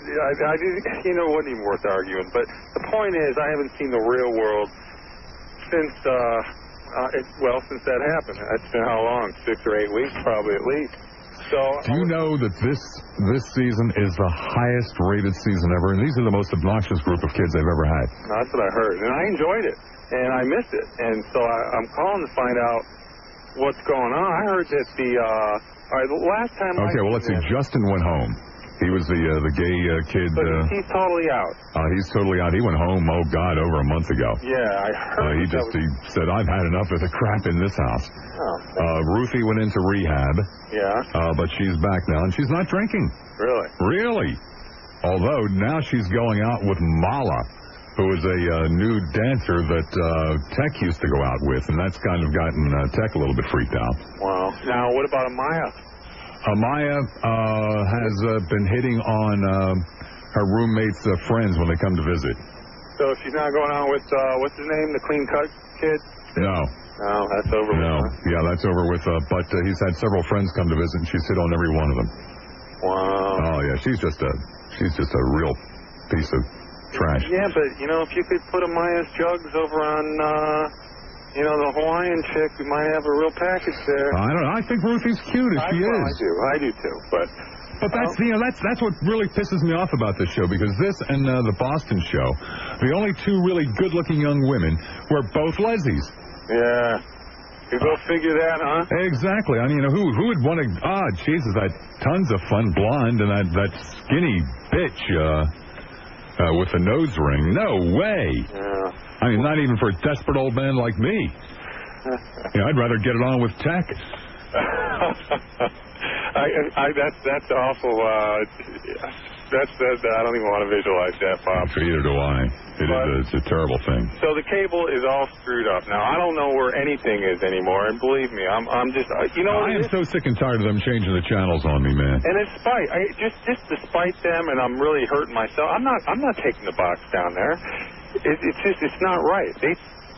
it wasn't even worth arguing. But the point is, I haven't seen the Real World since since that happened. That's been how long? 6 or 8 weeks, probably at least. So, do you know that this season is the highest rated season ever? And these are the most obnoxious group of kids they've ever had. That's what I heard. And I enjoyed it. And I missed it. And so I'm calling to find out what's going on. I heard that the last time Okay, well, let's see. Justin went home. He was the gay kid. But he's totally out. He's totally out. He went home, over a month ago. Yeah, I heard. He said, I've had enough of the crap in this house. Oh. Ruthie went into rehab. Yeah. But she's back now, and she's not drinking. Really? Really. Although now she's going out with Mala, who is a new dancer that Tech used to go out with, and that's kind of gotten Tech a little bit freaked out. Wow. Now, what about Amaya? Amaya has been hitting on her roommates' friends when they come to visit. So she's not going on with, what's his name, the clean cut kid? No. No, that's over with. No. Yeah, that's over with. But he's had several friends come to visit, and she's hit on every one of them. Wow. Oh, yeah, she's just a real piece of trash. Yeah, but, if you could put Amaya's jugs over on, the Hawaiian chick, we might have a real package there. I don't know. I think Ruthie's cute as she is. I do too, but that's what really pisses me off about this show, because this and the Boston show, the only two really good-looking young women were both lesbians. Yeah. You go figure that, huh? Exactly. I mean, who would want to... Jesus, that tons of fun blonde and that skinny bitch with the nose ring. No way. Yeah. I mean, not even for a desperate old man like me. I'd rather get it on with Tech. That's awful. I don't even want to visualize that, Bob. Neither do I. It's a terrible thing. So the cable is all screwed up. Now, I don't know where anything is anymore, and believe me, I'm just, I am so sick and tired of them changing the channels on me, man. And it's spite. Just to spite them, and I'm really hurting myself. I'm not taking the box down there. It's not right.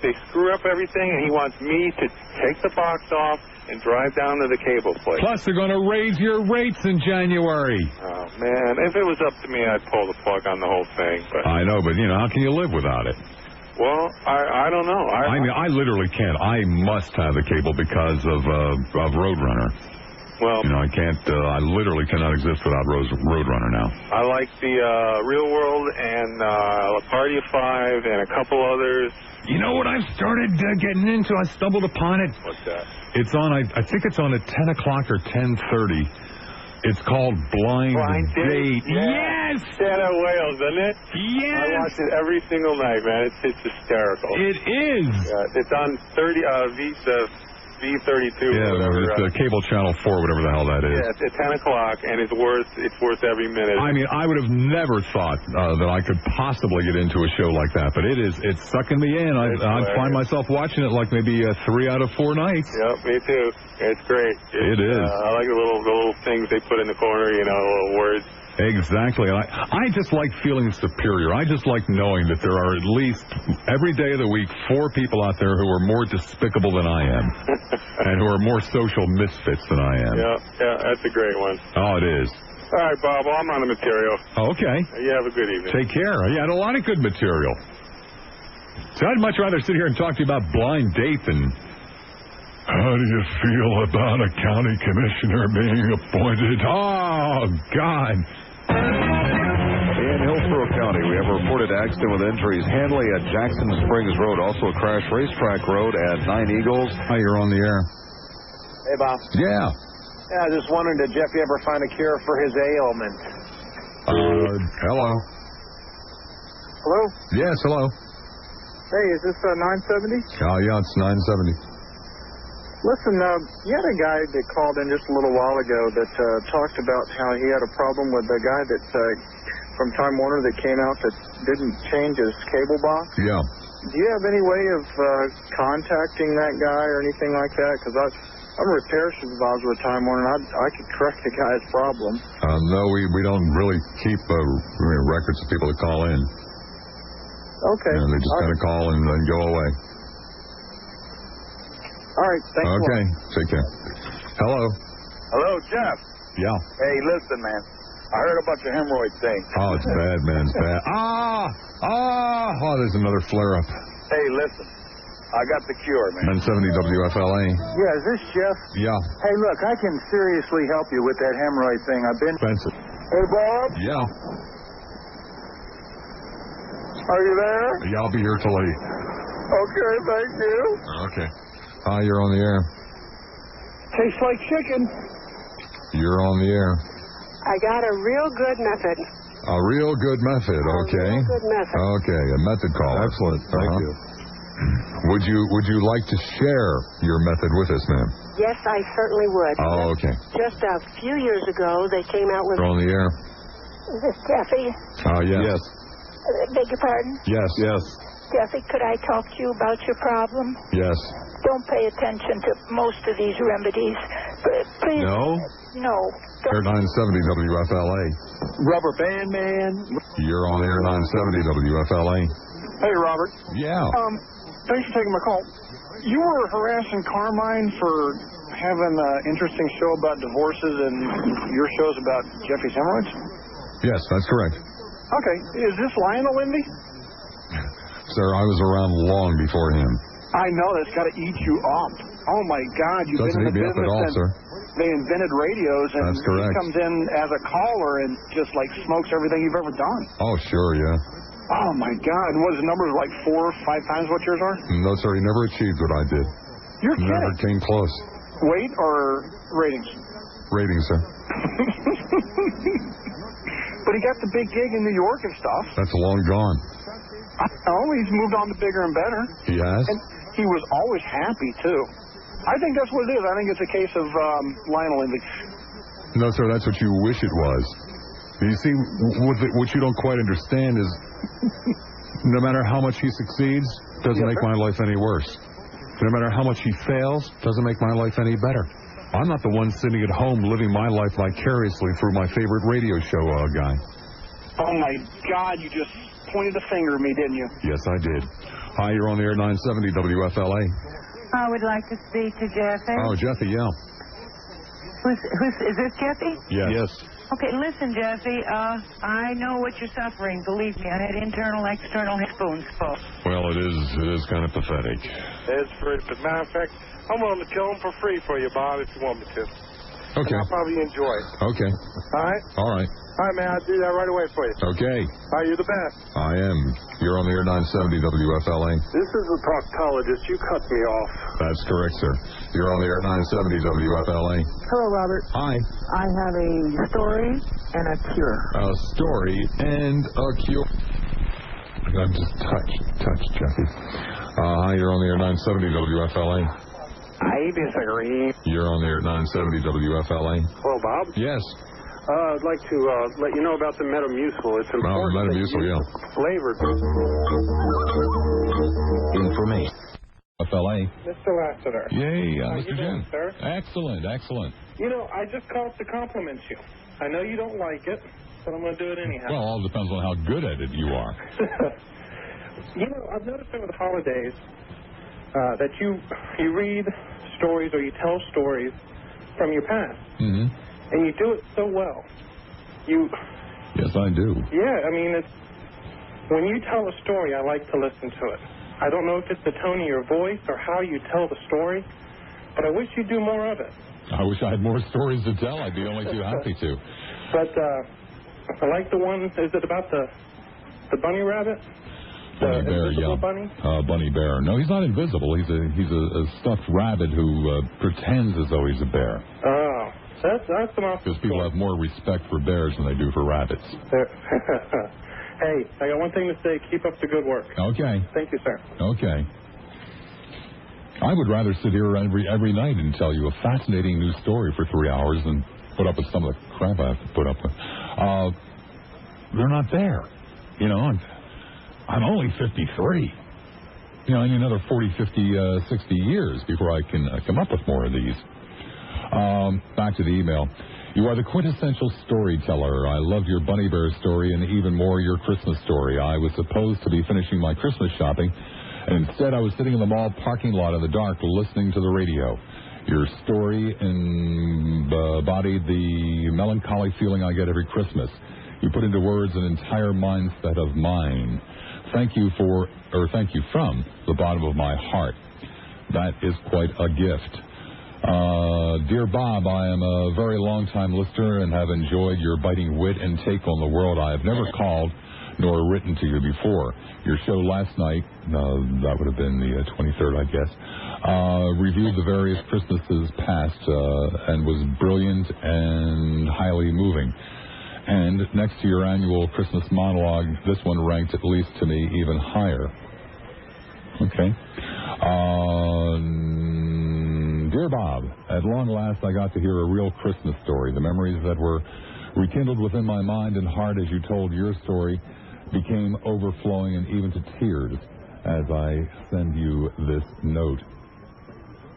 They screw up everything, and he wants me to take the box off and drive down to the cable place. Plus, they're going to raise your rates in January. Oh, man. If it was up to me, I'd pull the plug on the whole thing. But I know, but, how can you live without it? Well, I don't know. I literally can't. I must have the cable because of Roadrunner. Well, I can't. I literally cannot exist without Roadrunner now. I like the Real World and La Party of Five and a couple others. You know what I've started getting into? I stumbled upon it. What's that? It's on. I think it's on at 10 o'clock or 10:30. It's called Blind Date. Yes! Santa Wales, isn't it? Yes! I watch it every single night, man. It's hysterical. It is. It's on 30 Visa V32. Yeah, it's cable channel 4, whatever the hell that is. Yeah, it's at 10 o'clock, and it's worth every minute. I mean, I would have never thought that I could possibly get into a show like that, but it's sucking me in. I'd find myself watching it like maybe 3 out of 4 nights. Yep, me too. It's great. It is. I like the little things they put in the corner, little words. Exactly. I just like feeling superior. I just like knowing that there are at least, every day of the week, 4 people out there who are more despicable than I am and who are more social misfits than I am. Yeah, that's a great one. Oh, it is. All right, Bob, I'm on the material. Okay. You have a good evening. Take care. You had a lot of good material. So I'd much rather sit here and talk to you about blind date than... How do you feel about a county commissioner being appointed? Oh, God. In Hillsborough County, we have a reported accident with injuries. Hanley at Jackson Springs Road, also a crash. Racetrack Road at 9 Eagles. Hi, you're on the air. Hey, Bob. Yeah. Yeah, I just wondered, did Jeffy ever find a cure for his ailment? Hello. Hello? Yes, hello. Hey, is this 970? Oh, yeah, it's 970. Listen, you had a guy that called in just a little while ago that talked about how he had a problem with the guy that from Time Warner that came out that didn't change his cable box. Yeah. Do you have any way of contacting that guy or anything like that? Because I'm a repair supervisor with Time Warner, and I could correct the guy's problem. No, we don't really keep records of people that call in. Okay. And they just kind of call and then go away. All right, thanks a lot. Okay, take care. Hello. Hello, Jeff. Yeah. Hey, listen, man. I heard about your hemorrhoid thing. Oh, it's bad, man. It's bad. Oh, there's another flare-up. Hey, listen. I got the cure, man. 970 WFLA. Yeah, is this Jeff? Yeah. Hey, look, I can seriously help you with that hemorrhoid thing. I've been... Spencer. Hey, Bob? Yeah. Are you there? Yeah, I'll be here till 8. Okay, thank you. Okay. Hi, you're on the air. Tastes like chicken. You're on the air. I got a real good method. A real good method, okay. A real good method. Okay, a method call. Excellent, thank you. Would you like to share your method with us, ma'am? Yes, I certainly would. Oh, okay. Just a few years ago, they came out with... You're on the air. Is this Jeffy? Oh, yes. Yes. Beg your pardon? Yes. Yes. Jeffy, could I talk to you about your problem? Yes. Don't pay attention to most of these remedies. Please. No? No. Air 970 WFLA. Rubber Band Man. You're on Air 970 WFLA. Hey, Robert. Yeah. Thanks for taking my call. You were harassing Carmine for having an interesting show about divorces and your show's about Jeffy's hemorrhoids? Yes, that's correct. Okay. Is this Lionel Lindy? Sir, I was around long before him. I know, that's got to eat you up. Oh, my God. You've Doesn't been in eat the me up at business all, since sir. they invented radios, and That's correct. he comes in as a caller and just, smokes everything you've ever done. Oh, sure, yeah. Oh, my God. And what, his numbers like 4 or 5 times what yours are? No, sir, he never achieved what I did. You're Never kidding. came close. Weight or ratings? Ratings, sir. But he got the big gig in New York and stuff. That's long gone. I know. He's moved on to bigger and better. He has? And he was always happy, too. I think that's what it is. I think it's a case of Lionel Lindy. No, sir, that's what you wish it was. You see, what you don't quite understand is no matter how much he succeeds, doesn't make my life any worse. No matter how much he fails, doesn't make my life any better. I'm not the one sitting at home living my life vicariously through my favorite radio show guy. Oh, my God, you just pointed a finger at me, didn't you? Yes, I did. Hi, you're on the Air 970 WFLA. I would like to speak to Jeffy. Oh, Jeffy, yeah. Is this Jeffy? Yes. Okay, listen, Jeffy, I know what you're suffering. Believe me, I had internal, external spoons full. Well, it is kind of pathetic. As a matter of fact, I'm willing to kill him for free for you, Bob, if you want me to. Okay. And I'll probably enjoy it. Okay. All right? All right. All right, man, I'll do that right away for you. Okay. All right, you're the best. I am. You're on the Air 970 WFLA. This is the proctologist. You cut me off. That's correct, sir. You're on the Air 970 WFLA. Hello, Robert. Hi. I have a story and a cure. A story and a cure. I'm just touched, Jeffy. Hi, you're on the Air 970 WFLA. I disagree. You're on there at 970 WFLA. Hello, Bob. Yes. I'd like to let you know about the Metamucil. It's important. Metamucil, yeah. Flavored. Information. FLA. Mr. Lassiter. Yay, How Mr. you doing, Jim. sir? Excellent, excellent. You know, I just called to compliment you. I know you don't like it, but I'm going to do it anyhow. Well, all depends on how good at it you are. You know, I've noticed over the holidays that you read stories or you tell stories from your past. Mm-hmm. And you do it so well. Yes, I do. Yeah, I mean, when you tell a story, I like to listen to it. I don't know if it's the tone of your voice or how you tell the story, but I wish you'd do more of it. I wish I had more stories to tell. I'd be only too happy to. But I like the one, is it about the bunny rabbit? Bunny Bear, yeah. Bunny? Bunny Bear. No, he's not invisible. He's a stuffed rabbit who pretends as though he's a bear. Oh, that's an awesome. Because people have more respect for bears than they do for rabbits. Hey, I got one thing to say. Keep up the good work. Okay. Thank you, sir. Okay. I would rather sit here every night and tell you a fascinating new story for 3 hours than put up with some of the crap I have to put up with. They're not there. You know, I'm only 53. You know, I need another 40, 50, 60 years before I can come up with more of these. Back to the email. You are the quintessential storyteller. I loved your Bunny Bear story and even more your Christmas story. I was supposed to be finishing my Christmas shopping, and instead I was sitting in the mall parking lot in the dark listening to the radio. Your story embodied the melancholy feeling I get every Christmas. You put into words an entire mindset of mine. Thank you from the bottom of my heart. That is quite a gift. Dear Bob, I am a very long-time listener and have enjoyed your biting wit and take on the world. I have never called nor written to you before. Your show last night, that would have been the 23rd, I guess, reviewed the various Christmases past and was brilliant and highly moving. And next to your annual Christmas monologue, this one ranked, at least to me, even higher. Okay. Dear Bob, at long last I got to hear a real Christmas story. The memories that were rekindled within my mind and heart as you told your story became overflowing and even to tears as I send you this note.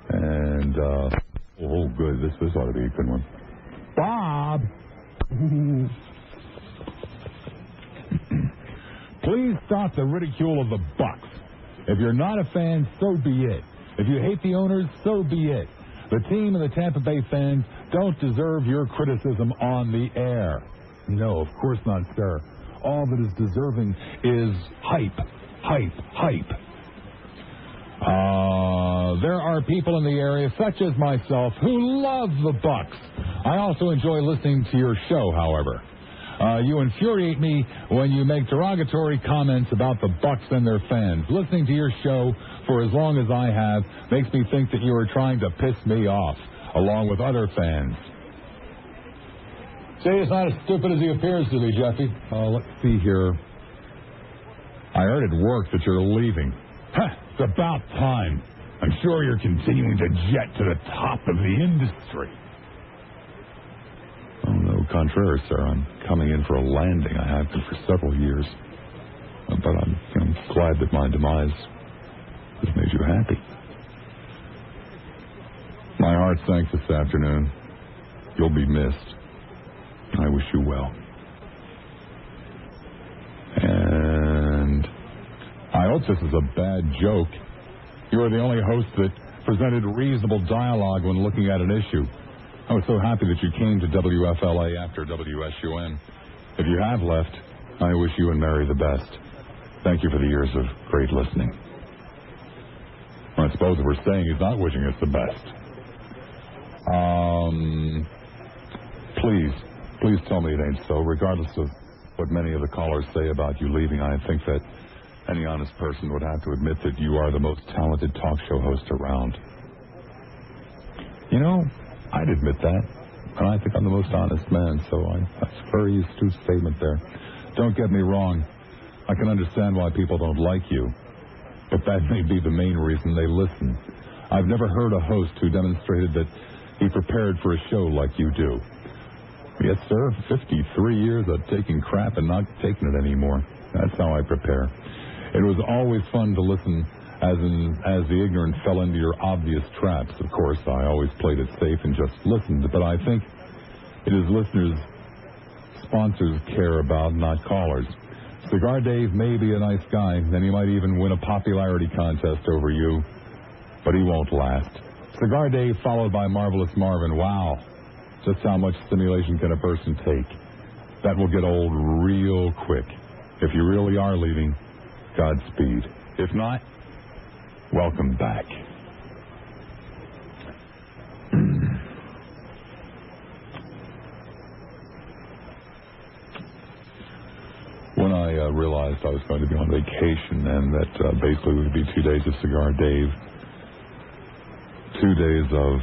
And, oh, good. This ought to be a good one. Bob! Please stop the ridicule of the Bucks. If you're not a fan, so be it. If you hate the owners, so be it. The team and the Tampa Bay fans don't deserve your criticism on the air. No, of course not, sir. All that is deserving is hype, hype, hype. There are people in the area, such as myself, who love the Bucks. I also enjoy listening to your show, however. You infuriate me when you make derogatory comments about the Bucks and their fans. Listening to your show for as long as I have makes me think that you are trying to piss me off, along with other fans. See, it's not as stupid as he appears to be, Jeffy. Let's see here. I heard at work that you're leaving. It's about time. I'm sure you're continuing to jet to the top of the industry. Oh, no, contrary, sir. I'm coming in for a landing. I have been for several years. But I'm glad that my demise has made you happy. My heart sank this afternoon. You'll be missed. I wish you well. And I hope this is a bad joke. You are the only host that presented reasonable dialogue when looking at an issue. I was so happy that you came to WFLA after WSUN. If you have left, I wish you and Mary the best. Thank you for the years of great listening. Well, I suppose if we're saying he's not wishing us the best. Please tell me it ain't so. Regardless of what many of the callers say about you leaving, I think that any honest person would have to admit that you are the most talented talk show host around. You know, I'd admit that, and I think I'm the most honest man, so that's a very astute statement there. Don't get me wrong. I can understand why people don't like you, but that may be the main reason they listen. I've never heard a host who demonstrated that he prepared for a show like you do. Yes, sir, 53 years of taking crap and not taking it anymore. That's how I prepare. It was always fun to listen as the ignorant fell into your obvious traps. Of course, I always played it safe and just listened, but I think it is listeners sponsors care about, not callers. Cigar Dave may be a nice guy, and he might even win a popularity contest over you, but he won't last. Cigar Dave followed by Marvelous Marvin. Wow, just how much stimulation can a person take? That will get old real quick. If you really are leaving, Godspeed. If not, welcome back. When I realized I was going to be on vacation and that basically it would be 2 days of Cigar Dave, 2 days of,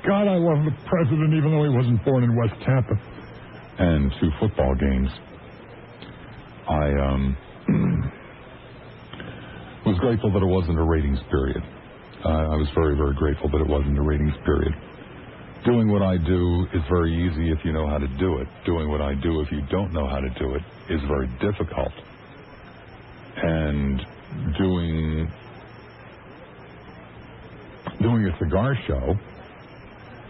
God, I love the president even though he wasn't born in West Tampa, and 2 football games, I was grateful that it wasn't a ratings period. I was very, very grateful that it wasn't a ratings period. Doing what I do is very easy if you know how to do it. Doing what I do if you don't know how to do it is very difficult. And doing a cigar show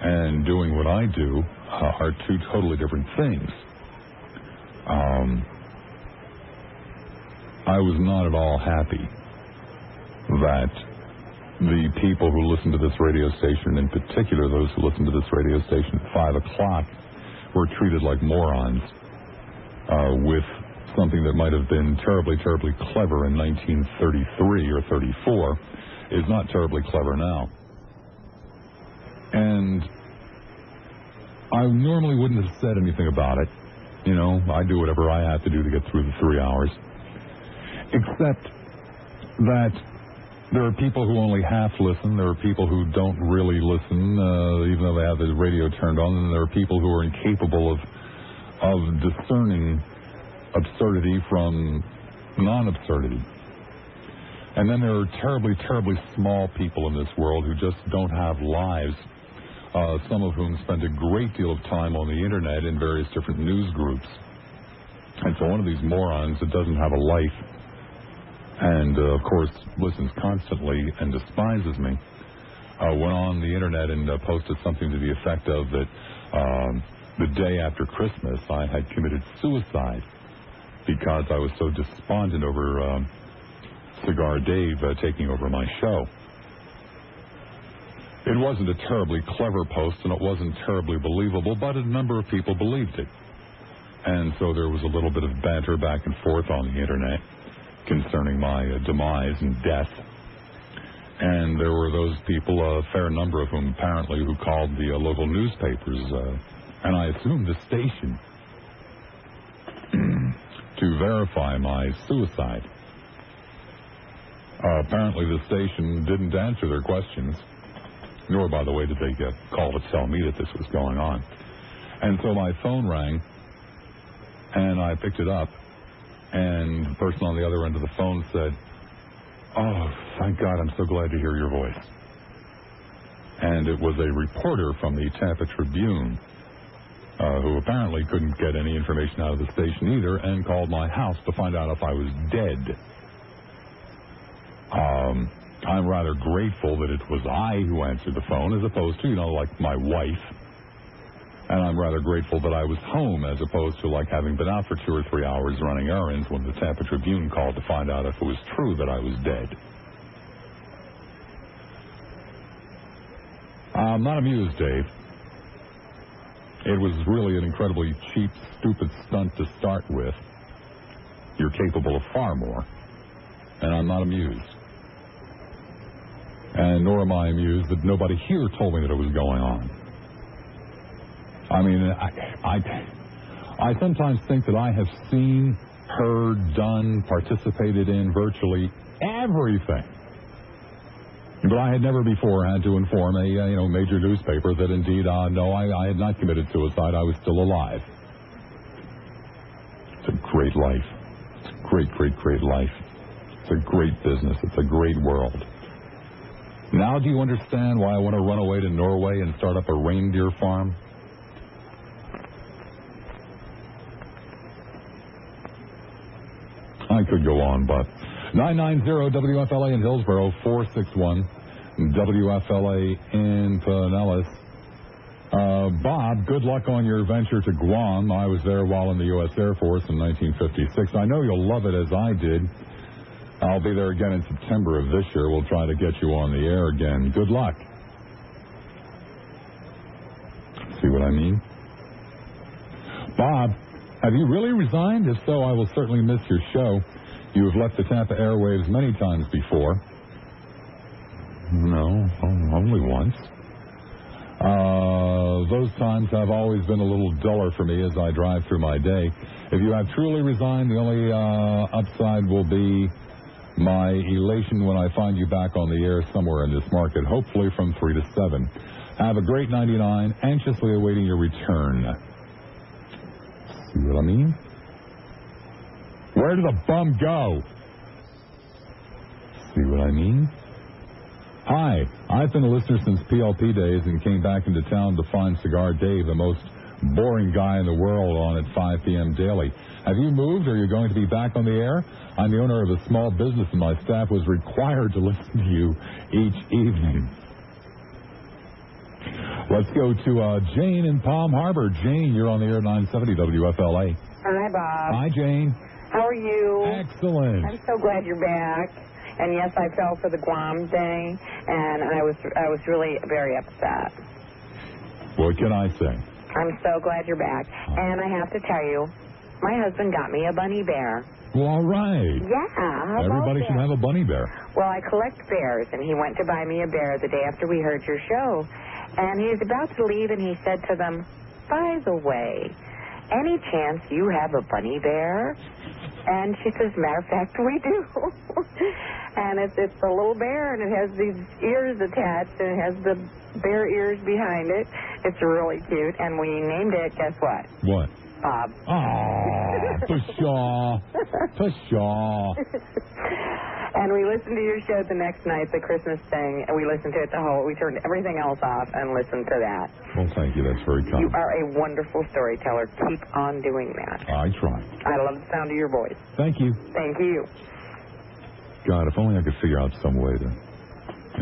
and doing what I do are 2 totally different things. I was not at all happy that the people who listen to this radio station, in particular those who listen to this radio station at 5 o'clock, were treated like morons with something that might have been terribly, terribly clever in 1933 or 34 is not terribly clever now. And I normally wouldn't have said anything about it. You know, I do whatever I have to do to get through the 3 hours. Except that there are people who only half listen. There are people who don't really listen, even though they have the radio turned on. And there are people who are incapable of discerning absurdity from non-absurdity. And then there are terribly, terribly small people in this world who just don't have lives, some of whom spend a great deal of time on the Internet in various different news groups. And so one of these morons that doesn't have a life and, of course, listens constantly and despises me, went on the Internet and posted something to the effect of that the day after Christmas I had committed suicide because I was so despondent over Cigar Dave taking over my show. It wasn't a terribly clever post, and it wasn't terribly believable, but a number of people believed it. And so there was a little bit of banter back and forth on the Internet concerning my demise and death. And there were those people, a fair number of whom apparently, who called the local newspapers, and I assume the station, to verify my suicide. Apparently the station didn't answer their questions, nor, by the way, did they get call to tell me that this was going on. And so my phone rang, and I picked it up, and the person on the other end of the phone said, "Oh, thank God, I'm so glad to hear your voice." And it was a reporter from the Tampa Tribune, who apparently couldn't get any information out of the station either, and called my house to find out if I was dead. I'm rather grateful that it was I who answered the phone as opposed to, like my wife. And I'm rather grateful that I was home as opposed to like having been out for 2 or 3 hours running errands when the Tampa Tribune called to find out if it was true that I was dead. I'm not amused, Dave. It was really an incredibly cheap, stupid stunt to start with. You're capable of far more. And I'm not amused. And nor am I amused that nobody here told me that it was going on. I mean, I sometimes think that I have seen, heard, done, participated in virtually everything. But I had never before had to inform a major newspaper that indeed, no, I had not committed suicide. I was still alive. It's a great life. It's a great, great, great life. It's a great business. It's a great world. Now do you understand why I want to run away to Norway and start up a reindeer farm? I could go on, but 990 WFLA in Hillsborough, 461 WFLA in Pinellas. Bob, good luck on your venture to Guam. I was there while in the U.S. Air Force in 1956. I know you'll love it as I did. I'll be there again in September of this year. We'll try to get you on the air again. Good luck. See what I mean? Bob, have you really resigned? If so, I will certainly miss your show. You have left the Tampa airwaves many times before. No, only once. Those times have always been a little duller for me as I drive through my day. If you have truly resigned, the only upside will be my elation when I find you back on the air somewhere in this market, hopefully from 3 to 7. Have a great 99, anxiously awaiting your return. See what I mean? Where did the bum go? See what I mean? Hi, I've been a listener since PLP days and came back into town to find Cigar Dave, the most boring guy in the world, on at 5 p.m. daily. Have you moved, or are you going to be back on the air? I'm the owner of a small business, and my staff was required to listen to you each evening. Let's go to Jane in Palm Harbor. Jane, you're on the air at 970 WFLA. Hi, Bob. Hi, Jane. How are you? Excellent. I'm so glad you're back. And yes, I fell for the Guam thing, and I was really very upset. What can I say? I'm so glad you're back. And I have to tell you, my husband got me a bunny bear. Well, all right. Yeah, how Everybody about should that? have a bunny bear. Well, I collect bears, and he went to buy me a bear the day after we heard your show. And he was about to leave, and he said to them, by the way, any chance you have a bunny bear? And she says, matter of fact, we do. And it's a little bear, and it has these ears attached, and it has the bear ears behind it. It's really cute. And we named it, guess what? What? Bob. Oh, pshaw. Pshaw. And we listened to your show the next night, the Christmas thing, and we listened to it we turned everything else off and listened to that. Well, thank you. That's very kind. You are a wonderful storyteller. Keep on doing that. I try. I love the sound of your voice. Thank you. Thank you. God, if only I could figure out some way to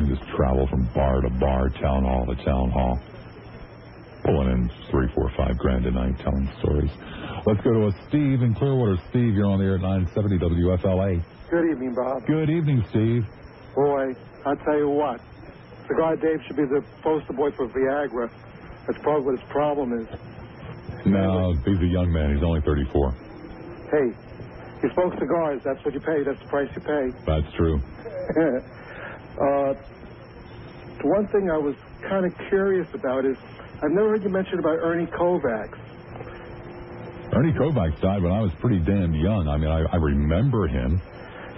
just travel from bar to bar, town hall to town hall, pulling in $3, $4, $5 grand a night, telling stories. Let's go to Steve in Clearwater. Steve, you're on the air at 970 WFLA. Good evening, Bob. Good evening, Steve. Boy, I'll tell you what. Cigar Dave should be the poster boy for Viagra. That's probably what his problem is. No, he's a young man. He's only 34. Hey, you smoke cigars. That's what you pay. That's the price you pay. That's true. The one thing I was kind of curious about is I've never heard you mention about Ernie Kovacs. Ernie Kovacs died when I was pretty damn young. I mean, I remember him.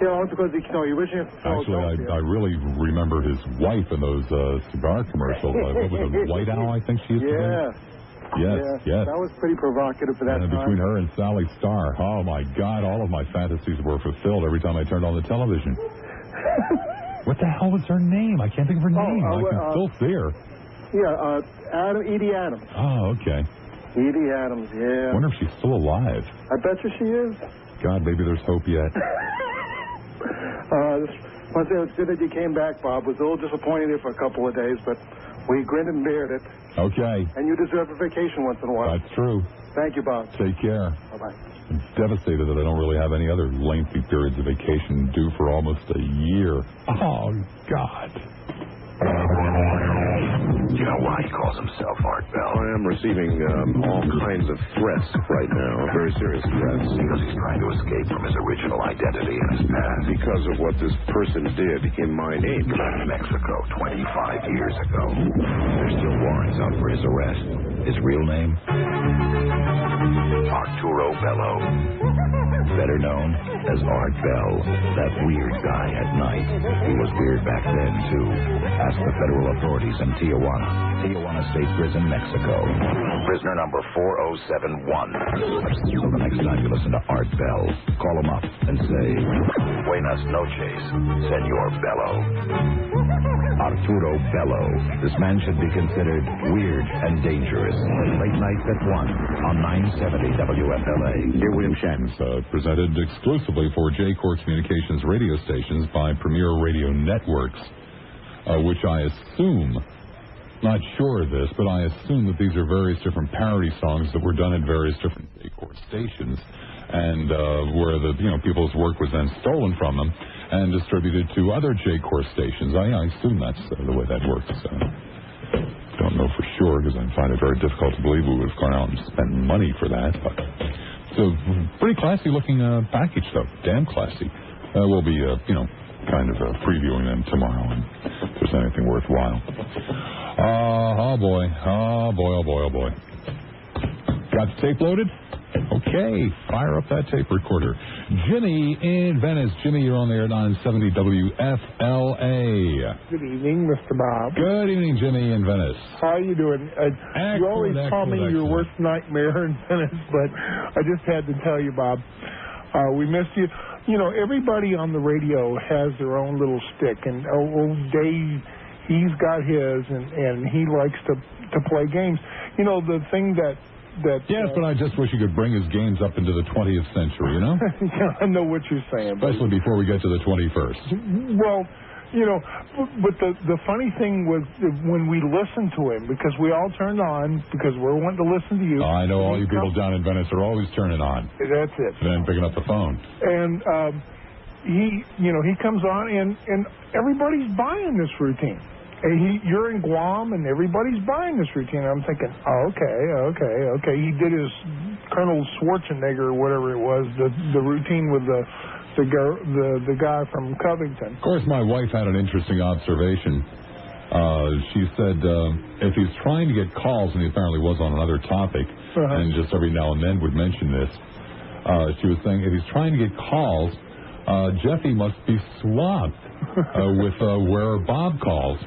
Yeah, because he originally from Actually, I really remember his wife in those cigar commercials. What was it, White Owl, I think she used to be? Yes. That was pretty provocative for that time. Between her and Sally Starr, oh, my God, all of my fantasies were fulfilled every time I turned on the television. What the hell was her name? I can't think of her name. I can still see her. Yeah, Edie Adams. Oh, okay. Edie Adams, yeah. I wonder if she's still alive. I bet you she is. God, maybe there's hope yet. One thing it's good that you came back, Bob. Was a little disappointed here for a couple of days, but we grinned and bared it. Okay. And you deserve a vacation once in a while. That's true. Thank you, Bob. Take care. Bye-bye. I'm devastated that I don't really have any other lengthy periods of vacation due for almost a year. Oh, God. You know why he calls himself Art Bell? I am receiving all kinds of threats right now, very serious threats. Because he's trying to escape from his original identity and his past. Because of what this person did in my name. In Mexico 25 years ago. There's still warrants out for his arrest. His real name? Arturo Bello. Better known as Art Bell, that weird guy at night. He was weird back then, too. Ask the federal authorities in Tijuana State Prison, Mexico. Prisoner number 4071. So the next time you listen to Art Bell, call him up and say... Buenas noches, Senor Bello. Arturo Bello. This man should be considered weird and dangerous. Late nights at 1 on 970 WFLA. Dear William Shatton. Presented exclusively for J-Core Communications radio stations by Premier Radio Networks, which I assume, not sure of this, but I assume that these are various different parody songs that were done at various different J-Core stations, and where the people's work was then stolen from them and distributed to other J-Core stations. I assume that's the way that works. Don't know for sure because I find it very difficult to believe we would have gone out and spent money for that. But it's a pretty classy looking package, though. Damn classy. We'll be, kind of previewing them tomorrow, and if there's anything worthwhile. Oh boy. Got the tape loaded? Okay, fire up that tape recorder. Jimmy in Venice. Jimmy, you're on there at 970 WFLA. Good evening, Mr. Bob. Good evening, Jimmy in Venice. How are you doing? You always call me your worst nightmare in Venice, but I just had to tell you, Bob, we missed you. Everybody on the radio has their own little stick, and old Dave, he's got his, and he likes to play games. The thing that yes, but I just wish you could bring his games up into the 20th century, Yeah, I know what you're saying. Especially before we get to the 21st. Well, but the funny thing was when we listened to him, because we all turned on, because we're wanting to listen to you. I know all you people down in Venice are always turning on. That's it. And then picking up the phone. And he comes on, and everybody's buying this routine. And you're in Guam, and everybody's buying this routine. I'm thinking, okay. He did his Colonel Schwarzenegger or whatever it was, the routine with the guy from Covington. Of course, my wife had an interesting observation. She said if he's trying to get calls, and he apparently was on another topic, and just every now and then would mention this, she was saying if he's trying to get calls, Jeffy must be swamped with where Bob calls.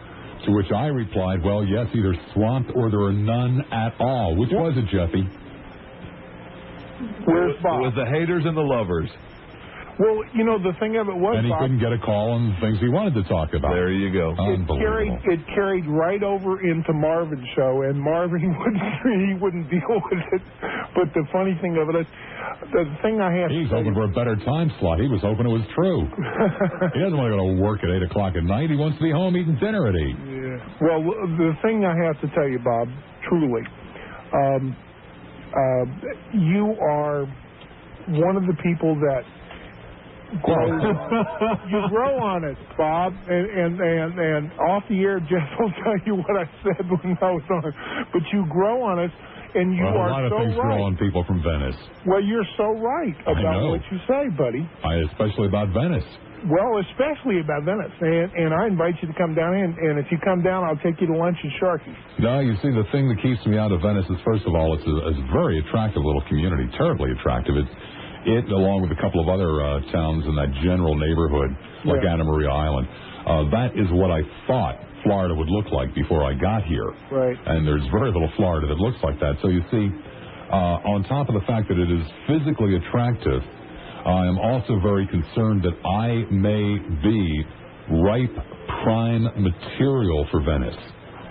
To which I replied, well, yes, either swamped or there are none at all. Which was it, Jeffy? Where's Bob? It was the haters and the lovers. Well, the thing of it was, and he Bob, couldn't get a call on things he wanted to talk about. There you go. It carried right over into Marvin's show, and Marvin wouldn't deal with it. But the funny thing of it is, the thing I have He's hoping for a better time slot. He was hoping it was true. He doesn't want to go to work at 8 o'clock at night. He wants to be home eating dinner at 8. Yeah. Well, the thing I have to tell you, Bob, truly, you are one of the people that you grow on it, Bob, and off the air, Jeff will tell you what I said when I was on. But you grow on us, and you are so right. A lot of things grow on people from Venice. Well, you're so right about what you say, buddy. Especially about Venice. Well, especially about Venice, and I invite you to come down in, and if you come down, I'll take you to lunch at Sharky's. No, you see, the thing that keeps me out of Venice is, first of all, it's a very attractive little community, terribly attractive. It, along with a couple of other towns in that general neighborhood, like Anna Maria Island, that is what I thought Florida would look like before I got here. Right. And there's very little Florida that looks like that. So you see, on top of the fact that it is physically attractive, I am also very concerned that I may be ripe, prime material for Venice,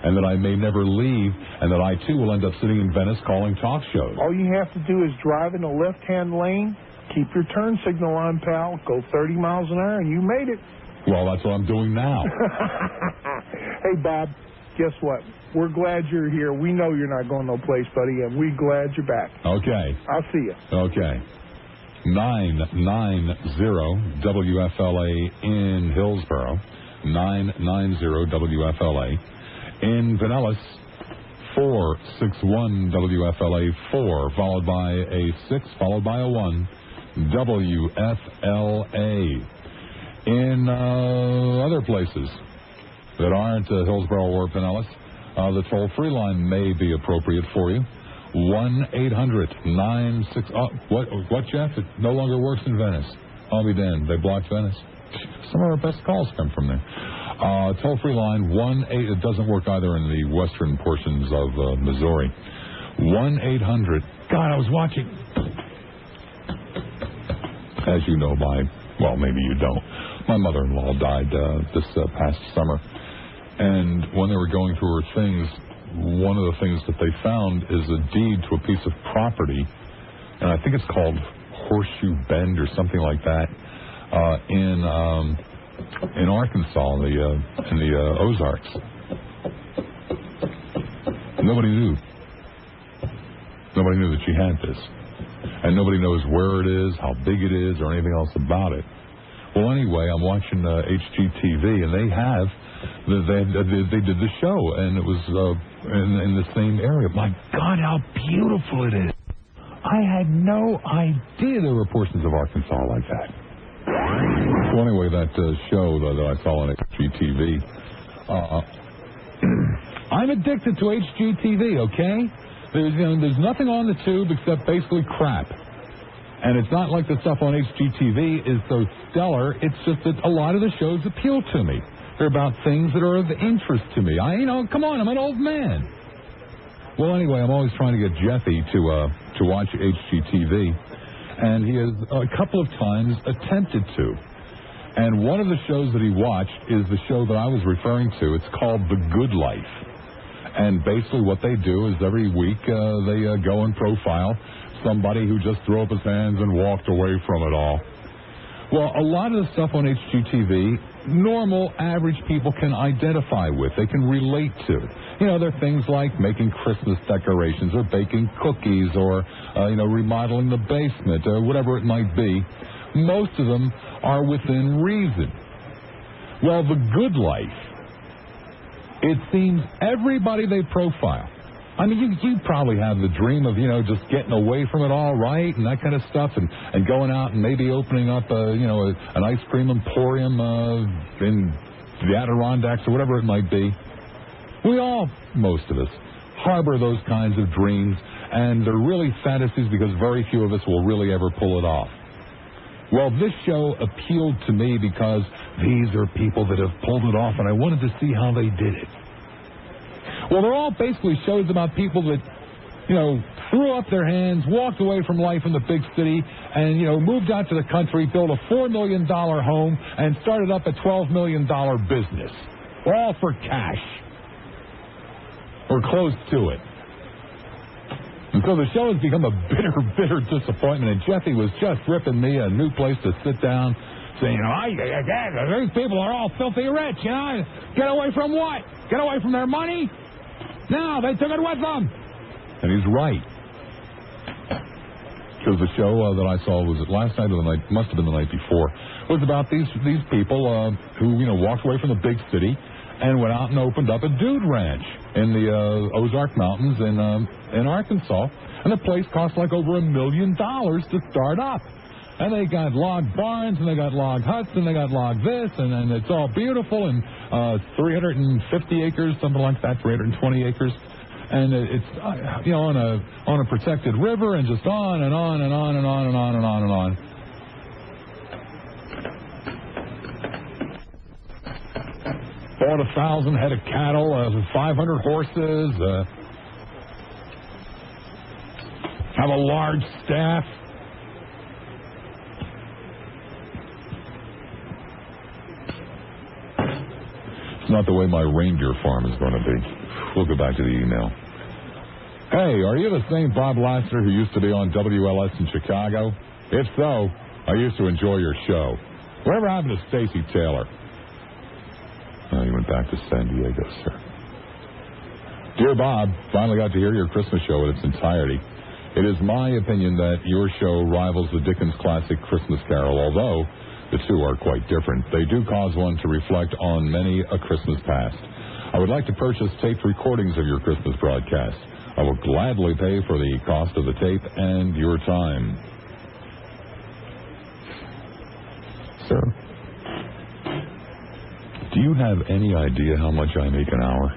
and that I may never leave, and that I, too, will end up sitting in Venice calling talk shows. All you have to do is drive in the left-hand lane, keep your turn signal on, pal, go 30 miles an hour, and you made it. Well, that's what I'm doing now. Hey, Bob, guess what? We're glad you're here. We know you're not going no place, buddy, and we're glad you're back. Okay. I'll see you. Okay. 990 WFLA in Hillsborough. 990 WFLA. In Pinellas, 461 WFLA 4, followed by a 6, followed by a 1, WFLA. In other places that aren't Hillsborough or Pinellas, the toll-free line may be appropriate for you. 1-800-96... what, Jeff? It no longer works in Venice. I'll be damned. They blocked Venice. Some of our best calls come from there. Toll-free line, 1-8... It doesn't work either in the western portions of Missouri. 1-800... God, I was watching... As you know, my Well, maybe you don't. My mother-in-law died this past summer. And when they were going through her things, one of the things that they found is a deed to a piece of property, and I think it's called Horseshoe Bend or something like that, in Arkansas, in the Ozarks. Nobody knew. Nobody knew that she had this. And nobody knows where it is, how big it is, or anything else about it. Well, anyway, I'm watching HGTV, and they did the show, and it was in the same area. My God, how beautiful it is! I had no idea there were portions of Arkansas like that. Well, anyway, that show that I saw on HGTV, I'm addicted to HGTV, okay? There's nothing on the tube except basically crap. And it's not like the stuff on HGTV is so stellar. It's just that a lot of the shows appeal to me. They're about things that are of interest to me. Come on, I'm an old man. Well, anyway, I'm always trying to get Jeffy to watch HGTV, and he has a couple of times attempted to. And one of the shows that he watched is the show that I was referring to. It's called The Good Life. And basically what they do is every week they go and profile somebody who just threw up his hands and walked away from it all. Well, a lot of the stuff on HGTV, normal, average people can identify with. They can relate to. There are things like making Christmas decorations or baking cookies or, remodeling the basement or whatever it might be. Most of them are within reason. Well, The Good Life, it seems everybody they profile, I mean, you probably have the dream of, just getting away from it all, right, and that kind of stuff, and going out and maybe opening up, an ice cream emporium in the Adirondacks or whatever it might be. We all, most of us, harbor those kinds of dreams, and they're really fantasies because very few of us will really ever pull it off. Well, this show appealed to me because these are people that have pulled it off, and I wanted to see how they did it. Well, they're all basically shows about people that, threw up their hands, walked away from life in the big city, and, moved out to the country, built a $4 million home, and started up a $12 million business. All for cash. Or close to it. And so the show has become a bitter disappointment, and Jeffy was just ripping me a new place to sit down, saying, these people are all filthy rich, Get away from what? Get away from their money? No, they took it with them. And he's right. Because the show that I saw, was it last night or the night? Must have been the night before. Was about these people who walked away from the big city and went out and opened up a dude ranch in the Ozark Mountains in Arkansas, and the place cost like over $1 million to start up. And they got log barns, and they got log huts, and they got log this, and it's all beautiful, and 350 acres, something like that, 320 acres. And it's, on a protected river, and just on and on and on and on and on and on and on. Bought 1,000 head of cattle, 500 horses, have a large staff. It's not the way my reindeer farm is going to be. We'll go back to the email. Hey, are you the same Bob Lassiter who used to be on WLS in Chicago? If so, I used to enjoy your show. Whatever happened to Stacy Taylor? Oh, he went back to San Diego, sir. Dear Bob, finally got to hear your Christmas show in its entirety. It is my opinion that your show rivals the Dickens classic Christmas Carol, although the two are quite different. They do cause one to reflect on many a Christmas past. I would like to purchase taped recordings of your Christmas broadcast. I will gladly pay for the cost of the tape and your time. Sir, do you have any idea how much I make an hour?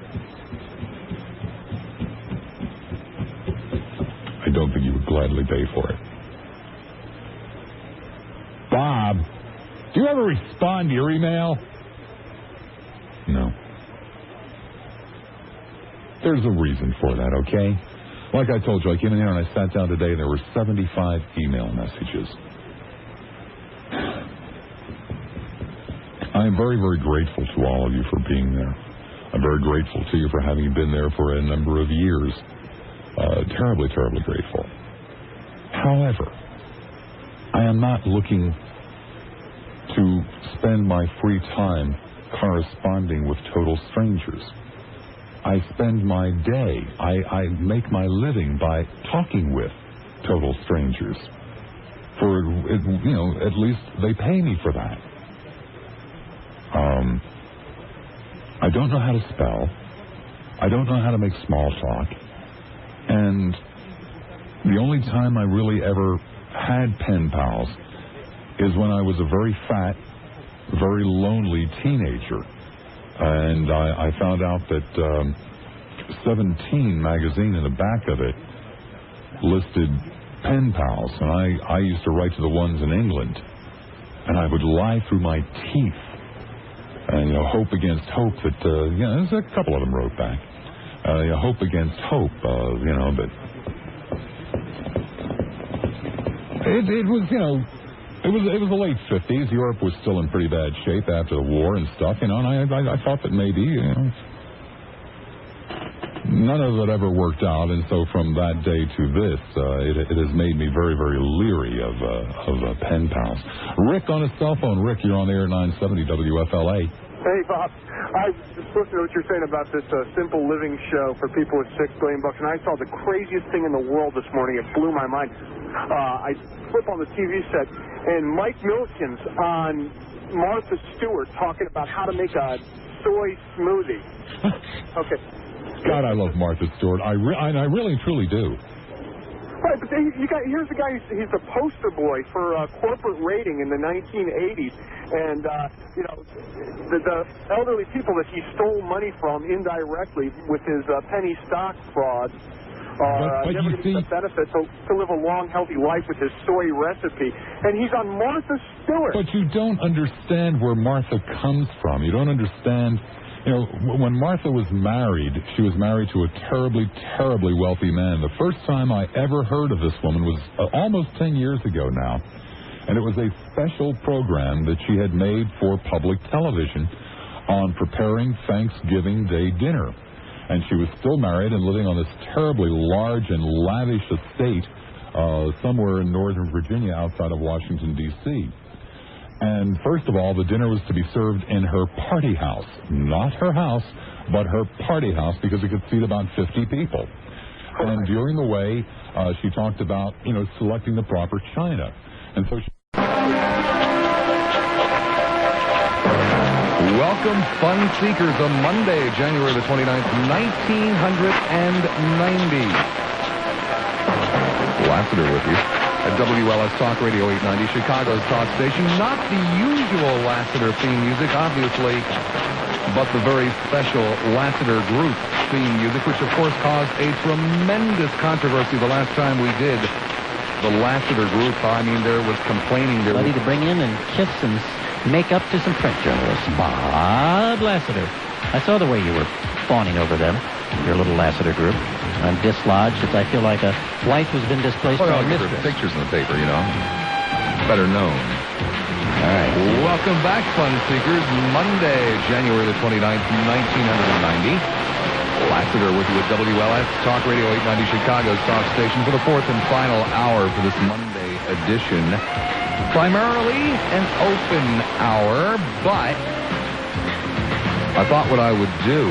I don't think you would gladly pay for it. Bob, do you ever respond to your email? No. There's a reason for that, okay? Like I told you, I came in here and I sat down today and there were 75 email messages. I am very, very grateful to all of you for being there. I'm very grateful to you for having been there for a number of years. Terribly, terribly grateful. However, I am not looking to spend my free time corresponding with total strangers. I spend my day, I make my living by talking with total strangers. At least they pay me for that. I don't know how to spell. I don't know how to make small talk. And the only time I really ever had pen pals is when I was a very fat, very lonely teenager. And I found out that 17 magazine in the back of it listed pen pals. And I used to write to the ones in England. And I would lie through my teeth. And, hope against hope that, there's a couple of them wrote back. Hope against hope, but it was, it was the late 50s. Europe was still in pretty bad shape after the war and stuff, and I thought that maybe, none of it ever worked out, and so from that day to this, it has made me very, very leery of pen pals. Rick on his cell phone. Rick, you're on the air at 970 WFLA. Hey, Bob. I was just listening to what you're saying about this Simple Living show for people with $6 billion, and I saw the craziest thing in the world this morning. It blew my mind. I flip on the TV set, and Mike Milkins on Martha Stewart talking about how to make a soy smoothie. Okay. God, I love Martha Stewart. I really, truly do. Right, but here's the guy, he's the poster boy for corporate rating in the 1980s. And, the elderly people that he stole money from indirectly with his penny stock fraud never going to get the benefit to live a long, healthy life with his soy recipe. And he's on Martha Stewart. But you don't understand where Martha comes from. You don't understand... when Martha was married, she was married to a terribly, terribly wealthy man. The first time I ever heard of this woman was almost 10 years ago now. And it was a special program that she had made for public television on preparing Thanksgiving Day dinner. And she was still married and living on this terribly large and lavish estate somewhere in Northern Virginia outside of Washington, D.C. And first of all, the dinner was to be served in her party house. Not her house, but her party house, because it could seat about 50 people. And during the way, she talked about, selecting the proper china. And so welcome, Fun Seekers, on Monday, January the 29th, 1990. Lassiter with you. At WLS Talk Radio 890, Chicago's talk station. Not the usual Lassiter theme music, obviously, but the very special Lassiter Group theme music, which, of course, caused a tremendous controversy the last time we did the Lassiter Group. I mean, there was complaining. Ready to bring in and kiss and make up to some print journalists. Bob Lassiter. I saw the way you were fawning over them, your little Lassiter Group. I'm dislodged as I feel like a wife who's been displaced by a mistress. Pictures in the paper, better known. All right. Welcome back, Fun Seekers. Monday, January the 29th, 1990. Lassiter with you at WLS Talk Radio 890, Chicago's talk station, for the fourth and final hour for this Monday edition. Primarily an open hour, but I thought what I would do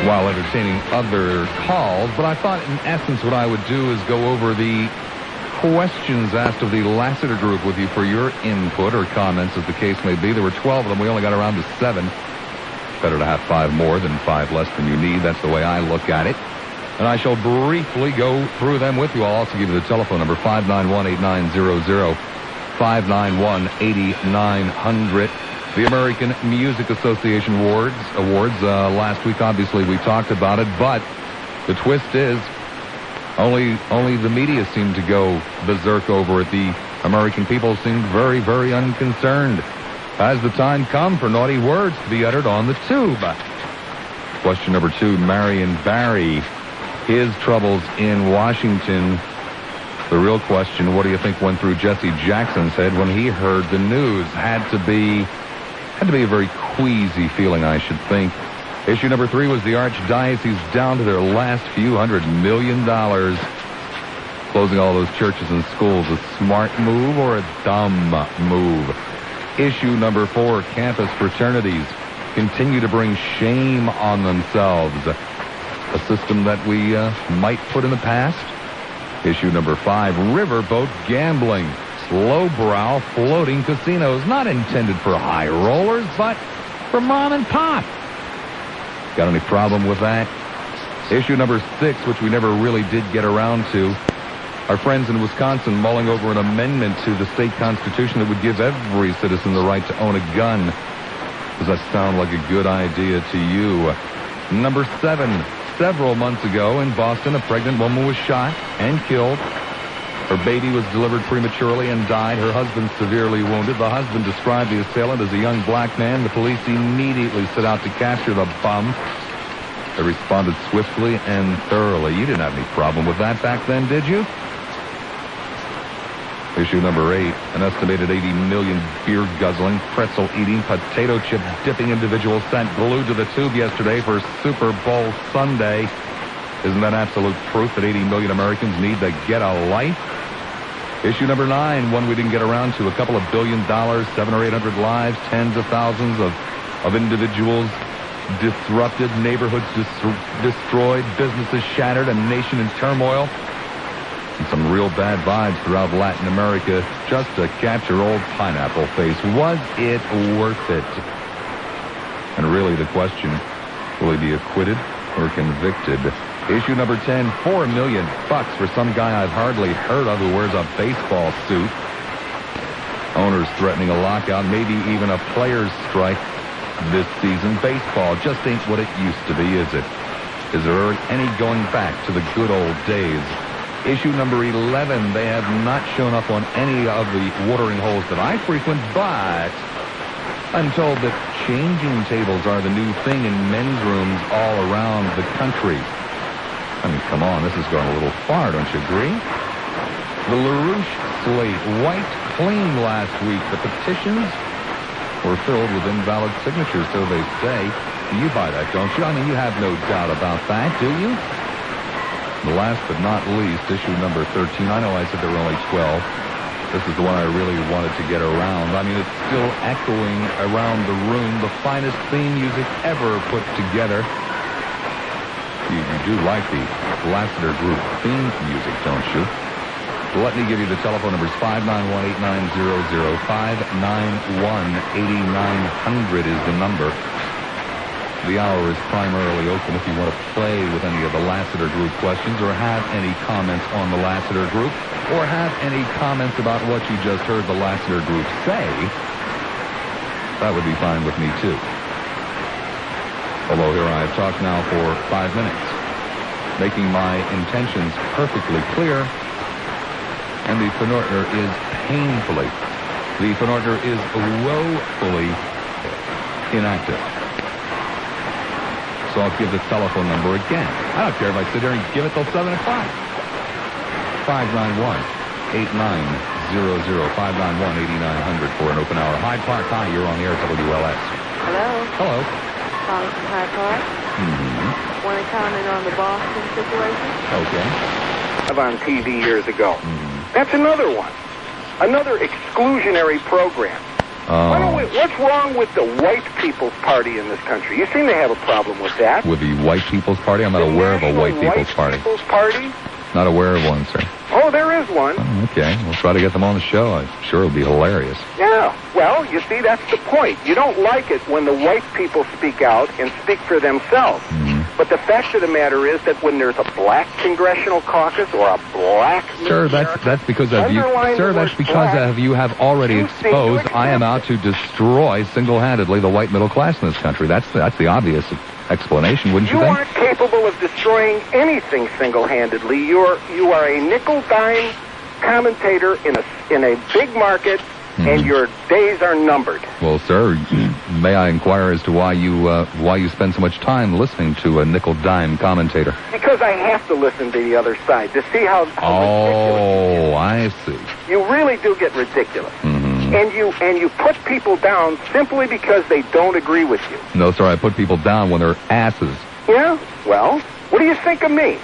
while entertaining other calls, but I thought in essence what I would do is go over the questions asked of the Lassiter Group with you for your input or comments, as the case may be. There were 12 of them. We only got around to 7. Better to have 5 more than 5 less than you need. That's the way I look at it. And I shall briefly go through them with you. I'll also give you the telephone number, 591-8900, 591-8900. The American Music Association Awards. Last week, obviously, we talked about it, but the twist is only the media seemed to go berserk over it. The American people seemed very, very unconcerned. Has the time come for naughty words to be uttered on the tube? Question number 2, Marion Barry. His troubles in Washington. The real question, what do you think went through Jesse Jackson's head when he heard the news? Had to be Had to be a very queasy feeling, I should think. Issue number 3 was the Archdiocese down to their last few $100 million. Closing all those churches and schools, a smart move or a dumb move? Issue number 4, campus fraternities continue to bring shame on themselves. A system that we might put in the past. Issue number 5, riverboat gambling. Lowbrow floating casinos, not intended for high rollers, but for mom and pop. Got any problem with that? Issue number 6, which we never really did get around to. Our friends in Wisconsin mulling over an amendment to the state constitution that would give every citizen the right to own a gun. Does that sound like a good idea to you? Number 7, several months ago in Boston, a pregnant woman was shot and killed. Her baby was delivered prematurely and died. Her husband severely wounded. The husband described the assailant as a young black man. The police immediately set out to capture the bum. They responded swiftly and thoroughly. You didn't have any problem with that back then, did you? Issue number 8, an estimated 80 million beer-guzzling, pretzel-eating, potato chip-dipping individuals sent glued to the tube yesterday for Super Bowl Sunday. Isn't that absolute proof that 80 million Americans need to get a life? Issue number 9, one we didn't get around to, a couple of $1 billion, 700 or 800 lives, tens of thousands of individuals disrupted, neighborhoods destroyed, businesses shattered, a nation in turmoil. And some real bad vibes throughout Latin America just to capture old Pineapple Face. Was it worth it? And really the question, will he be acquitted or convicted? Issue number 10, $4 million for some guy I've hardly heard of who wears a baseball suit. Owners threatening a lockout, maybe even a players' strike this season. Baseball just ain't what it used to be, is it? Is there any going back to the good old days? Issue number 11, they have not shown up on any of the watering holes that I frequent, but I'm told that changing tables are the new thing in men's rooms all around the country. I mean, come on, this is going a little far, don't you agree? The LaRouche slate wiped clean last week. The petitions were filled with invalid signatures, so they say. You buy that, don't you? I mean, you have no doubt about that, do you? Last but not least, issue number 13. I know I said there were only 12. This is the one I really wanted to get around. I mean, it's still echoing around the room. The finest theme music ever put together. You do like the Lassiter Group theme music, don't you? Let me give you the telephone numbers. 591-8900, 591-8900 is the number. The hour is primarily open if you want to play with any of the Lassiter Group questions or have any comments on the Lassiter Group or have any comments about what you just heard the Lassiter Group say. That would be fine with me, too. Although here I have talked now for 5 minutes, making my intentions perfectly clear, and the Phenortner is painfully, the Phenortner is woefully inactive. So I'll give the telephone number again. I don't care if I sit here and give it till 7 o'clock. 591-8900, 591-8900 for an open hour. Hyde Park, hi, you're on the air at WLS. Hello. Hello. Calling from Hyde Park. Mm-hmm. Want to comment on the Boston situation? Okay. On TV years ago. That's another one. Another exclusionary program. What's wrong with the white people's party in this country? You seem to have a problem with that. With the white people's party? I'm not aware of a white people's party. People's party? Not aware of one, sir. Oh, there is one. Oh, okay. We'll try to get them on the show. I'm sure it'll be hilarious. Yeah. Well, you see, that's the point. You don't like it when the white people speak out and speak for themselves. But the fact of the matter is that when there's a black congressional caucus or a black... Sir, that's because of you. Sir, that's because of you have already exposed I am out to destroy single-handedly the white middle class in this country. That's the obvious explanation, wouldn't you think? You aren't capable of destroying anything single-handedly. You are a nickel-dime commentator in a big market, and your days are numbered. Well, sir, may I inquire as to why you spend so much time listening to a nickel-dime commentator? Because I have to listen to the other side to see how ridiculous. Oh, I see. You really do get ridiculous. and you put people down simply because they don't agree with you. No, sir, I put people down when they're asses. Yeah? Well, what do you think of me?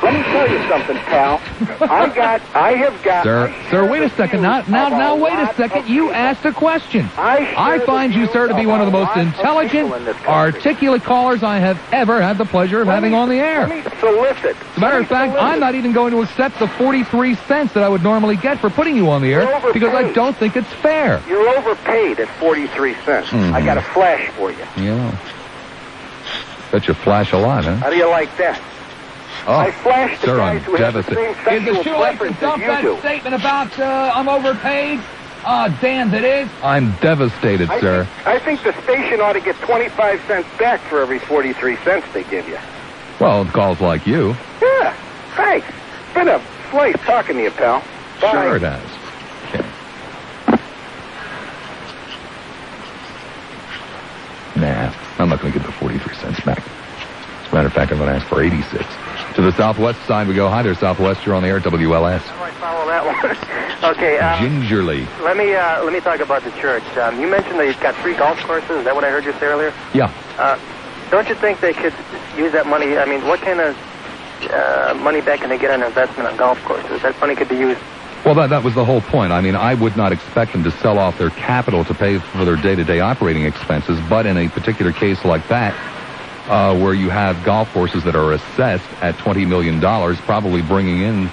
Let me tell you something, pal. I have got... Sir, wait a second. Now, wait a second. You asked a question. I find you, sir, to be one of the most intelligent, articulate callers I have ever had the pleasure of having on the air. Let me solicit. As a matter of fact, I'm not even going to accept the 43 cents that I would normally get for putting you on the air because I don't think it's fair. You're overpaid at 43 cents. I got a flash for you. Yeah. Bet you flash a lot, huh? How do you like that? Oh, I flashed the sir, guys I'm who have the devastated. same sexual Is the preference as you do. statement about I'm overpaid? Damn, it is. I'm devastated, sir. I think the station ought to get 25 cents back for every 43 cents they give you. Well, calls like you. Yeah, thanks. It's been a slice talking to you, pal. Bye. Sure it has. Okay. Nah, I'm not going to get the 43 cents back. As a matter of fact, I'm going to ask for 86. To the southwest side we go. Hi there, Southwest. You're on the air at WLS. I might follow that one. Okay. Gingerly. Let me talk about the church. You mentioned that you've got 3 golf courses. Is that what I heard you say earlier? Yeah. Don't you think they could use that money? I mean, what kind of money back can they get on investment on golf courses? That money could be used. Well, that was the whole point. I mean, I would not expect them to sell off their capital to pay for their day-to-day operating expenses, but in a particular case like that, where you have golf courses that are assessed at $20 million, probably bringing in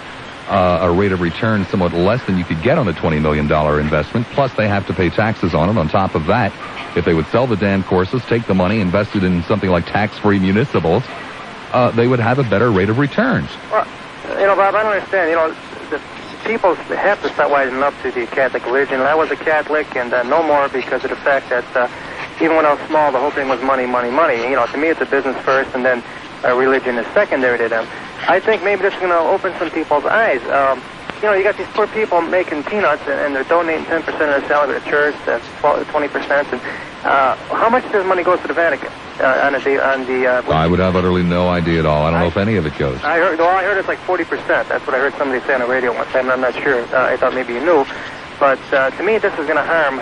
a rate of return somewhat less than you could get on a $20 million investment, plus they have to pay taxes on it. On top of that, if they would sell the damn courses, take the money, invest it in something like tax-free municipals, they would have a better rate of returns. Well, Bob, I don't understand. The people have to start wising up to the Catholic religion. I was a Catholic, and no more because of the fact that even when I was small, the whole thing was money, money, money. To me, it's a business first, and then religion is secondary to them. I think maybe this is going to open some people's eyes. You got these poor people making peanuts, and they're donating 10% of their salary to the church. That's 20%. And how much does money go to the Vatican on the? I would have utterly no idea at all. I don't know if any of it goes. I heard it's like 40%. That's what I heard somebody say on the radio one time. I'm not sure. I thought maybe you knew, but to me, this is going to harm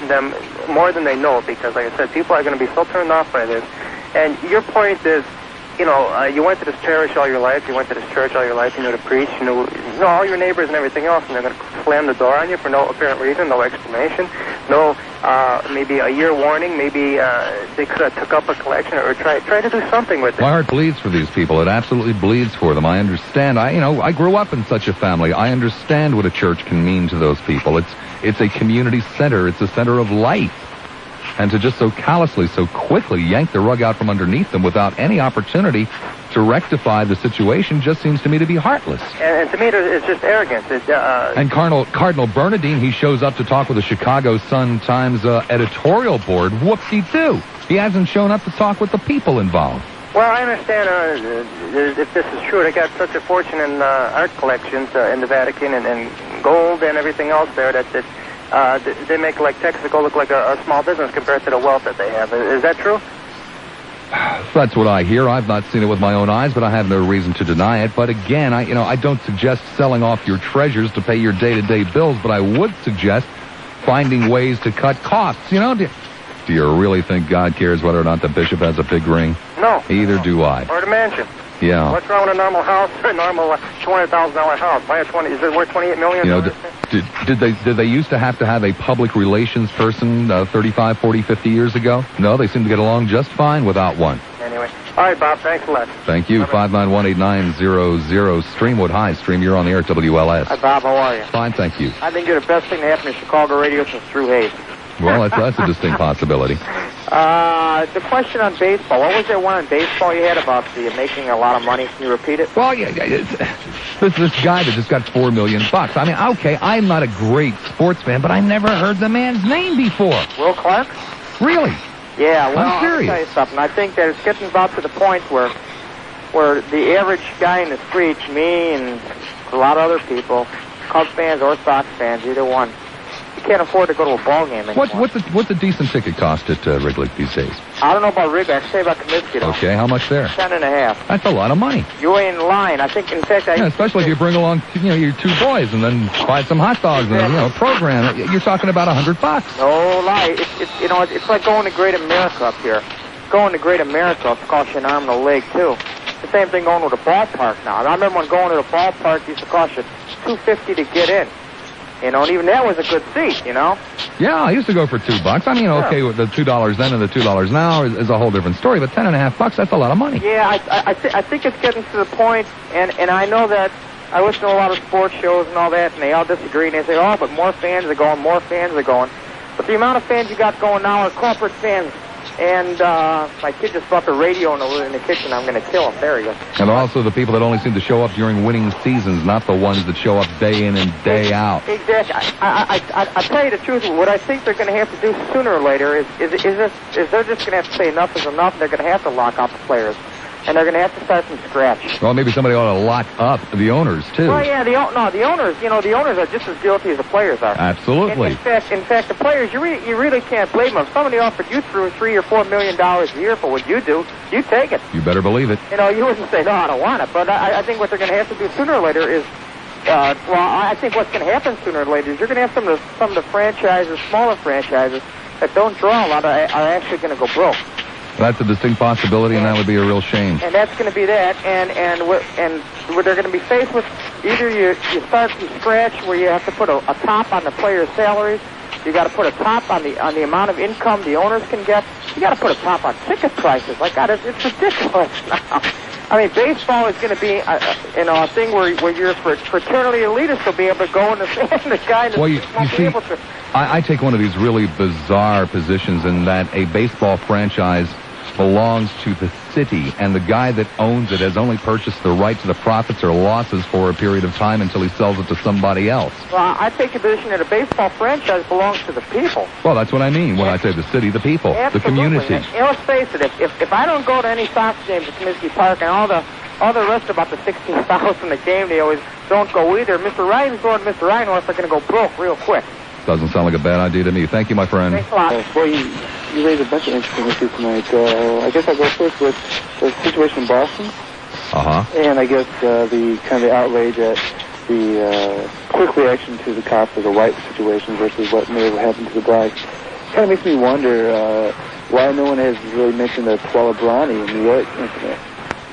them more than they know, because, like I said, people are going to be so turned off by this. And your point is, you went to this parish all your life, you went to this church all your life, you knew to preach, you know all your neighbors and everything else, and they're going to slam the door on you for no apparent reason, no explanation, no maybe a year warning, maybe they could have took up a collection or try to do something with it. My heart bleeds for these people. It absolutely bleeds for them. I understand. I grew up in such a family. I understand what a church can mean to those people. It's a community center. It's a center of life. And to just so callously, so quickly yank the rug out from underneath them without any opportunity to rectify the situation just seems to me to be heartless. And to me, it's just arrogance. And Cardinal Bernardine, he shows up to talk with the Chicago Sun-Times editorial board. Whoopsie-doo. He hasn't shown up to talk with the people involved. Well, I understand if this is true. They got such a fortune in art collections in the Vatican and gold and everything else there that they make like Texaco look like a small business compared to the wealth that they have. Is that true? That's what I hear. I've not seen it with my own eyes, but I have no reason to deny it. But again, I don't suggest selling off your treasures to pay your day-to-day bills, but I would suggest finding ways to cut costs. Do you really think God cares whether or not the bishop has a big ring? No. Either do I. Or the mansion. Yeah. What's wrong with a normal house? A normal $200,000 house. Buy a Is it worth $28 million? Did they used to have a public relations person 35, 40, 50 years ago? No, they seem to get along just fine without one. Anyway. All right, Bob. Thanks a lot. Thank you. 591-8900. Streamwood. Hi, Stream. You're on the air at WLS. Hi, Bob. How are you? Fine, thank you. I think you're the best thing to happen to Chicago radio since Drew Hayes. Well, that's a distinct possibility. The question on baseball. What was that one on baseball you had about making a lot of money? Can you repeat it? Well, yeah, this guy that just got $4 million. I mean, okay, I'm not a great sports fan, but I never heard the man's name before. Will Clark? Really? Yeah, well, I'm serious. I'll tell you something. I think that it's getting about to the point where the average guy in the streets, me and a lot of other people, Cubs fans or Sox fans, either one, You can't afford to go to a ball game anymore. What's a decent ticket cost at Wrigley these days? I don't know about Wrigley. I can say about Comiskey, though. Okay, how much there? 10.5. That's a lot of money. You ain't in line. I think, in fact, especially if you bring along, your two boys and then buy some hot dogs and, program. You're talking about $100. No lie. It's like going to Great America up here. Going to Great America will cost you an arm and a leg, too. The same thing going to the ballpark now. I remember when going to the ballpark used to cost you $2.50 to get in. And even that was a good seat, Yeah, I used to go for $2. I mean, okay, with the $2 then and the $2 now is a whole different story, but $10.50, that's a lot of money. Yeah, I think it's getting to the point, and I know that I listen to a lot of sports shows and all that, and they all disagree, and they say, oh, but more fans are going. But the amount of fans you got going now are corporate fans. And my kid just bought the radio in the kitchen. I'm going to kill him. There he goes. And also the people that only seem to show up during winning seasons, not the ones that show up day in and day out. Exactly. I tell you the truth. What I think they're going to have to do sooner or later is they're just going to have to say enough is enough. They're going to have to lock out the players. And they're going to have to start from scratch. Well, maybe somebody ought to lock up the owners, too. Well, yeah, the owners, the owners are just as guilty as the players are. Absolutely. In fact, the players, you really can't blame them. If somebody offered you $3 or $4 million a year for what you do, you take it. You better believe it. You wouldn't say, no, I don't want it. But I think what they're going to have to do sooner or later is, I think what's going to happen sooner or later is you're going to have some of the franchises, smaller franchises, that don't draw a lot are actually going to go broke. That's a distinct possibility, and that would be a real shame. And that's going to be that, and what they're going to be faced with, either you start from scratch where you have to put a top on the players' salaries, you got to put a top on the amount of income the owners can get, you got to put a top on ticket prices. Like God, it's ridiculous now. I mean, baseball is going to be a thing where your fraternity elitists will be able to go in the guy in the won't be able to. I take one of these really bizarre positions in that a baseball franchise belongs to the city, and the guy that owns it has only purchased the right to the profits or losses for a period of time until he sells it to somebody else. Well, I take the position that a baseball franchise belongs to the people. Well, that's what I mean when I say the city, the people, Absolutely. The community. And, let's face it, if I don't go to any Sox games at Comiskey Park and all the rest about the 16,000 the game, they always don't go either. Mr. Reinsdorf and Mr. Reinhorst are going to go broke real quick. Doesn't sound like a bad idea to me. Thank you, my friend. Thanks a lot. Well, you raised a bunch of interesting issues tonight. I guess I'll go first with the situation in Boston. Uh-huh. And I guess the kind of the outrage at the quick reaction to the cops of the white situation versus what may have happened to the blacks. Kind of makes me wonder why no one has really mentioned the Tuala Brani in New York incident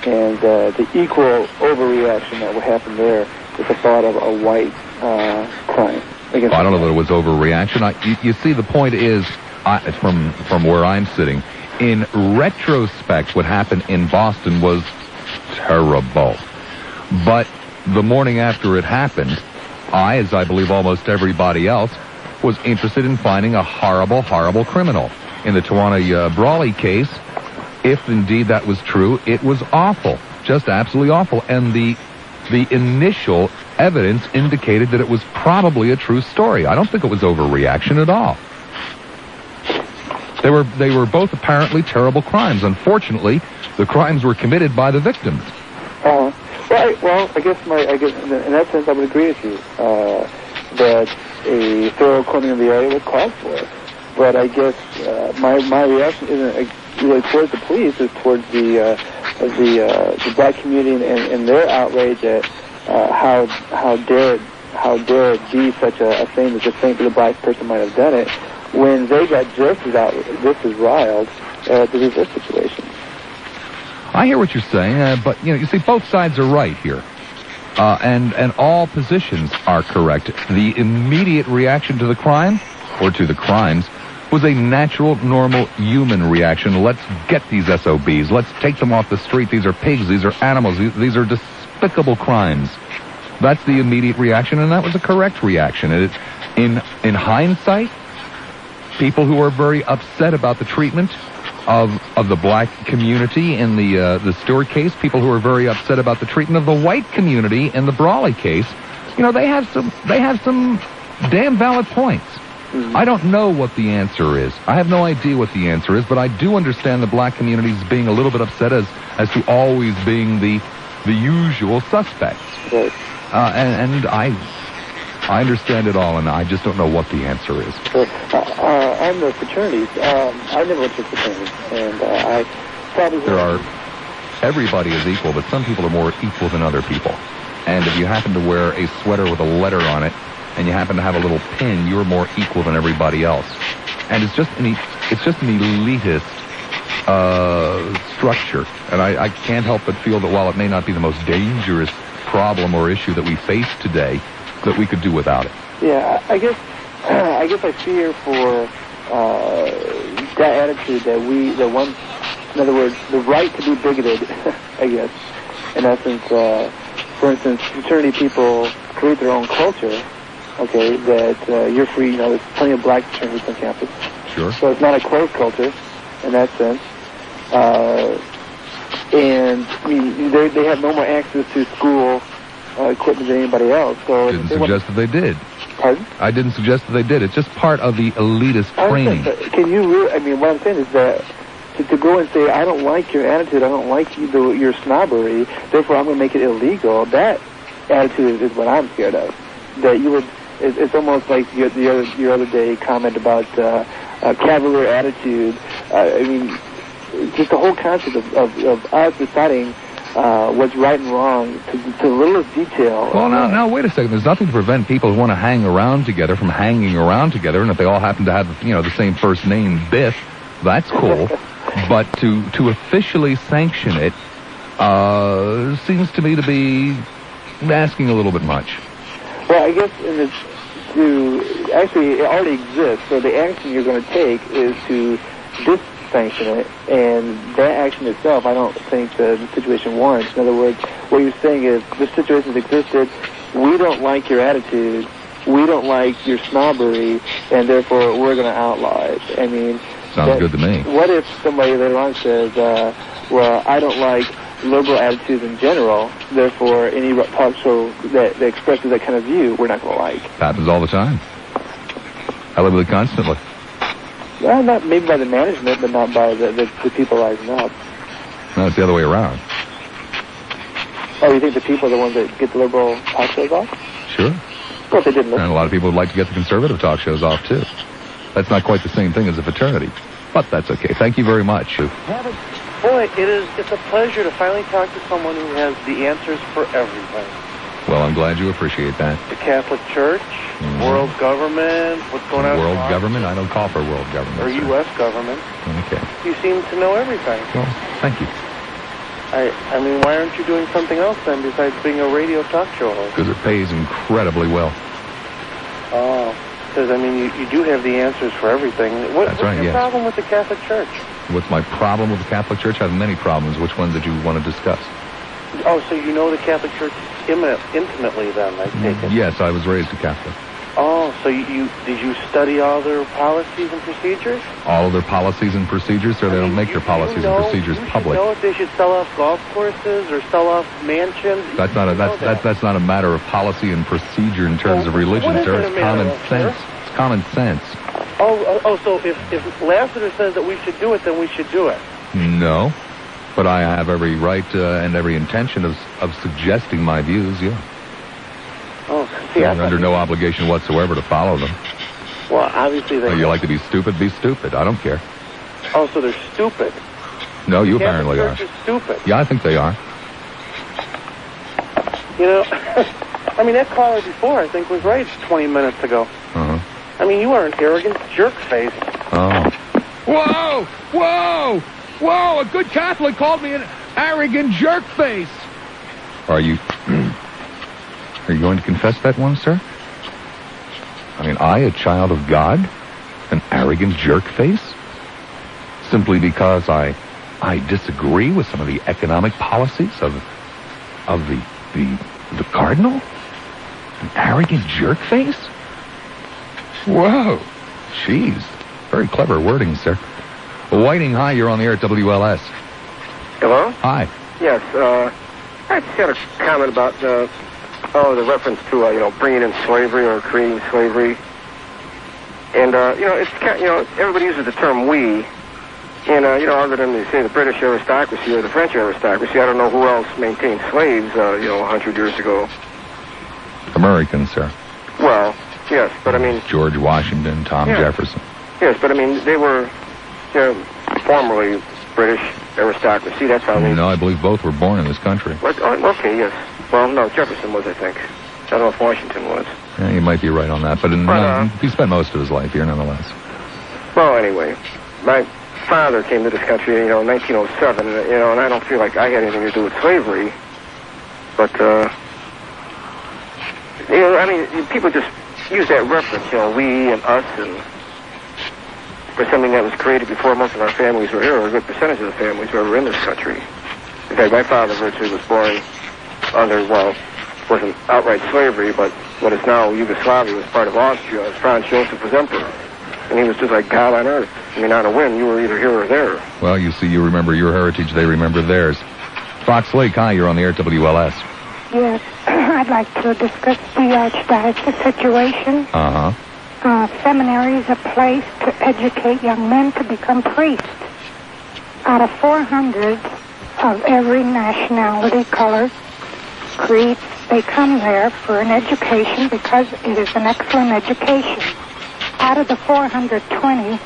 and the equal overreaction that would happen there with the thought of a white crime. I don't know that it was overreaction. You see, the point is, from where I'm sitting, in retrospect, what happened in Boston was terrible. But the morning after it happened, I, as I believe almost everybody else, was interested in finding a horrible, horrible criminal. In the Tawana Brawley case, if indeed that was true, it was awful, just absolutely awful. And the initial evidence indicated that it was probably a true story. I don't think it was overreaction at all. They were both apparently terrible crimes. Unfortunately, the crimes were committed by the victims. Right. Well, I guess in that sense I would agree with you that a thorough combing of the area was called for. But I guess my reaction isn't really towards the police; it's towards the black community and their outrage at how dare it be such a thing that just think that a black person might have done it when they got just as riled at the reverse situation. I hear what you're saying, but you see, both sides are right here, and all positions are correct. The immediate reaction to the crime or to the crimes was a natural, normal human reaction. Let's get these SOBs. Let's take them off the street. These are pigs. These are animals. These are despicable crimes. That's the immediate reaction, and that was a correct reaction. In hindsight, people who are very upset about the treatment of the black community in the Stewart case, people who are very upset about the treatment of the white community in the Brawley case, they have some damn valid points. Mm-hmm. I don't know what the answer is. I have no idea what the answer is, but I do understand the black communities being a little bit upset as to always being the usual suspects. Right. And I understand it all, and I just don't know what the answer is. On the fraternities, I never went to fraternities, and I probably... Everybody is equal, but some people are more equal than other people. And if you happen to wear a sweater with a letter on it, and you happen to have a little pin, you're more equal than everybody else. And it's just an elitist structure. And I can't help but feel that while it may not be the most dangerous problem or issue that we face today, that we could do without it. Yeah, I guess I fear for that attitude in other words, the right to be bigoted, I guess, in essence, for instance, fraternity people create their own culture, okay, that you're free, there's plenty of black fraternities on campus. Sure. So it's not a closed culture in that sense. And, I mean, they have no more access to school equipment than anybody else. So I didn't suggest that they did. Pardon? I didn't suggest that they did. It's just part of the elitist training. Can you really, I mean, what I'm saying is that to go and say, I don't like your attitude, I don't like your snobbery, therefore I'm going to make it illegal, that attitude is what I'm scared of. That you would, it's almost like your other day comment about cavalier attitude. I mean, just the whole concept of us deciding what's right and wrong to the littlest detail. Well, now, wait a second. There's nothing to prevent people who want to hang around together from hanging around together, and if they all happen to have, the same first name, Biff, that's cool. But to officially sanction it seems to me to be asking a little bit much. Well, I guess actually, it already exists, so the action you're going to take is to sanction it, and that action itself, I don't think the situation warrants. In other words, what you're saying is, this situation has existed, we don't like your attitude, we don't like your snobbery, and therefore we're going to outlaw it. I mean... Sounds good to me. What if somebody later on says, well, I don't like liberal attitudes in general, therefore any talk show that expresses that kind of view, we're not going to like. Happens all the time. I live with it constantly. Well, not maybe by the management, but not by the people rising up. No, it's the other way around. Oh, you think the people are the ones that get the liberal talk shows off? Sure. Well, if they didn't listen. And a lot of people would like to get the conservative talk shows off, too. That's not quite the same thing as a fraternity. But that's okay. Thank you very much. Boy, it's a pleasure to finally talk to someone who has the answers for everything. Well, I'm glad you appreciate that. The Catholic Church, world government, what's going on? World government? I don't call for world government. Or U.S. government. Okay. You seem to know everything. Well, thank you. I mean, why aren't you doing something else then besides being a radio talk show host? Because it pays incredibly well. Oh, because, I mean, you do have the answers for everything. What's your problem with the Catholic Church? What's my problem with the Catholic Church? I have many problems. Which one did you want to discuss? Oh, so you know the Catholic Church intimately then, I take it? Yes, I was raised a Catholic. Oh, so did you study all their policies and procedures? All of their policies and procedures, or they don't make their policies and procedures public? You know if they should sell off golf courses or sell off mansions? That's not a matter of policy and procedure in terms of religion, sir. It's common sense. It's common sense. Oh, so if Lassiter says that we should do it, then we should do it? No. But I have every right and every intention of suggesting my views, yeah. Oh, see, I'm under no obligation whatsoever to follow them. Well, obviously they... You like to be stupid? Be stupid. I don't care. Oh, so they're stupid. No, you apparently are. The Church is stupid. Yeah, I think they are. You know, I mean, that caller before, I think, was right 20 minutes ago. Uh-huh. I mean, you are an arrogant jerk face. Oh. Whoa! Whoa! Whoa! A good Catholic called me an arrogant jerk face. Are you going to confess that one, sir? I mean, I, a child of God, an arrogant jerk face? Simply because I disagree with some of the economic policies of the cardinal? An arrogant jerk face? Whoa. Jeez. Very clever wording, sir. Whiting, hi, you're on the air at WLS. Hello? Hi. Yes, I just had a comment about, the reference to, bringing in slavery or creating slavery. And, it's kind everybody uses the term we. And, other than, say, the British aristocracy or the French aristocracy, I don't know who else maintained slaves, 100 years ago. Americans, sir. Well, yes, but I mean... George Washington, Tom Jefferson. Yes, but I mean, they were formerly British aristocracy. That's how they... No, I believe both were born in this country. But, okay, yes. Well, no, Jefferson was, I think. I don't know if Washington was. Yeah, you might be right on that, but he spent most of his life here, nonetheless. Well, anyway, my father came to this country, in 1907, and I don't feel like I had anything to do with slavery. But, I mean, people just use that reference, we and us, and for something that was created before most of our families were here, or a good percentage of the families were ever in this country. In fact, my father virtually was born under, wasn't outright slavery, but what is now Yugoslavia was part of Austria, as Franz Joseph was emperor. And he was just like God on earth. I mean, on a whim, you were either here or there. Well, you see, you remember your heritage, they remember theirs. Fox Lake, hi, you're on the air at WLS. Yes, I'd like to discuss the archdiocese situation. Seminary is a place to educate young men to become priests. Out of 400 of every nationality, color, creed, they come there for an education because it is an excellent education. Out of the 420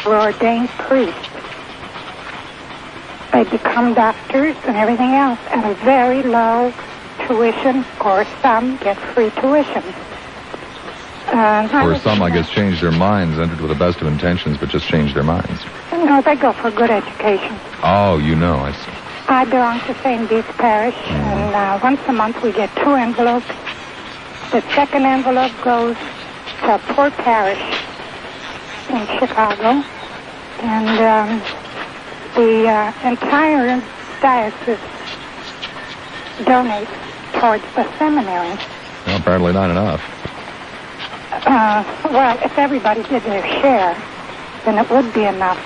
were ordained priests. They become doctors and everything else at a very low tuition, or some get free tuition. Or some, I guess, change their minds, entered with the best of intentions, but just change their minds. No, they go for good education. Oh, I see. I belong to St. Bede's Parish, and once a month we get 2 envelopes. The second envelope goes to a poor parish in Chicago, and the entire diocese donates towards the seminary. Well, apparently not enough. Well, if everybody did their share, then it would be enough.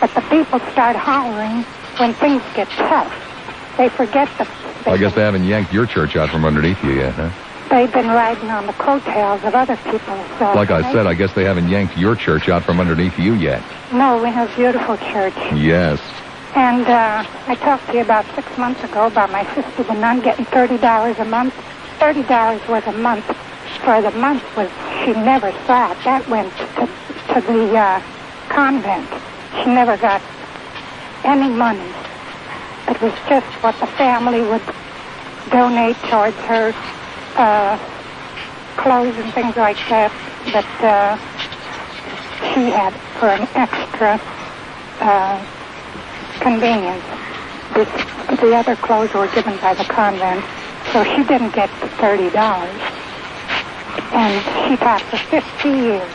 But the people start hollering when things get tough. They forget the... Well, I guess they haven't yanked your church out from underneath you yet, huh? They've been riding on the coattails of other people. So like I said, I guess they haven't yanked your church out from underneath you yet. No, we have a beautiful church. Yes. And I talked to you about 6 months ago about my sister, the nun, getting $30 a month. $30 was a month. For the month was, she never saw it. That went to the convent. She never got any money. It was just what the family would donate towards her clothes and things like that she had for an extra convenience. The other clothes were given by the convent, so she didn't get the $30. And she taught for 50 years.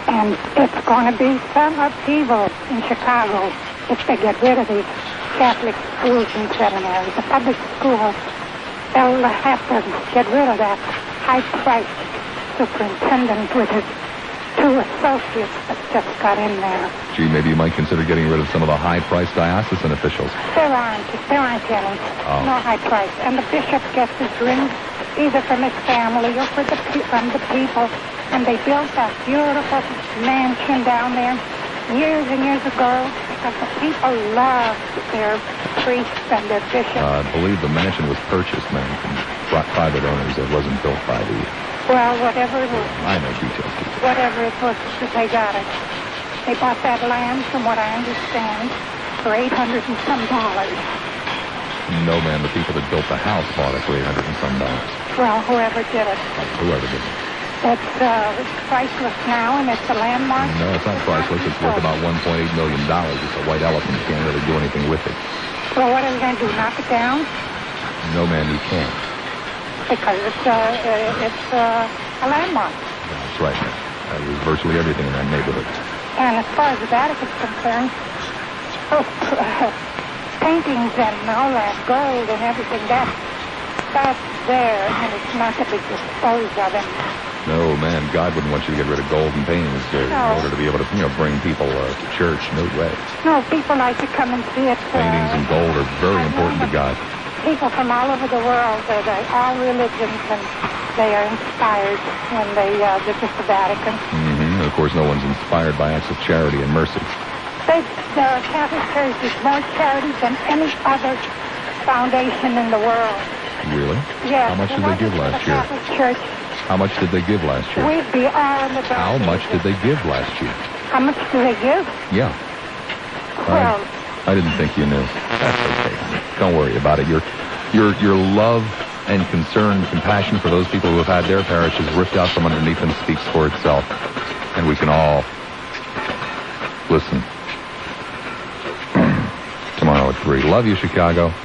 And it's going to be some upheaval in Chicago if they get rid of these Catholic schools and seminaries. The public schools, they'll have to get rid of that high-priced superintendent with his 2 associates that just got in there. Gee, maybe you might consider getting rid of some of the high-priced diocesan officials. There aren't any. No high price. And the bishop gets his rings either from his family or from the people. And they built that beautiful mansion down there years and years ago because the people loved their priests and their bishops. I believe the mansion was purchased, man, from private owners. It wasn't built by the... Well, whatever it was. I know details. Whatever it was, they got it. They bought that land, from what I understand, for $800 and some. No, man, the people that built the house bought it for $800 and some. Well, whoever did it. Whoever did it. It's priceless now, and it's a landmark. No, it's not priceless. It's worth about $1.8 million. It's a white elephant. You can't really do anything with it. Well, what are we going to do, knock it down? No, man, you can't. Because it's a landmark. That's right, man. There's virtually everything in that neighborhood. And as far as the Vatican's concerned, paintings and all that gold and everything, that's there, and it's not to be disposed of. No, man, God wouldn't want you to get rid of gold and paintings in order to be able to, bring people to church. No way. No, people like to come and see it. Paintings and gold are very important to God. People from all over the world, they're all religions, and they are inspired when they visit the Vatican. Of course, no one's inspired by acts of charity and mercy. The Catholic Church is more charity than any other foundation in the world. Really? Yes. How much did they give last year? Church. How much did they give last year? We'd be all in the dark. How much did they give last year? How much do they give? Yeah. Well, I didn't think you knew. That's okay. Don't worry about it. Your love and concern, compassion for those people who have had their parishes ripped out from underneath them speaks for itself. And we can all listen. Tomorrow at 3. Love you, Chicago.